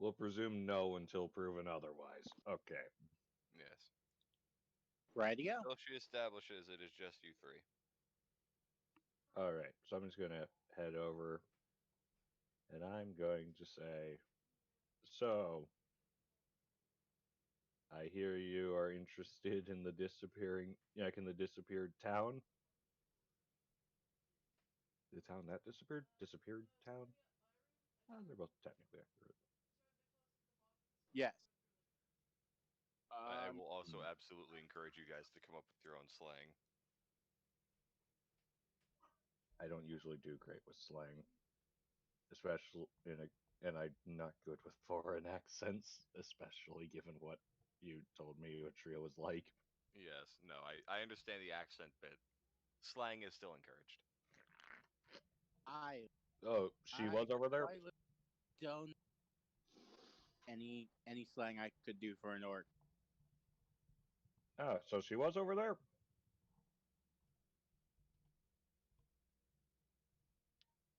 Speaker 6: We'll presume no until proven otherwise. Okay.
Speaker 2: Yes.
Speaker 9: Ready to go.
Speaker 2: Until she establishes it is just you three.
Speaker 6: All right. So I'm just gonna head over, and I'm going to say, so. I hear you are interested in the disappearing, in the disappeared town. The town that disappeared? Disappeared town? They're both technically accurate.
Speaker 9: Yes.
Speaker 2: I will also absolutely encourage you guys to come up with your own slang.
Speaker 6: I don't usually do great with slang, especially and I'm not good with foreign accents, especially given what you told me what Trio was like.
Speaker 2: Yes, no, I understand the accent bit. Slang is still encouraged.
Speaker 9: I
Speaker 6: Oh, she was over there?
Speaker 9: I don't any slang I could do for an orc.
Speaker 6: Oh, so she was over there?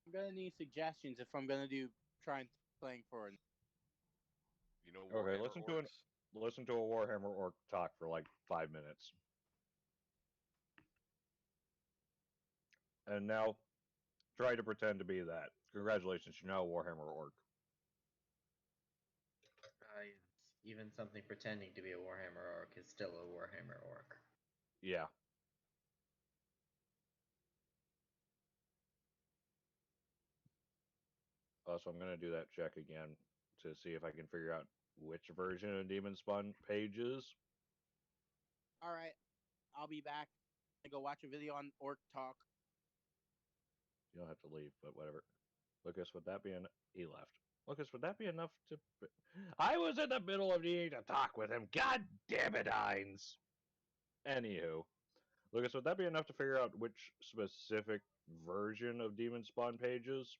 Speaker 9: I'm gonna need suggestions if I'm gonna do trying slang for an.
Speaker 2: You know
Speaker 6: Okay,
Speaker 2: Warhammer orcs?
Speaker 6: listen to a Warhammer orc talk for like 5 minutes. And now try to pretend to be that. Congratulations, you're now a Warhammer orc.
Speaker 5: Even something pretending to be a Warhammer orc is still a Warhammer orc.
Speaker 6: Yeah. So I'm going to do that check again to see if I can figure out which version of Demon Spawn page is.
Speaker 9: All right, I'll be back. I go watch a video on orc talk.
Speaker 6: You don't have to leave, but whatever. Lucas, would that be he left. Lucas, would that be enough to... I was in the middle of needing to talk with him. God damn it, Hines! Anywho. Lucas, would that be enough to figure out which specific version of Demon Spawn page is?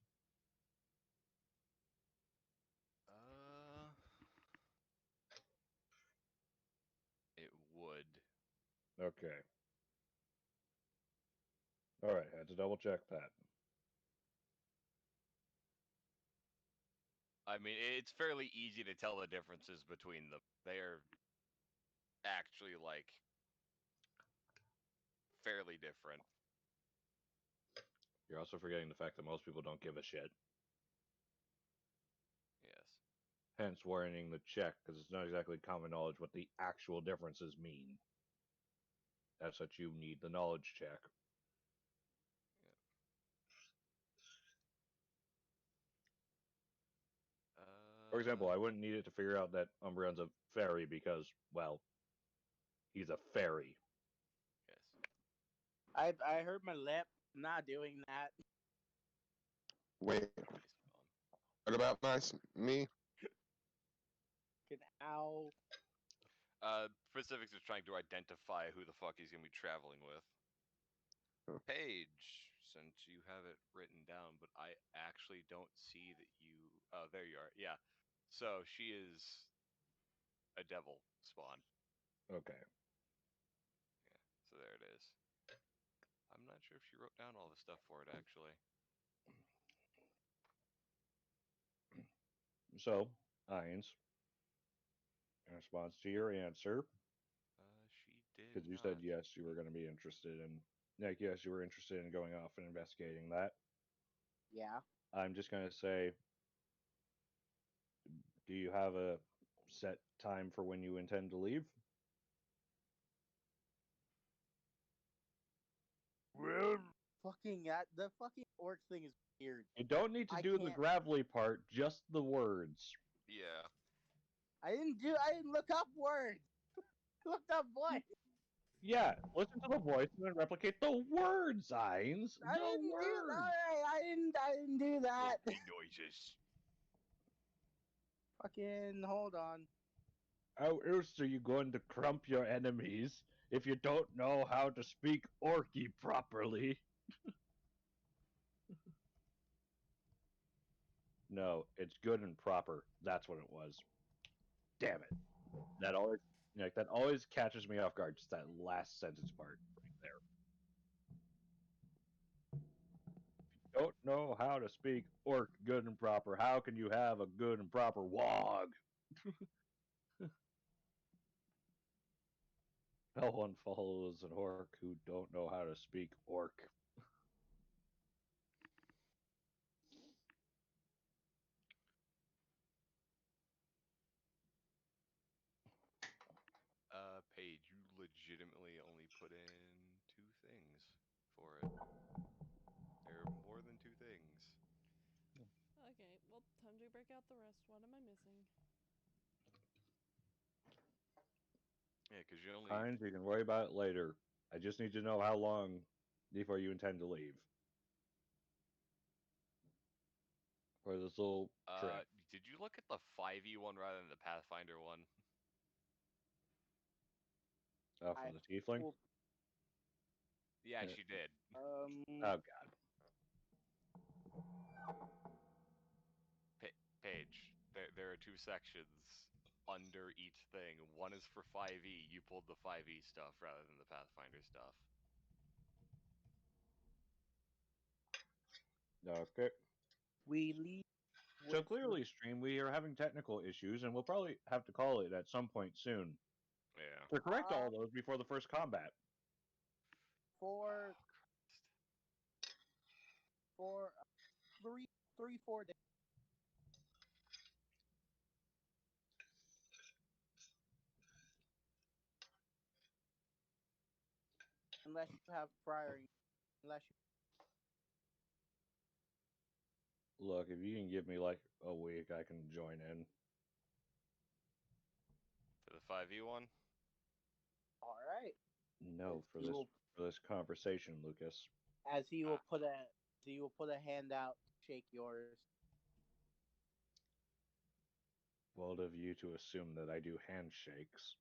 Speaker 2: It would.
Speaker 6: Okay. Alright, had to double check that.
Speaker 2: I mean, it's fairly easy to tell the differences between them. They are actually, like, fairly different.
Speaker 6: You're also forgetting the fact that most people don't give a shit.
Speaker 2: Yes.
Speaker 6: Hence warning the check, because it's not exactly common knowledge what the actual differences mean. That's what you need, the knowledge check. For example, I wouldn't need it to figure out that Umbreon's a fairy because, well, he's a fairy.
Speaker 2: Yes.
Speaker 9: I heard my lip. I'm not doing that.
Speaker 8: Wait, what about me?
Speaker 9: Ow.
Speaker 2: Specifics is trying to identify who the fuck he's gonna be traveling with.
Speaker 8: Huh.
Speaker 2: Paige, since you have it written down, but I actually don't see that you. Oh, there you are. Yeah. So she is a devil spawn.
Speaker 6: Okay.
Speaker 2: Yeah. So there it is. I'm not sure if she wrote down all the stuff for it actually.
Speaker 6: So, Hines, in response to your answer,
Speaker 2: She did.
Speaker 6: because you said yes, you were going to be interested in, like, yes, you were interested in going off and investigating that.
Speaker 9: Yeah.
Speaker 6: I'm just going to say, do you have a set time for when you intend to leave?
Speaker 9: Well, the fucking orc thing is weird.
Speaker 6: You don't need to
Speaker 9: I
Speaker 6: do the
Speaker 9: can't-
Speaker 6: gravelly part, just the words.
Speaker 2: Yeah.
Speaker 9: I didn't look up words. I looked up voice.
Speaker 6: Yeah, listen to the voice and then replicate the words, Hines.
Speaker 9: I didn't do that. Alright, I didn't do that.
Speaker 2: Make the noises.
Speaker 9: Fucking hold on.
Speaker 6: How else are you going to crump your enemies if you don't know how to speak Orky properly? No, it's good and proper. That's what it was. Damn it. That always catches me off guard, just that last sentence part right there. don't know how to speak orc good and proper, how can you have a good and proper wog? No one follows an orc who don't know how to speak orc.
Speaker 2: Paige, you legitimately only put in 2 things for it. There are more than 2 things.
Speaker 1: Okay, well, time to break out the rest. What am I missing?
Speaker 2: Yeah, because you only.
Speaker 6: Hines, you can worry about it later. I just need to know how long before you intend to leave. For this little trip.
Speaker 2: Did you look at the 5e one rather than the Pathfinder one?
Speaker 6: For
Speaker 9: I
Speaker 6: the tiefling?
Speaker 9: will-
Speaker 2: Yeah,
Speaker 6: Yeah.
Speaker 2: she did.
Speaker 6: Oh, God.
Speaker 2: Paige, there are 2 sections under each thing. One is for 5e. You pulled the 5e stuff rather than the Pathfinder stuff.
Speaker 6: Okay.
Speaker 9: we leave.
Speaker 6: So
Speaker 9: with
Speaker 6: clearly, stream, we are having technical issues, and we'll probably have to call it at some point soon
Speaker 2: Yeah.
Speaker 6: to correct all those before the first combat.
Speaker 9: for 4 days. Unless you have prior, unless you
Speaker 6: Look, if you can give me like a week, I can join in.
Speaker 2: For the 5e one?
Speaker 9: all right.
Speaker 6: No,
Speaker 9: As
Speaker 6: for
Speaker 9: he
Speaker 6: this
Speaker 9: will,
Speaker 6: for this conversation, Lucas.
Speaker 9: as he will put a hand out, shake yours.
Speaker 6: Bold of you to assume that I do handshakes.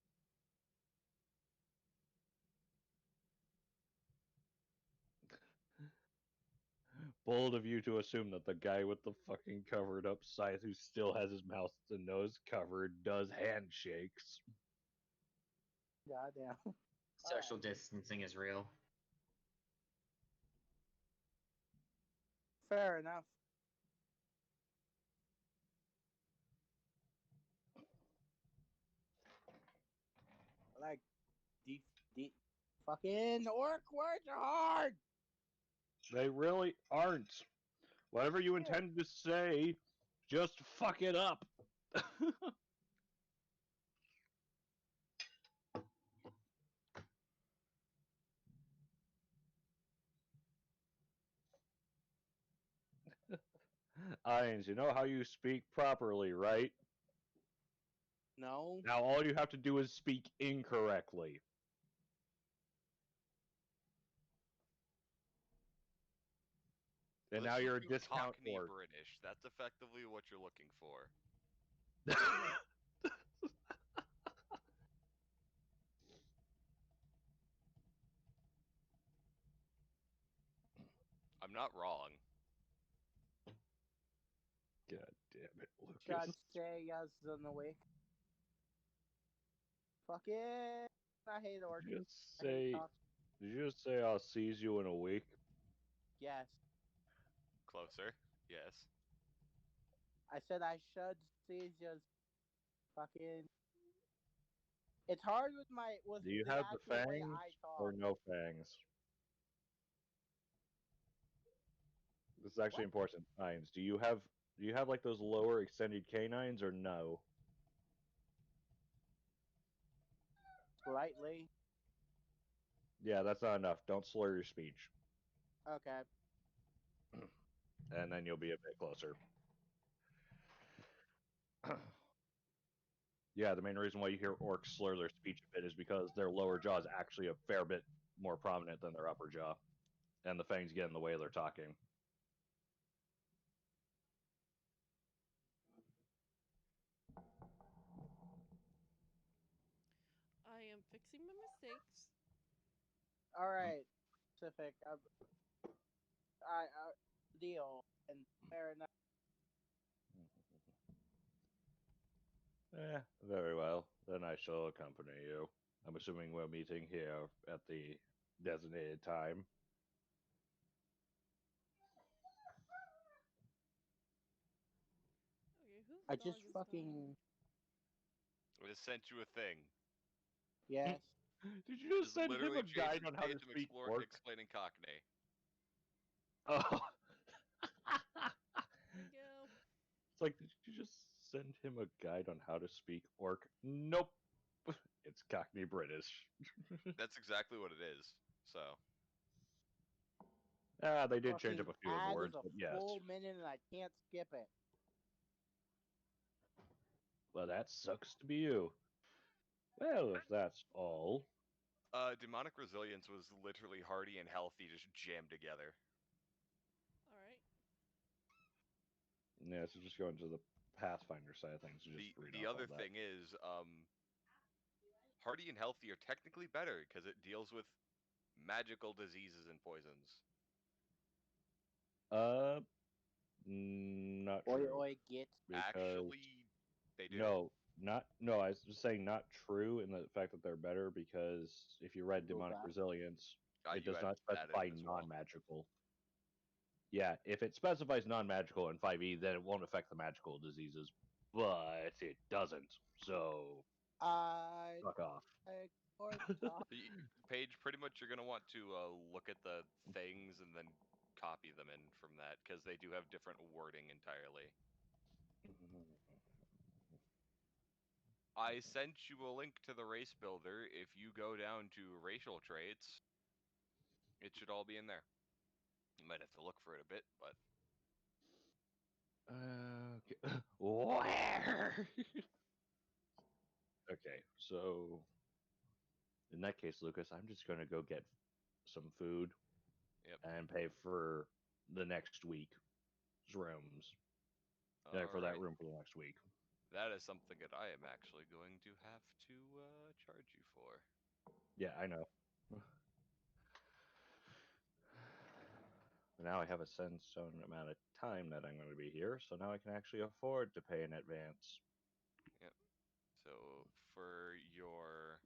Speaker 6: Bold of you to assume that the guy with the fucking covered up scythe who still has his mouth and nose covered does handshakes.
Speaker 9: Goddamn.
Speaker 5: Social distancing is real.
Speaker 9: Fair enough. Like, deep, fucking orc words are hard.
Speaker 6: They really aren't. Whatever you intend to say, just fuck it up. Ines, you know how you speak properly, right?
Speaker 9: No.
Speaker 6: Now all you have to do is speak incorrectly. And
Speaker 2: Let's
Speaker 6: now
Speaker 2: just
Speaker 6: you're a
Speaker 2: do
Speaker 6: discount
Speaker 2: Cockney
Speaker 6: orc.
Speaker 2: British. That's effectively what you're looking for. I'm not wrong.
Speaker 6: God damn it,
Speaker 9: Should
Speaker 6: Lucas.
Speaker 9: say yes on the way. Fucking, I hate orcs.
Speaker 6: Did you just
Speaker 9: I hate
Speaker 6: say?
Speaker 9: cock.
Speaker 6: Did you just say I'll seize you in a week?
Speaker 9: Yes.
Speaker 2: Closer. Yes.
Speaker 9: I said I should say just fucking. It's hard with
Speaker 6: Do you
Speaker 9: the
Speaker 6: have the
Speaker 9: actual way
Speaker 6: fangs
Speaker 9: I
Speaker 6: or
Speaker 9: talk.
Speaker 6: no fangs? This is actually
Speaker 9: What?
Speaker 6: important. Ines, do you have like those lower extended canines or no?
Speaker 9: Slightly.
Speaker 6: Yeah, that's not enough. Don't slur your speech.
Speaker 9: Okay.
Speaker 6: And then you'll be a bit closer. Yeah, the main reason why you hear orcs slur their speech a bit is because their lower jaw is actually a fair bit more prominent than their upper jaw. And the fangs get in the way of their talking.
Speaker 1: I am fixing my mistakes.
Speaker 9: All right. Pacific. I deal and fair enough.
Speaker 6: Very well. Then I shall accompany you. I'm assuming we're meeting here at the designated time.
Speaker 9: I
Speaker 1: Dog
Speaker 9: just
Speaker 1: is
Speaker 9: fucking
Speaker 2: I just sent you a thing.
Speaker 9: yes.
Speaker 6: Did you just send him
Speaker 2: literally
Speaker 6: a guide
Speaker 2: Jason's
Speaker 6: on how to
Speaker 2: page
Speaker 6: speak orc?
Speaker 2: explaining Cockney.
Speaker 6: Oh.
Speaker 1: There you go.
Speaker 6: It's like, did you just send him a guide on how to speak orc? Nope. It's Cockney British.
Speaker 2: That's exactly what it is. So
Speaker 6: They did change
Speaker 9: Fucking
Speaker 6: up a few of the
Speaker 9: ad
Speaker 6: words,
Speaker 9: is a
Speaker 6: but yes.
Speaker 9: full minute and I can't skip it.
Speaker 6: Well, that sucks to be you. Well, if that's all.
Speaker 2: demonic resilience was literally hardy and healthy just jammed together.
Speaker 1: All right.
Speaker 6: Yeah, so just go into the Pathfinder side of things and just read
Speaker 2: The
Speaker 6: off
Speaker 2: other
Speaker 6: all that.
Speaker 2: thing is, hardy and healthy are technically better because it deals with magical diseases and poisons.
Speaker 6: Not
Speaker 9: Oi
Speaker 6: true.
Speaker 9: oi get.
Speaker 6: Because
Speaker 2: Actually, they do.
Speaker 6: no, I was just saying not true in the fact that they're better, because if you read
Speaker 9: Go
Speaker 6: Demonic
Speaker 9: back.
Speaker 6: Resilience, it
Speaker 2: You
Speaker 6: does
Speaker 2: had
Speaker 6: not
Speaker 2: that
Speaker 6: specify
Speaker 2: in as well.
Speaker 6: non-magical. Yeah, if it specifies non-magical in 5e, then it won't affect the magical diseases, but it doesn't. So fuck off.
Speaker 9: Or talk.
Speaker 2: Paige, pretty much you're going to want to look at the things and then copy them in from that, because they do have different wording entirely. I sent you a link to the race builder. If you go down to racial traits, it should all be in there. You might have to look for it a bit, but
Speaker 6: Okay. Where? Okay, so in that case, Lucas, I'm just going to go get some food
Speaker 2: yep.
Speaker 6: and pay for the next week's rooms.
Speaker 2: All
Speaker 6: For that
Speaker 2: right.
Speaker 6: room for the next week.
Speaker 2: That is something that I am actually going to have to charge you for.
Speaker 6: Yeah, I know. Now I have a certain amount of time that I'm going to be here, so now I can actually afford to pay in advance.
Speaker 2: Yep. So for your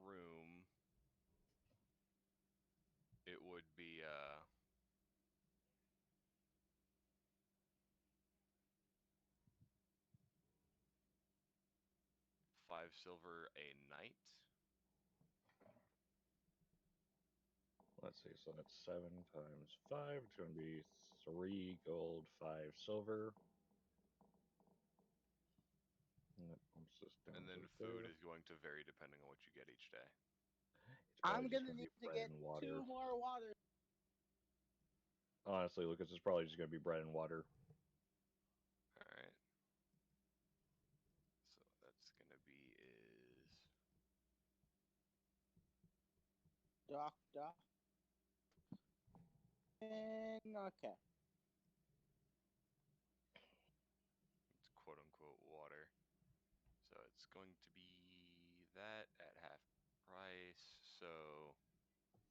Speaker 2: room, it would be 5 silver a night.
Speaker 6: Let's see, so that's 7 times 5. It's going to be 3 gold, 5 silver. And that bumps us down
Speaker 2: And then
Speaker 6: to
Speaker 2: food
Speaker 6: there.
Speaker 2: is going to vary depending on what you get each day.
Speaker 6: It's probably
Speaker 9: I'm
Speaker 6: just
Speaker 9: gonna
Speaker 6: going to
Speaker 9: need
Speaker 6: be
Speaker 9: to
Speaker 6: bread
Speaker 9: get
Speaker 6: and water.
Speaker 9: 2 more waters.
Speaker 6: Honestly, Lucas, it's probably just going to be bread and water.
Speaker 2: Alright. So that's going to be is...
Speaker 9: Doc. And okay.
Speaker 2: It's quote-unquote water. So it's going to be that at half price. So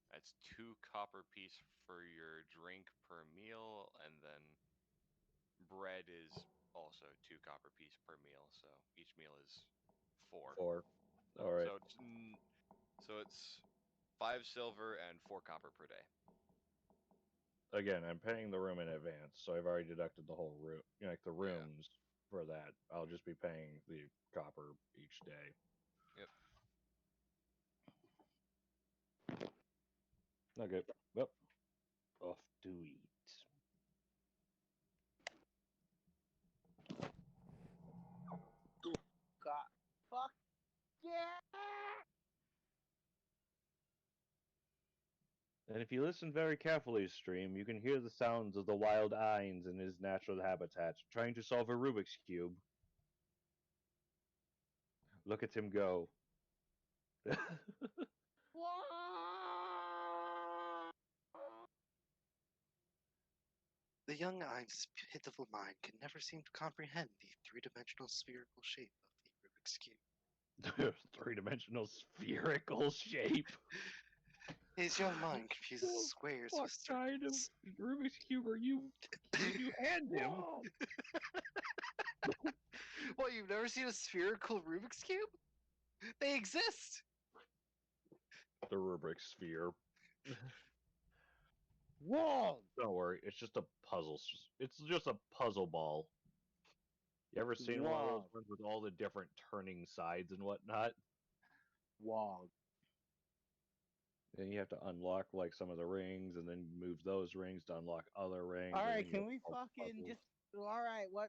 Speaker 2: that's 2 copper piece for your drink per meal, and then bread is also 2 copper piece per meal. So each meal is 4.
Speaker 6: 4. All right.
Speaker 2: So it's 5 silver and 4 copper per day.
Speaker 6: Again, I'm paying the room in advance, so I've already deducted the whole room, like the rooms for that. I'll just be paying the copper each day.
Speaker 2: Yep.
Speaker 6: Okay. Well, off to eat.
Speaker 9: God. Fuck yeah!
Speaker 6: And if you listen very carefully, stream, you can hear the sounds of the wild Ainz in his natural habitat, trying to solve a Rubik's Cube. Look at him go.
Speaker 10: The young Ein's pitiful mind can never seem to comprehend the three-dimensional spherical shape of the Rubik's Cube.
Speaker 6: Three-dimensional spherical shape.
Speaker 10: His young mind confuses squares
Speaker 6: What
Speaker 10: with
Speaker 6: kind of
Speaker 10: circles.
Speaker 6: Rubik's Cube are you? Did you hand him?
Speaker 10: What, you've never seen a spherical Rubik's Cube? They exist!
Speaker 6: The Rubik's sphere.
Speaker 9: Whoa!
Speaker 6: Don't worry, it's just a puzzle. It's just a puzzle ball. You ever seen one of those
Speaker 9: Whoa.
Speaker 6: ones with all the different turning sides and whatnot?
Speaker 9: Whoa.
Speaker 6: Then you have to unlock like some of the rings, and then move those rings to unlock other rings.
Speaker 9: All
Speaker 6: and
Speaker 9: right,
Speaker 6: then you
Speaker 9: can
Speaker 6: have
Speaker 9: we
Speaker 6: all the
Speaker 9: fucking
Speaker 6: puzzles.
Speaker 9: just? All right, what?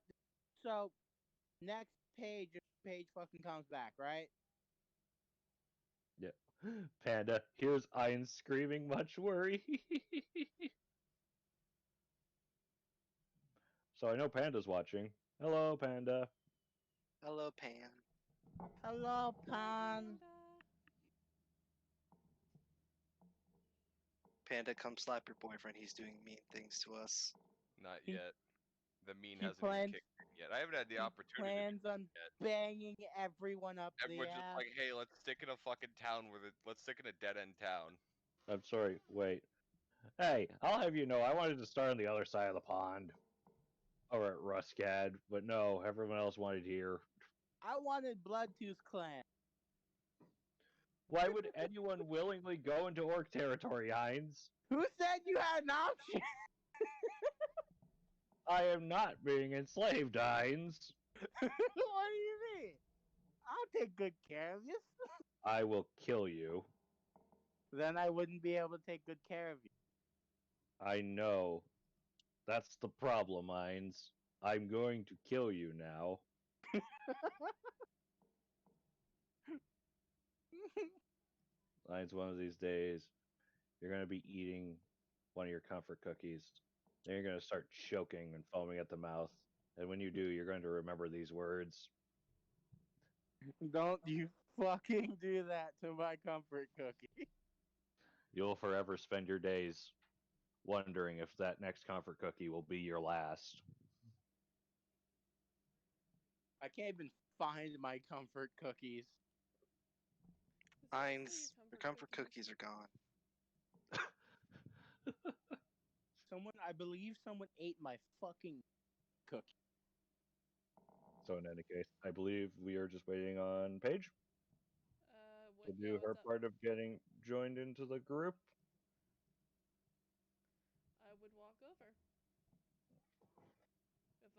Speaker 9: So, next page fucking comes back, right?
Speaker 6: Yeah. Panda, here's Ein screaming much worry. So I know Panda's watching. Hello, Panda.
Speaker 10: Hello, Pan.
Speaker 9: Hello, Pan.
Speaker 1: Panda.
Speaker 10: Panda, come slap your boyfriend. He's doing mean things to us.
Speaker 2: Not
Speaker 9: He-
Speaker 2: yet. The mean
Speaker 9: he
Speaker 2: hasn't even
Speaker 9: plans-
Speaker 2: kicked in yet. I haven't had the
Speaker 9: He
Speaker 2: opportunity to do
Speaker 9: plans on
Speaker 2: it yet.
Speaker 9: banging everyone up
Speaker 2: Everyone's
Speaker 9: the
Speaker 2: just
Speaker 9: ass.
Speaker 2: like, hey, let's stick in a fucking town let's stick in a dead end town.
Speaker 6: I'm sorry, wait. Hey, I'll have you know, I wanted to start on the other side of the pond. Or at Ruskad, but no, everyone else wanted here.
Speaker 9: I wanted Bloodtooth Clan.
Speaker 6: Why would anyone willingly go into orc territory, Heinz?
Speaker 9: Who said you had an option?
Speaker 6: I am not being enslaved, Heinz.
Speaker 9: What do you mean? I'll take good care of you.
Speaker 6: I will kill you.
Speaker 9: Then I wouldn't be able to take good care of you.
Speaker 6: I know. That's the problem, Heinz. I'm going to kill you now. Heinz, one of these days, you're going to be eating one of your comfort cookies. Then you're going to start choking and foaming at the mouth. And when you do, you're going to remember these words.
Speaker 9: Don't you fucking do that to my comfort cookie.
Speaker 6: You'll forever spend your days wondering if that next comfort cookie will be your last.
Speaker 9: I can't even find my comfort cookies.
Speaker 1: Is that actually
Speaker 10: Heinz,
Speaker 1: your
Speaker 10: your comfort
Speaker 1: cookies?
Speaker 10: cookies are gone.
Speaker 9: I believe someone ate my fucking cookie.
Speaker 6: So in any case, I believe we are just waiting on Paige to do her
Speaker 1: What's up?
Speaker 6: part of getting joined into the group.
Speaker 1: I would walk over. If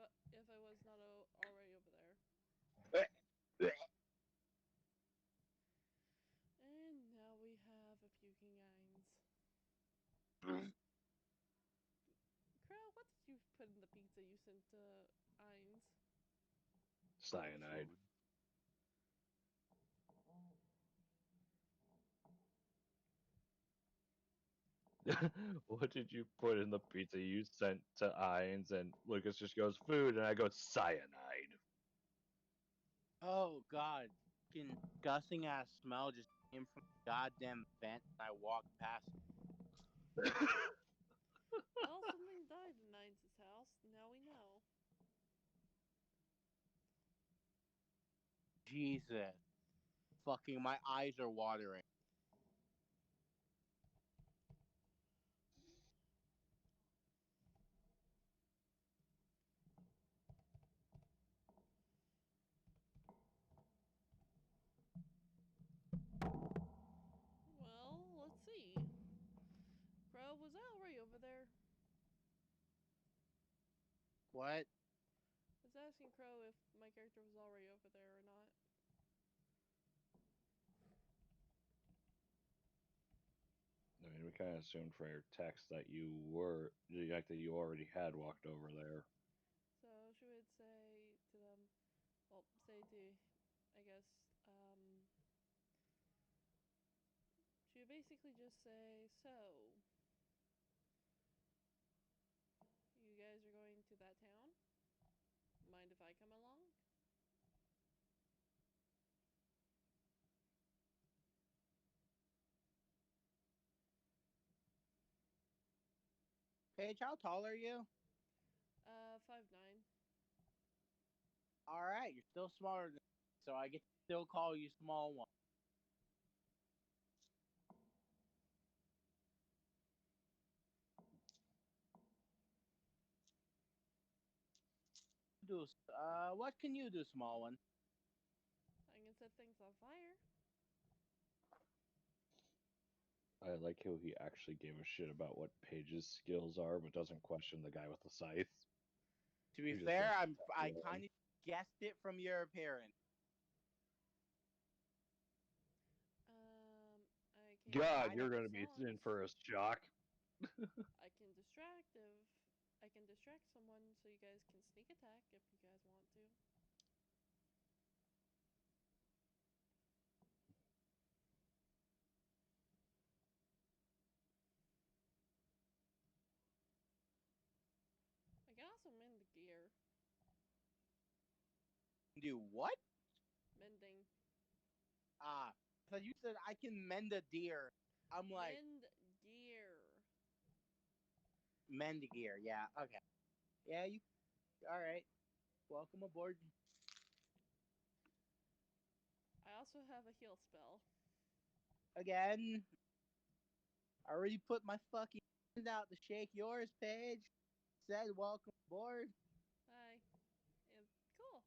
Speaker 1: I was not already over there. And now we have a puking Eins. Crow, what did you put in the pizza you sent to Eins?
Speaker 6: Cyanide.
Speaker 2: Food.
Speaker 6: What did you put in the pizza you sent to Eins? And Lucas just goes, food, and I go, cyanide.
Speaker 9: Oh god, fucking disgusting ass smell just came from the goddamn vent. And I walked past.
Speaker 1: Well, something died in Eins' house. Now we know.
Speaker 9: Jesus, fucking my eyes are watering.
Speaker 1: Well, let's see. Crow, was I already over there?
Speaker 9: What?
Speaker 1: I was asking Crow if my character was already over there or not.
Speaker 6: I mean, we kind of assumed from your text that you were, like that you already had walked over there.
Speaker 1: So she would say to them, well, say to, I guess, she would basically just say, so, you guys are going to that town? Mind if I come along?
Speaker 9: Paige, how tall are you?
Speaker 1: 5'9".
Speaker 9: All right, you're still smaller than me, so I get to still call you small one. What can you do, small one?
Speaker 1: I can set things on fire.
Speaker 6: I like how he actually gave a shit about what Paige's skills are, but doesn't question the guy with the scythe.
Speaker 9: To be
Speaker 6: He just
Speaker 9: fair,
Speaker 6: lets
Speaker 9: I
Speaker 6: it
Speaker 9: kind of guessed it from your appearance.
Speaker 1: I can.
Speaker 6: God,
Speaker 9: I
Speaker 6: you're
Speaker 9: know
Speaker 6: going to be
Speaker 1: songs.
Speaker 6: in for a shock.
Speaker 1: I can distract someone so you guys can sneak attack if you guys want to. I can also mend the gear.
Speaker 9: Do what?
Speaker 1: Mending.
Speaker 9: So you said I can mend a deer. I'm like,
Speaker 1: Mend gear.
Speaker 9: mend a gear. Yeah, okay. Yeah, you. All right. Welcome aboard.
Speaker 1: I also have a heal spell.
Speaker 9: Again. I already put my fucking hand out to shake yours, Paige. Said welcome aboard.
Speaker 1: Hi. And cool.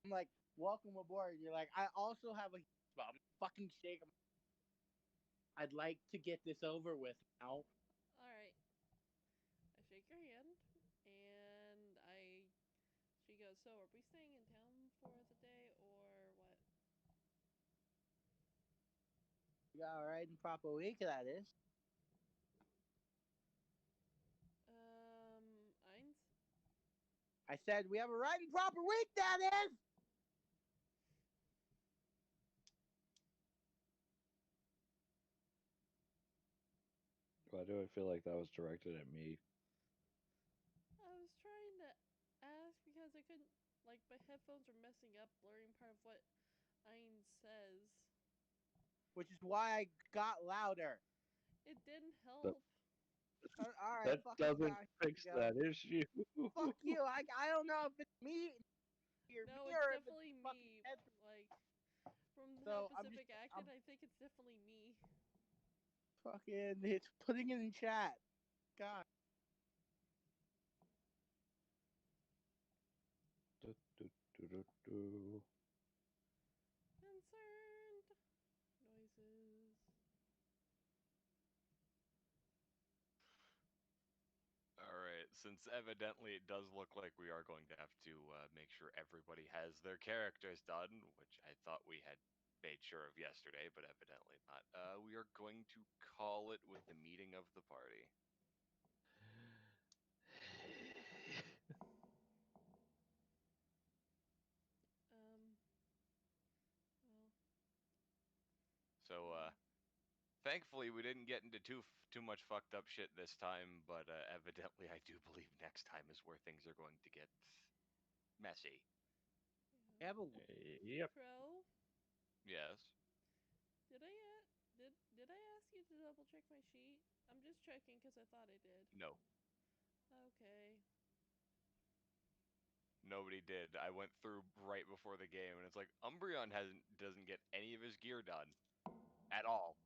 Speaker 9: I'm like, welcome aboard. You're like, I also have a spell. I'm fucking shaking. I'd like to get this over with now.
Speaker 1: Alright. I shake your hand, and she goes, so are we staying in town for the day, or what?
Speaker 9: You got a right and proper week, that is.
Speaker 1: Eins?
Speaker 9: I said we have a right and proper week, that is!
Speaker 6: Why do I feel like that was directed at me?
Speaker 1: I was trying to ask because I couldn't, like, my headphones are messing up, blurring part of what Eins says.
Speaker 9: Which is why I got louder.
Speaker 1: It didn't help.
Speaker 9: Alright,
Speaker 6: That
Speaker 9: fucking
Speaker 6: doesn't
Speaker 9: guy.
Speaker 6: fix that issue.
Speaker 9: Fuck you. I don't know if it's me or
Speaker 1: No,
Speaker 9: me
Speaker 1: it's
Speaker 9: or if it's
Speaker 1: definitely
Speaker 9: fucking
Speaker 1: me.
Speaker 9: head.
Speaker 1: Like, from
Speaker 9: So
Speaker 1: how Pacific acted, I think it's definitely me.
Speaker 9: Fucking, it's putting it in chat. God.
Speaker 1: Concerned. Noises.
Speaker 2: Alright, since evidently it does look like we are going to have to make sure everybody has their characters done, which I thought we had made sure of yesterday, but evidently not, we are going to call it with the meeting of the party.
Speaker 1: Well.
Speaker 2: So, thankfully we didn't get into too much fucked up shit this time, but evidently I do believe next time is where things are going to get messy.
Speaker 1: Yeah.
Speaker 6: Yep.
Speaker 1: Crow,
Speaker 2: Yes.
Speaker 1: did I ask you to double check my sheet? I'm just checking because I thought I did.
Speaker 2: No.
Speaker 1: Okay.
Speaker 2: Nobody did. I went through right before the game, and it's like Umbreon doesn't get any of his gear done at all.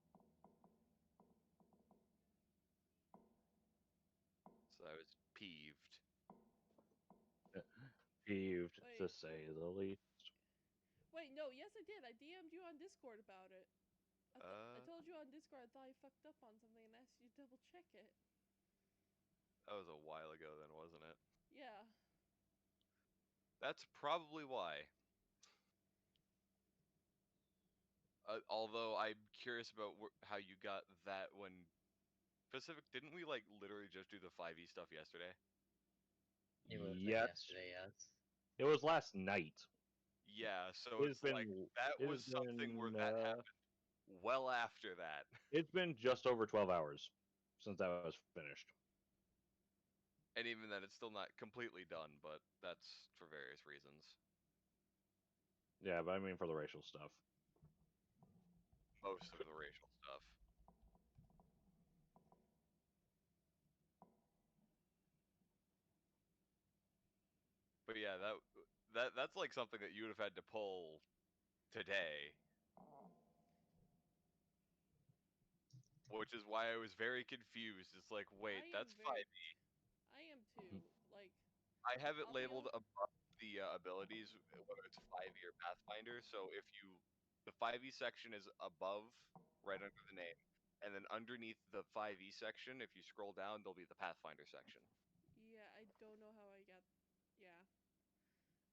Speaker 2: So I was peeved.
Speaker 6: Peeved,
Speaker 1: Wait.
Speaker 6: to say the least.
Speaker 1: Wait, no, yes I did. I DM'd you on Discord about it. I told you on Discord I thought I fucked up on something and asked you to double check it.
Speaker 2: That was a while ago then, wasn't it?
Speaker 1: Yeah.
Speaker 2: That's probably why. Although I'm curious about how you got that when Pacific, didn't we like literally just do the 5e stuff yesterday?
Speaker 5: It was
Speaker 6: Yes.
Speaker 5: yesterday, yes.
Speaker 6: It was last night.
Speaker 2: Yeah, so
Speaker 6: It
Speaker 2: it's
Speaker 6: has
Speaker 2: like
Speaker 6: been.
Speaker 2: that
Speaker 6: It
Speaker 2: was
Speaker 6: has
Speaker 2: something where
Speaker 6: been.
Speaker 2: that happened well after that.
Speaker 6: It's been just over 12 hours since that was finished.
Speaker 2: And even then, it's still not completely done, but that's for various reasons.
Speaker 6: Yeah, but I mean for the racial stuff.
Speaker 2: Most of the racial stuff. But yeah, that's like something that you would have had to pull today. Which is why I was very confused. It's like, wait, that's 5e.
Speaker 1: I am too. Like,
Speaker 2: I have it
Speaker 1: I'll be
Speaker 2: labeled above the abilities, whether it's 5e or Pathfinder. So if you The 5e section is above, right under the name. And then underneath the 5e section, if you scroll down, there'll be the Pathfinder section.
Speaker 1: Yeah, I don't know how I got. Yeah.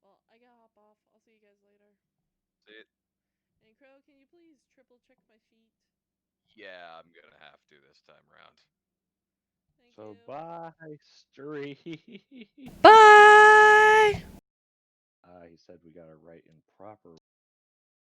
Speaker 1: Well, I gotta hop off. I'll see you guys later.
Speaker 2: See it?
Speaker 1: And Crow, can you please triple check my sheet?
Speaker 2: Yeah, I'm gonna have to this time around.
Speaker 1: Thank
Speaker 6: So
Speaker 1: you.
Speaker 6: bye, street.
Speaker 1: Bye!
Speaker 6: He said we got to write in proper